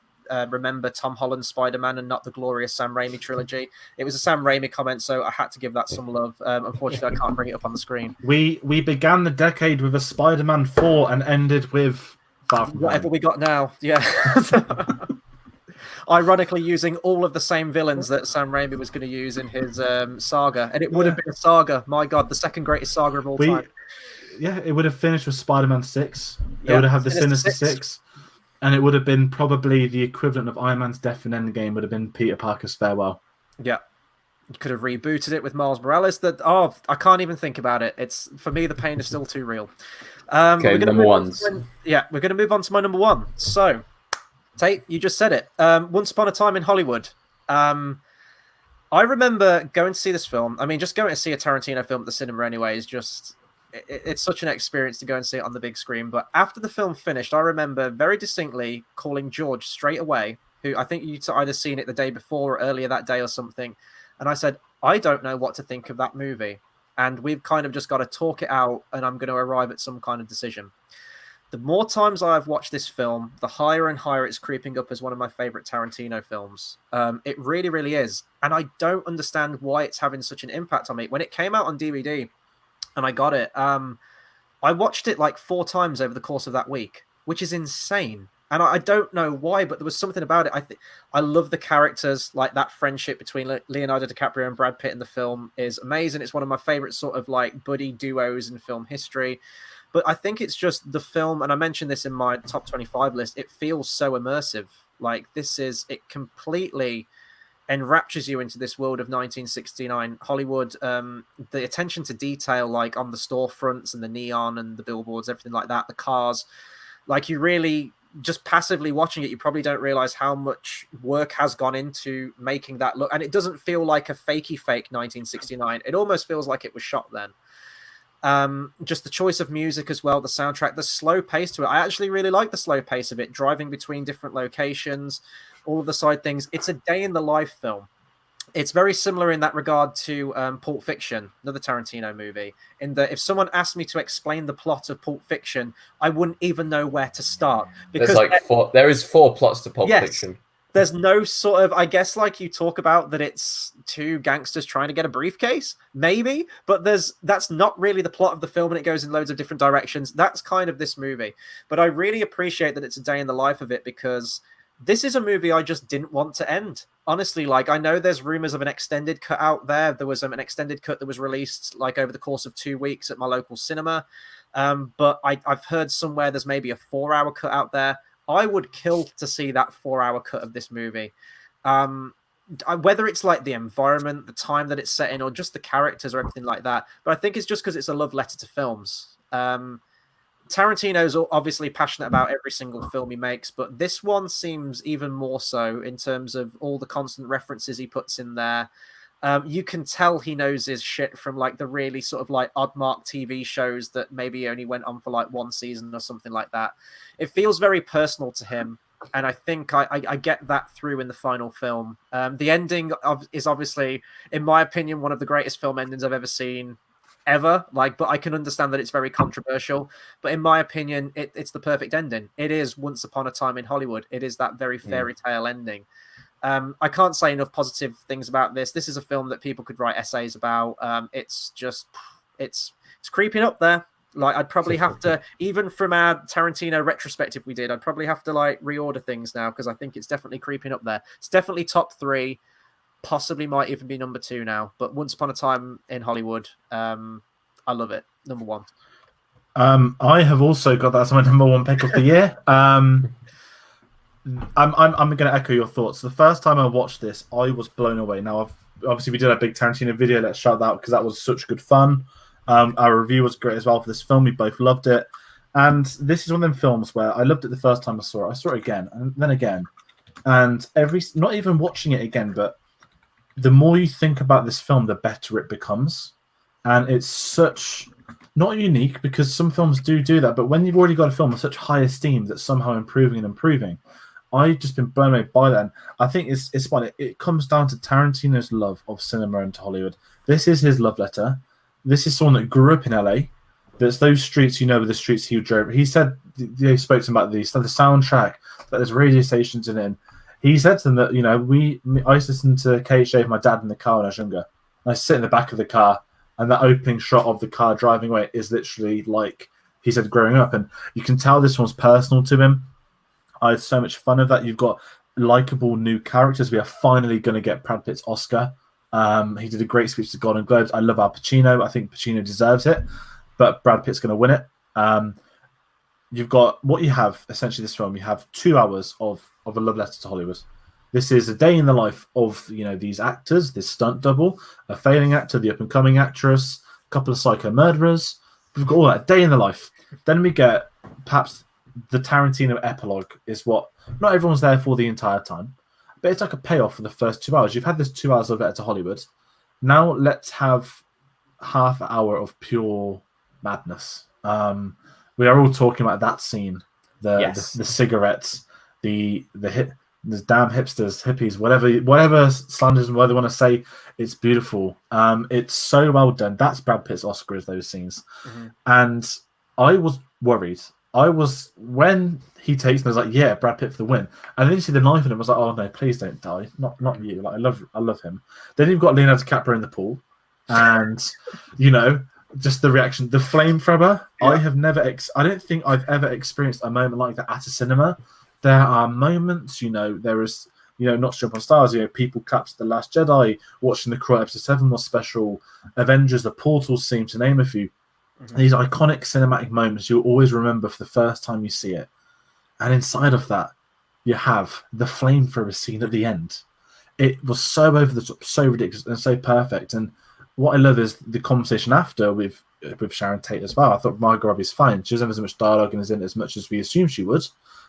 remember Tom Holland's Spider-Man and not the glorious Sam Raimi trilogy. It was a Sam Raimi comment, so I had to give that some love. Unfortunately, I can't bring it up on the screen. We began the decade with a Spider-Man 4 and ended with Far From Whatever Home. we got now. Yeah. Ironically, using all of the same villains that Sam Raimi was going to use in his saga, and it would have been a saga. My God, the second greatest saga of all time. Yeah, it would have finished with Spider-Man 6. It would have had the Sinister Six, and it would have been probably the equivalent of Iron Man's death in Endgame. Would have been Peter Parker's farewell. Yeah, you could have rebooted it with Miles Morales. I can't even think about it. It's for me, the pain is still too real. Okay, number ones. We're going to move on to my number one. So. Tate, you just said it. Once Upon a Time in Hollywood. I remember going to see this film. I mean, just going to see a Tarantino film at the cinema anyway is just... It's such an experience to go and see it on the big screen. But after the film finished, I remember very distinctly calling George straight away, who I think you'd either seen it the day before or earlier that day or something. And I said, I don't know what to think of that movie. And we've kind of just got to talk it out and I'm going to arrive at some kind of decision. The more times I've watched this film, the higher and higher it's creeping up as one of my favorite Tarantino films. It really, really is. And I don't understand why it's having such an impact on me. When it came out on DVD and I got it, I watched it like 4 times over the course of that week, which is insane. And I don't know why, but there was something about it. I love the characters, like that friendship between Leonardo DiCaprio and Brad Pitt in the film is amazing. It's one of my favorite sort of like buddy duos in film history. But I think it's just the film, and I mentioned this in my top 25 list, it feels so immersive. Like it completely enraptures you into this world of 1969 Hollywood. The attention to detail, like on the storefronts and the neon and the billboards, everything like that, the cars, like you really just passively watching it, you probably don't realize how much work has gone into making that look. And it doesn't feel like a fakey fake 1969. It almost feels like it was shot then. Just the choice of music as well, the soundtrack, the slow pace to it. I actually really like the slow pace of it, driving between different locations, all of the side things. It's a day in the life film. It's very similar in that regard to Pulp Fiction, another Tarantino movie, in that if someone asked me to explain the plot of Pulp Fiction, I wouldn't even know where to start. Because there is 4 plots to Pulp Fiction. There's no sort of, I guess, like you talk about that it's 2 gangsters trying to get a briefcase, maybe, but that's not really the plot of the film and it goes in loads of different directions. That's kind of this movie. But I really appreciate that it's a day in the life of it because this is a movie I just didn't want to end. Honestly, like I know there's rumors of an extended cut out there. There was an extended cut that was released like over the course of 2 weeks at my local cinema. But I've heard somewhere there's maybe a 4-hour cut out there. I would kill to see that 4-hour cut of this movie. Whether it's like the environment, the time that it's set in, or just the characters or everything like that. But I think it's just because it's a love letter to films. Tarantino's obviously passionate about every single film he makes, but this one seems even more so in terms of all the constant references he puts in there. You can tell he knows his shit from like the really sort of like odd mark TV shows that maybe only went on for like one season or something like that. It feels very personal to him. And I think I get that through in the final film. The ending is obviously, in my opinion, one of the greatest film endings I've ever seen ever. Like, but I can understand that it's very controversial. But in my opinion, it's the perfect ending. It is Once Upon a Time in Hollywood. It is that very fairy tale ending. I can't say enough positive things about this. This is a film that people could write essays about. It's just, it's creeping up there. Like, I'd probably have to, even from our Tarantino retrospective we did, I'd probably have to like reorder things now because I think it's definitely creeping up there. It's definitely top 3, possibly might even be number 2 now. But Once Upon a Time in Hollywood, I love it. Number 1. I have also got that as my number 1 pick of the year. I'm going to echo your thoughts. The first time I watched this, I was blown away. Now, obviously, we did a big Tarantino video. Let's shout that out because that was such good fun. Our review was great as well for this film. We both loved it. And this is one of them films where I loved it the first time I saw it. I saw it again and then again. And not even watching it again, but the more you think about this film, the better it becomes. And it's such, not unique because some films do that, but when you've already got a film of such high esteem that's somehow improving and improving, I've just been blown away by that. And I think it's fun. It comes down to Tarantino's love of cinema and Hollywood. This is his love letter. This is someone that grew up in LA. There's those streets, were the streets he drove. He said, he spoke to them about the soundtrack, that there's radio stations in it. He said to them that, I used to listen to KHA with my dad in the car when I was younger. And I sit in the back of the car, and that opening shot of the car driving away is literally like he said growing up. And you can tell this one's personal to him. I had so much fun of that. You've got likable new characters. We are finally going to get Brad Pitt's Oscar. He did a great speech to Golden Globes. I love Al Pacino. I think Pacino deserves it, but Brad Pitt's going to win it. You've got what you have essentially this film. You have 2 hours of a love letter to Hollywood. This is a day in the life of these actors, this stunt double, a failing actor, the up and coming actress, a couple of psycho murderers. We've got all that day in the life. Then we get perhaps the Tarantino epilogue is what not everyone's there for the entire time, but it's like a payoff for the first 2 hours. You've had this 2 hours of letter to Hollywood. Now let's have half an hour of pure madness. We are all talking about that scene, the cigarettes, the damn hippies, whatever slanders and whatever they want to say. It's beautiful. It's so well done. That's Brad Pitt's Oscar, is those scenes. Mm-hmm. And I was worried. When he takes them, I was like, yeah, Brad Pitt for the win. And then you see the knife in him, I was like, oh no, please don't die. Not you. Like I love him. Then you've got Leonardo DiCaprio in the pool. And just the reaction, the flamethrower. Yeah. I don't think I've ever experienced a moment like that at a cinema. There are moments, there is, not Jump on Stars, people clapped to The Last Jedi, watching the Crow Episode 7 was special, Avengers, the Portal scene, to name a few. Mm-hmm. These iconic cinematic moments you'll always remember for the first time you see it. And inside of that, you have the flamethrower scene at the end. It was so over the top, so ridiculous, and so perfect. And what I love is the conversation after with Sharon Tate as well. I thought Margot Robbie's fine. She doesn't have as much dialogue and isn't as much as we assumed she would.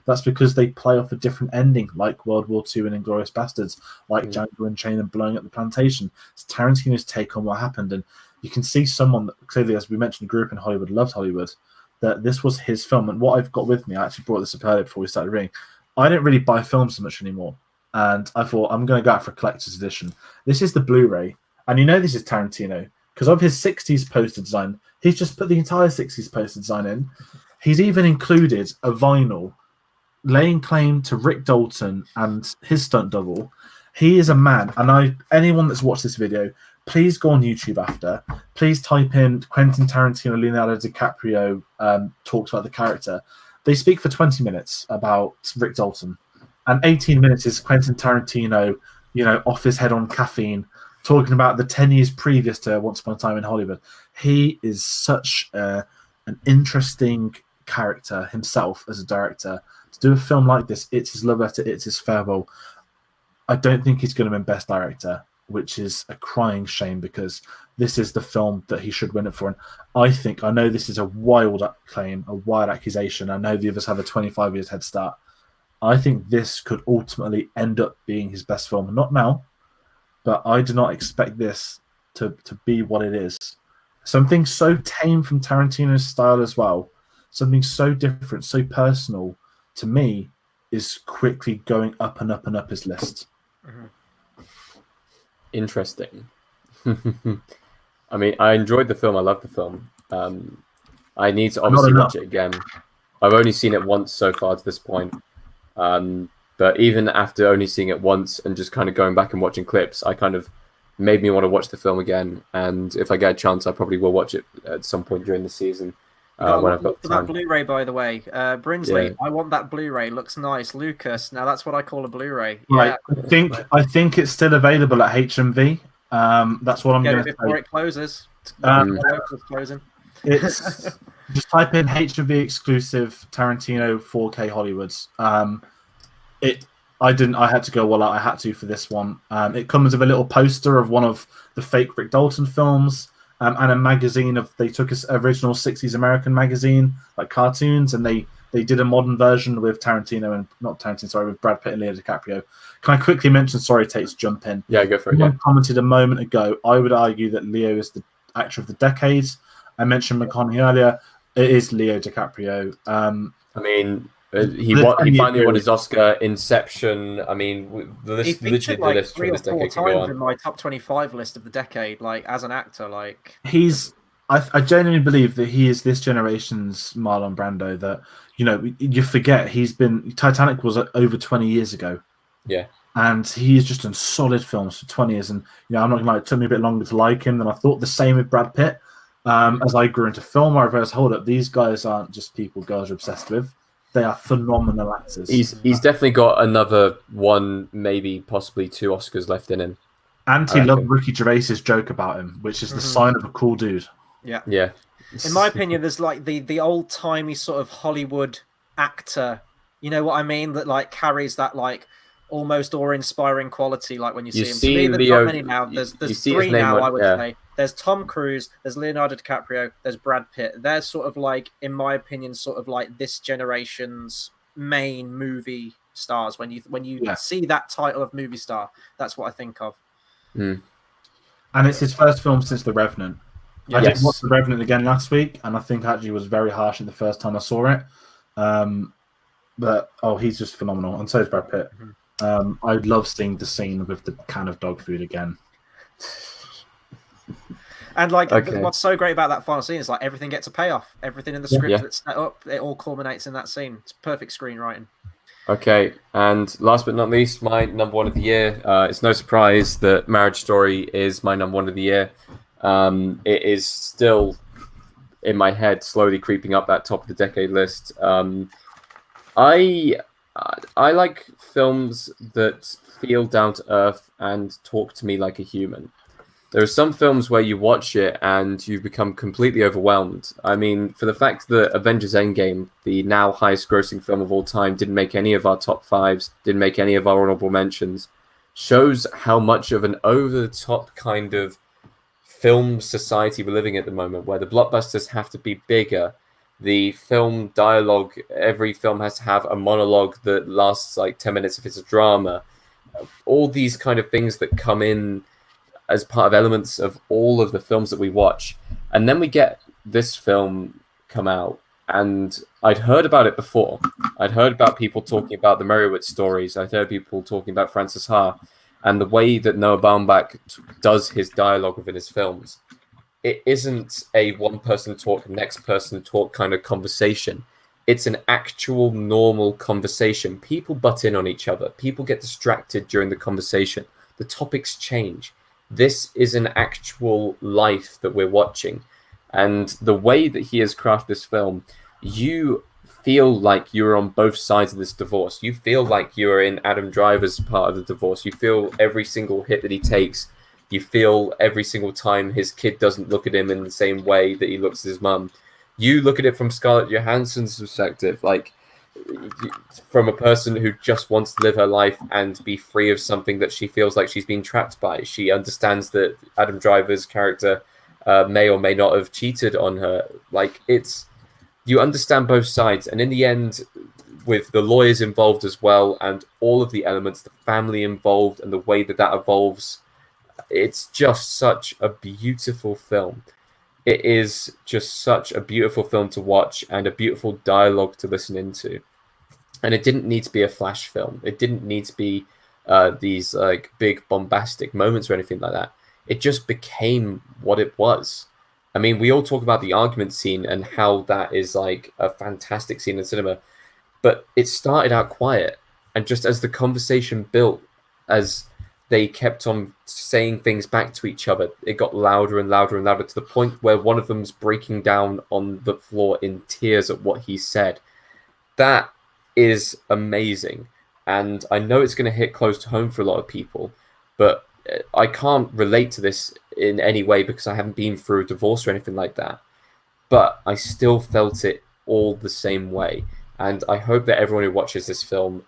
That's because they play off a different ending, like World War II and Inglourious Bastards, like Django Unchained and blowing up the plantation. It's Tarantino's take on what happened. And you can see someone that, clearly, as we mentioned, grew up in Hollywood, loved Hollywood, that this was his film. And what I've got with me, I actually brought this up earlier before we started reading. I don't really buy films so much anymore. And I thought, I'm going to go out for a collector's edition. This is the Blu-ray. And this is Tarantino. Because of his 60s poster design, he's just put the entire 60s poster design in. He's even included a vinyl laying claim to Rick Dalton and his stunt double. He is a man. And anyone that's watched this video, please go on YouTube after. Please type in Quentin Tarantino, Leonardo DiCaprio talks about the character. They speak for 20 minutes about Rick Dalton. And 18 minutes is Quentin Tarantino, off his head on caffeine, talking about the 10 years previous to Once Upon a Time in Hollywood. He is such an interesting character himself as a director. To do a film like this, it's his love letter, it's his farewell. I don't think he's going to win Best Director. which is a crying shame because this is the film that he should win it for. And I know this is a wild claim, a wild accusation. I know the others have a 25 years head start. I think this could ultimately end up being his best film. Not now, but I do not expect this to be what it is. Something so tame from Tarantino's style as well, something so different, so personal, to me, is quickly going up and up and up his list. Interesting. I mean, I enjoyed the film. I loved the film. I need to obviously watch it again. I've only seen it once so far to this point. But even after only seeing it once and just kind of going back and watching clips, I kind of made me want to watch the film again. And if I get a chance, I probably will watch it at some point during the season. When I've got time. That Blu-ray, by the way, Brinsley. I want that Blu-ray. Looks nice, Lucas. Now that's what I call a Blu-ray. Right. Yeah. I think it's still available at HMV. That's what I'm going to say. Before it closes. Closing. It's just type in HMV exclusive Tarantino 4K Hollywoods. I had to go all out. I had to for this one. It comes with a little poster of one of the fake Rick Dalton films. And a magazine they took his original 60s American magazine, like cartoons, and they did a modern version with with Brad Pitt and Leo DiCaprio. Can I quickly mention, sorry, Tate's jump in. Yeah, go for it. I commented a moment ago, I would argue that Leo is the actor of the decade. I mentioned McConaughey earlier. It is Leo DiCaprio. I mean, he finally won his Oscar. Inception. I mean, the list, literally the list from this decade can go on. In my top 25 list of the decade, like as an actor, like I genuinely believe that he is this generation's Marlon Brando. That you forget Titanic was over 20 years ago. Yeah, and he has just done solid films for 20 years. And I'm not gonna lie, it took me a bit longer to like him than I thought. The same with Brad Pitt. As I grew into film, I realized, hold up, these guys aren't just people girls are obsessed with. They are phenomenal actors. He's definitely got another one, maybe possibly 2 Oscars left in him. And he loved Ricky Gervais's joke about him, which is the sign of a cool dude. Yeah. Yeah. In my opinion, there's like the old timey sort of Hollywood actor. You know what I mean? That like carries that like almost awe-inspiring quality. Like when you see him. To me, there's not many now. There's 3 now. I would say. There's Tom Cruise, there's Leonardo DiCaprio, there's Brad Pitt. They're sort of like, in my opinion, sort of like this generation's main movie stars. When you see that title of movie star, that's what I think of. And it's his first film since The Revenant. I did watch The Revenant again last week, and I think actually was very harsh in the first time I saw it. But he's just phenomenal, and so is Brad Pitt. I love seeing the scene with the can of dog food again. And like what's so great about that final scene is like everything gets a payoff. Everything in the script that's set up, it all culminates in that scene. It's perfect screenwriting. Okay, and last but not least, my number 1 of the year. It's no surprise that Marriage Story is my number 1 of the year. It is still in my head, slowly creeping up that top of the decade list. I like films that feel down to earth and talk to me like a human. There are some films where you watch it and you become completely overwhelmed. I mean, for the fact that Avengers Endgame, the now highest grossing film of all time, didn't make any of our top 5s, didn't make any of our honorable mentions, shows how much of an over-the-top kind of film society we're living at the moment, where the blockbusters have to be bigger. The film dialogue, every film has to have a monologue that lasts like 10 minutes if it's a drama. All these kind of things that come in as part of elements of all of the films that we watch. And then we get this film come out, and I'd heard about it before. I'd heard about people talking about the Meyerowitz stories. I'd heard people talking about Francis Ha, and the way that Noah Baumbach does his dialogue within his films. It isn't a one person talk, next person talk kind of conversation. It's an actual normal conversation. People butt in on each other. People get distracted during the conversation. The topics change. This is an actual life that we're watching. And the way that he has crafted this film, you feel like you're on both sides of this divorce. You feel like you're in Adam Driver's part of the divorce. You feel every single hit that he takes. You feel every single time his kid doesn't look at him in the same way that he looks at his mum. You look at it from Scarlett Johansson's perspective. Like, from a person who just wants to live her life and be free of something that she feels like she's been trapped by. She understands that Adam Driver's character may or may not have cheated on her. Like, you understand both sides, and in the end, with the lawyers involved as well, and all of the elements, the family involved, and the way that evolves, it's just such a beautiful film. It is just such a beautiful film to watch and a beautiful dialogue to listen into. And it didn't need to be a flash film. It didn't need to be these like big bombastic moments or anything like that. It just became what it was. I mean, we all talk about the argument scene and how that is like a fantastic scene in cinema, but it started out quiet. And just as the conversation built, as they kept on saying things back to each other, it got louder and louder and louder, to the point where one of them's breaking down on the floor in tears at what he said. That is amazing. And I know it's going to hit close to home for a lot of people, but I can't relate to this in any way because I haven't been through a divorce or anything like that. But I still felt it all the same way. And I hope that everyone who watches this film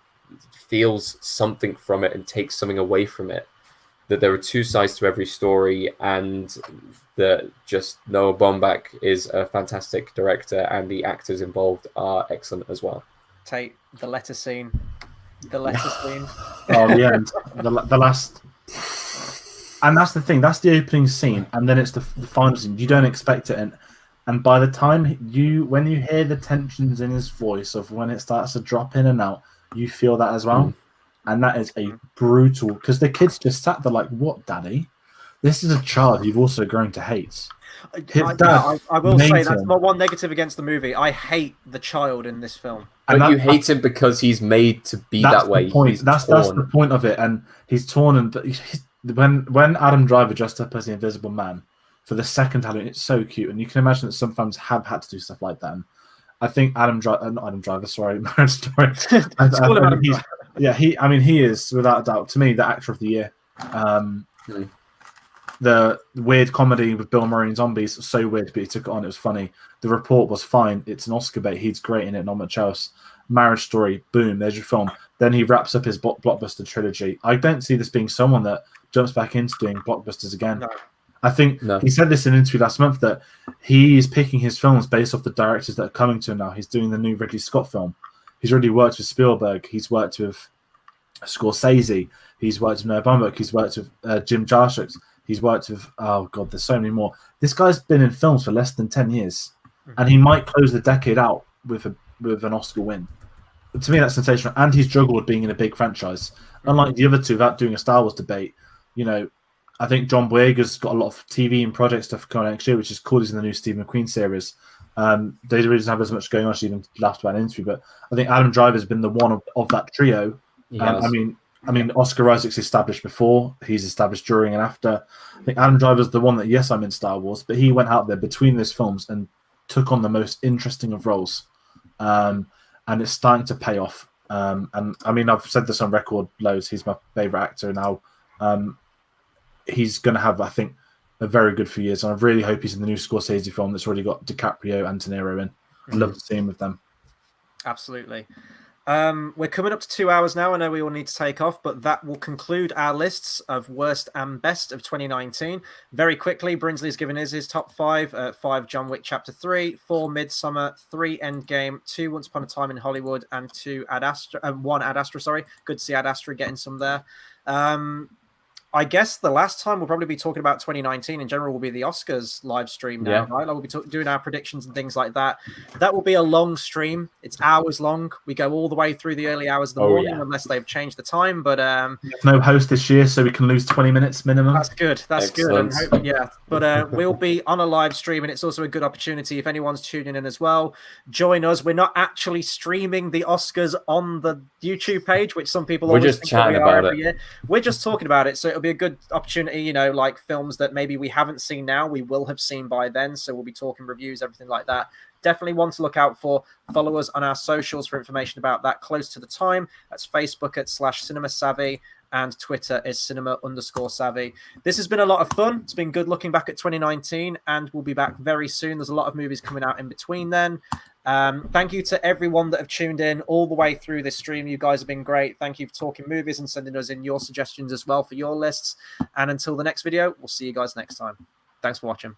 feels something from it and takes something away from it. That there are two sides to every story, and that just Noah Baumbach is a fantastic director, and the actors involved are excellent as well. Tayte, the letter scene. The letter scene. Oh, the end. The last. And that's the thing. That's the opening scene, and then it's the final scene. You don't expect it, and by the time when you hear the tensions in his voice of when it starts to drop in and out, you feel that as well. And that is a brutal, because the kids just sat there like, what, Daddy? This is a child you've also grown to hate. I will say that's my one negative against the movie. I hate the child in this film. But you hate him because he's made to be that way. That's the point of it. And he's torn. And when Adam Driver dressed up as the Invisible Man for the second Halloween, it's so cute. And you can imagine that some fans have had to do stuff like that. And I think Marriage Story. He is without a doubt, to me, the actor of the year. The weird comedy with Bill Murray and zombies, so weird, but he took it on. It was funny. The Report was fine. It's an Oscar bait. He's great in it, not much else. Marriage Story, boom, there's your film. Then he wraps up his blockbuster trilogy. I don't see this being someone that jumps back into doing blockbusters again. No. I think he said this in an interview last month that he is picking his films based off the directors that are coming to him now. He's doing the new Ridley Scott film. He's already worked with Spielberg. He's worked with Scorsese. He's worked with Noah Baumbach. He's worked with Jim Jarmusch. He's worked with, oh God, there's so many more. This guy's been in films for less than 10 years, and he might close the decade out with an Oscar win. But to me, that's sensational. And he's juggled being in a big franchise. Unlike the other two, without doing a Star Wars debate, I think John Boyega's got a lot of TV and project stuff coming next year, which is cool. He's in the new Steve McQueen series. They really doesn't have as much going on. She even laughed about an interview, but I think Adam Driver's been the one of that trio. I mean, Oscar Isaac's established before. He's established during and after. I think Adam Driver's the one that, yes, I'm in Star Wars, but he went out there between those films and took on the most interesting of roles. And it's starting to pay off. And I mean, I've said this on record loads. He's my favorite actor now. He's going to have, I think, a very good few years. And I really hope he's in the new Scorsese film that's already got DiCaprio and De Niro in. I'd love to see him with them. Absolutely. We're coming up to 2 hours now. I know we all need to take off, but that will conclude our lists of worst and best of 2019. Very quickly, Brinsley's given us his top 5. 5 John Wick Chapter 3, 4 Midsummer, 3 Endgame, 2 Once Upon a Time in Hollywood, and 1 Ad Astra. Sorry, good to see Ad Astra getting some there. I guess the last time we'll probably be talking about 2019 in general will be the Oscars live stream now, right? Like we'll be doing our predictions and things like that. That will be a long stream. It's hours long. We go all the way through the early hours of the morning unless they've changed the time. But no host this year, so we can lose 20 minutes minimum. That's good. That's excellent. Good. But we'll be on a live stream, and it's also a good opportunity if anyone's tuning in as well. Join us. We're not actually streaming the Oscars on the YouTube page, which some people always just chatting about it. Year. We're just talking about it, so it'll be a good opportunity, like films that maybe we haven't seen now, we will have seen by then. So we'll be talking reviews, everything like that. Definitely one to look out for. Follow us on our socials for information about that close to the time. That's Facebook @CinemaSavvy and Twitter is cinema_savvy. This has been a lot of fun. It's been good looking back at 2019, and we'll be back very soon. There's a lot of movies coming out in between then. Thank you to everyone that have tuned in all the way through this stream. You guys have been great. Thank you for talking movies and sending us in your suggestions as well for your lists. And until the next video, we'll see you guys next time. Thanks for watching.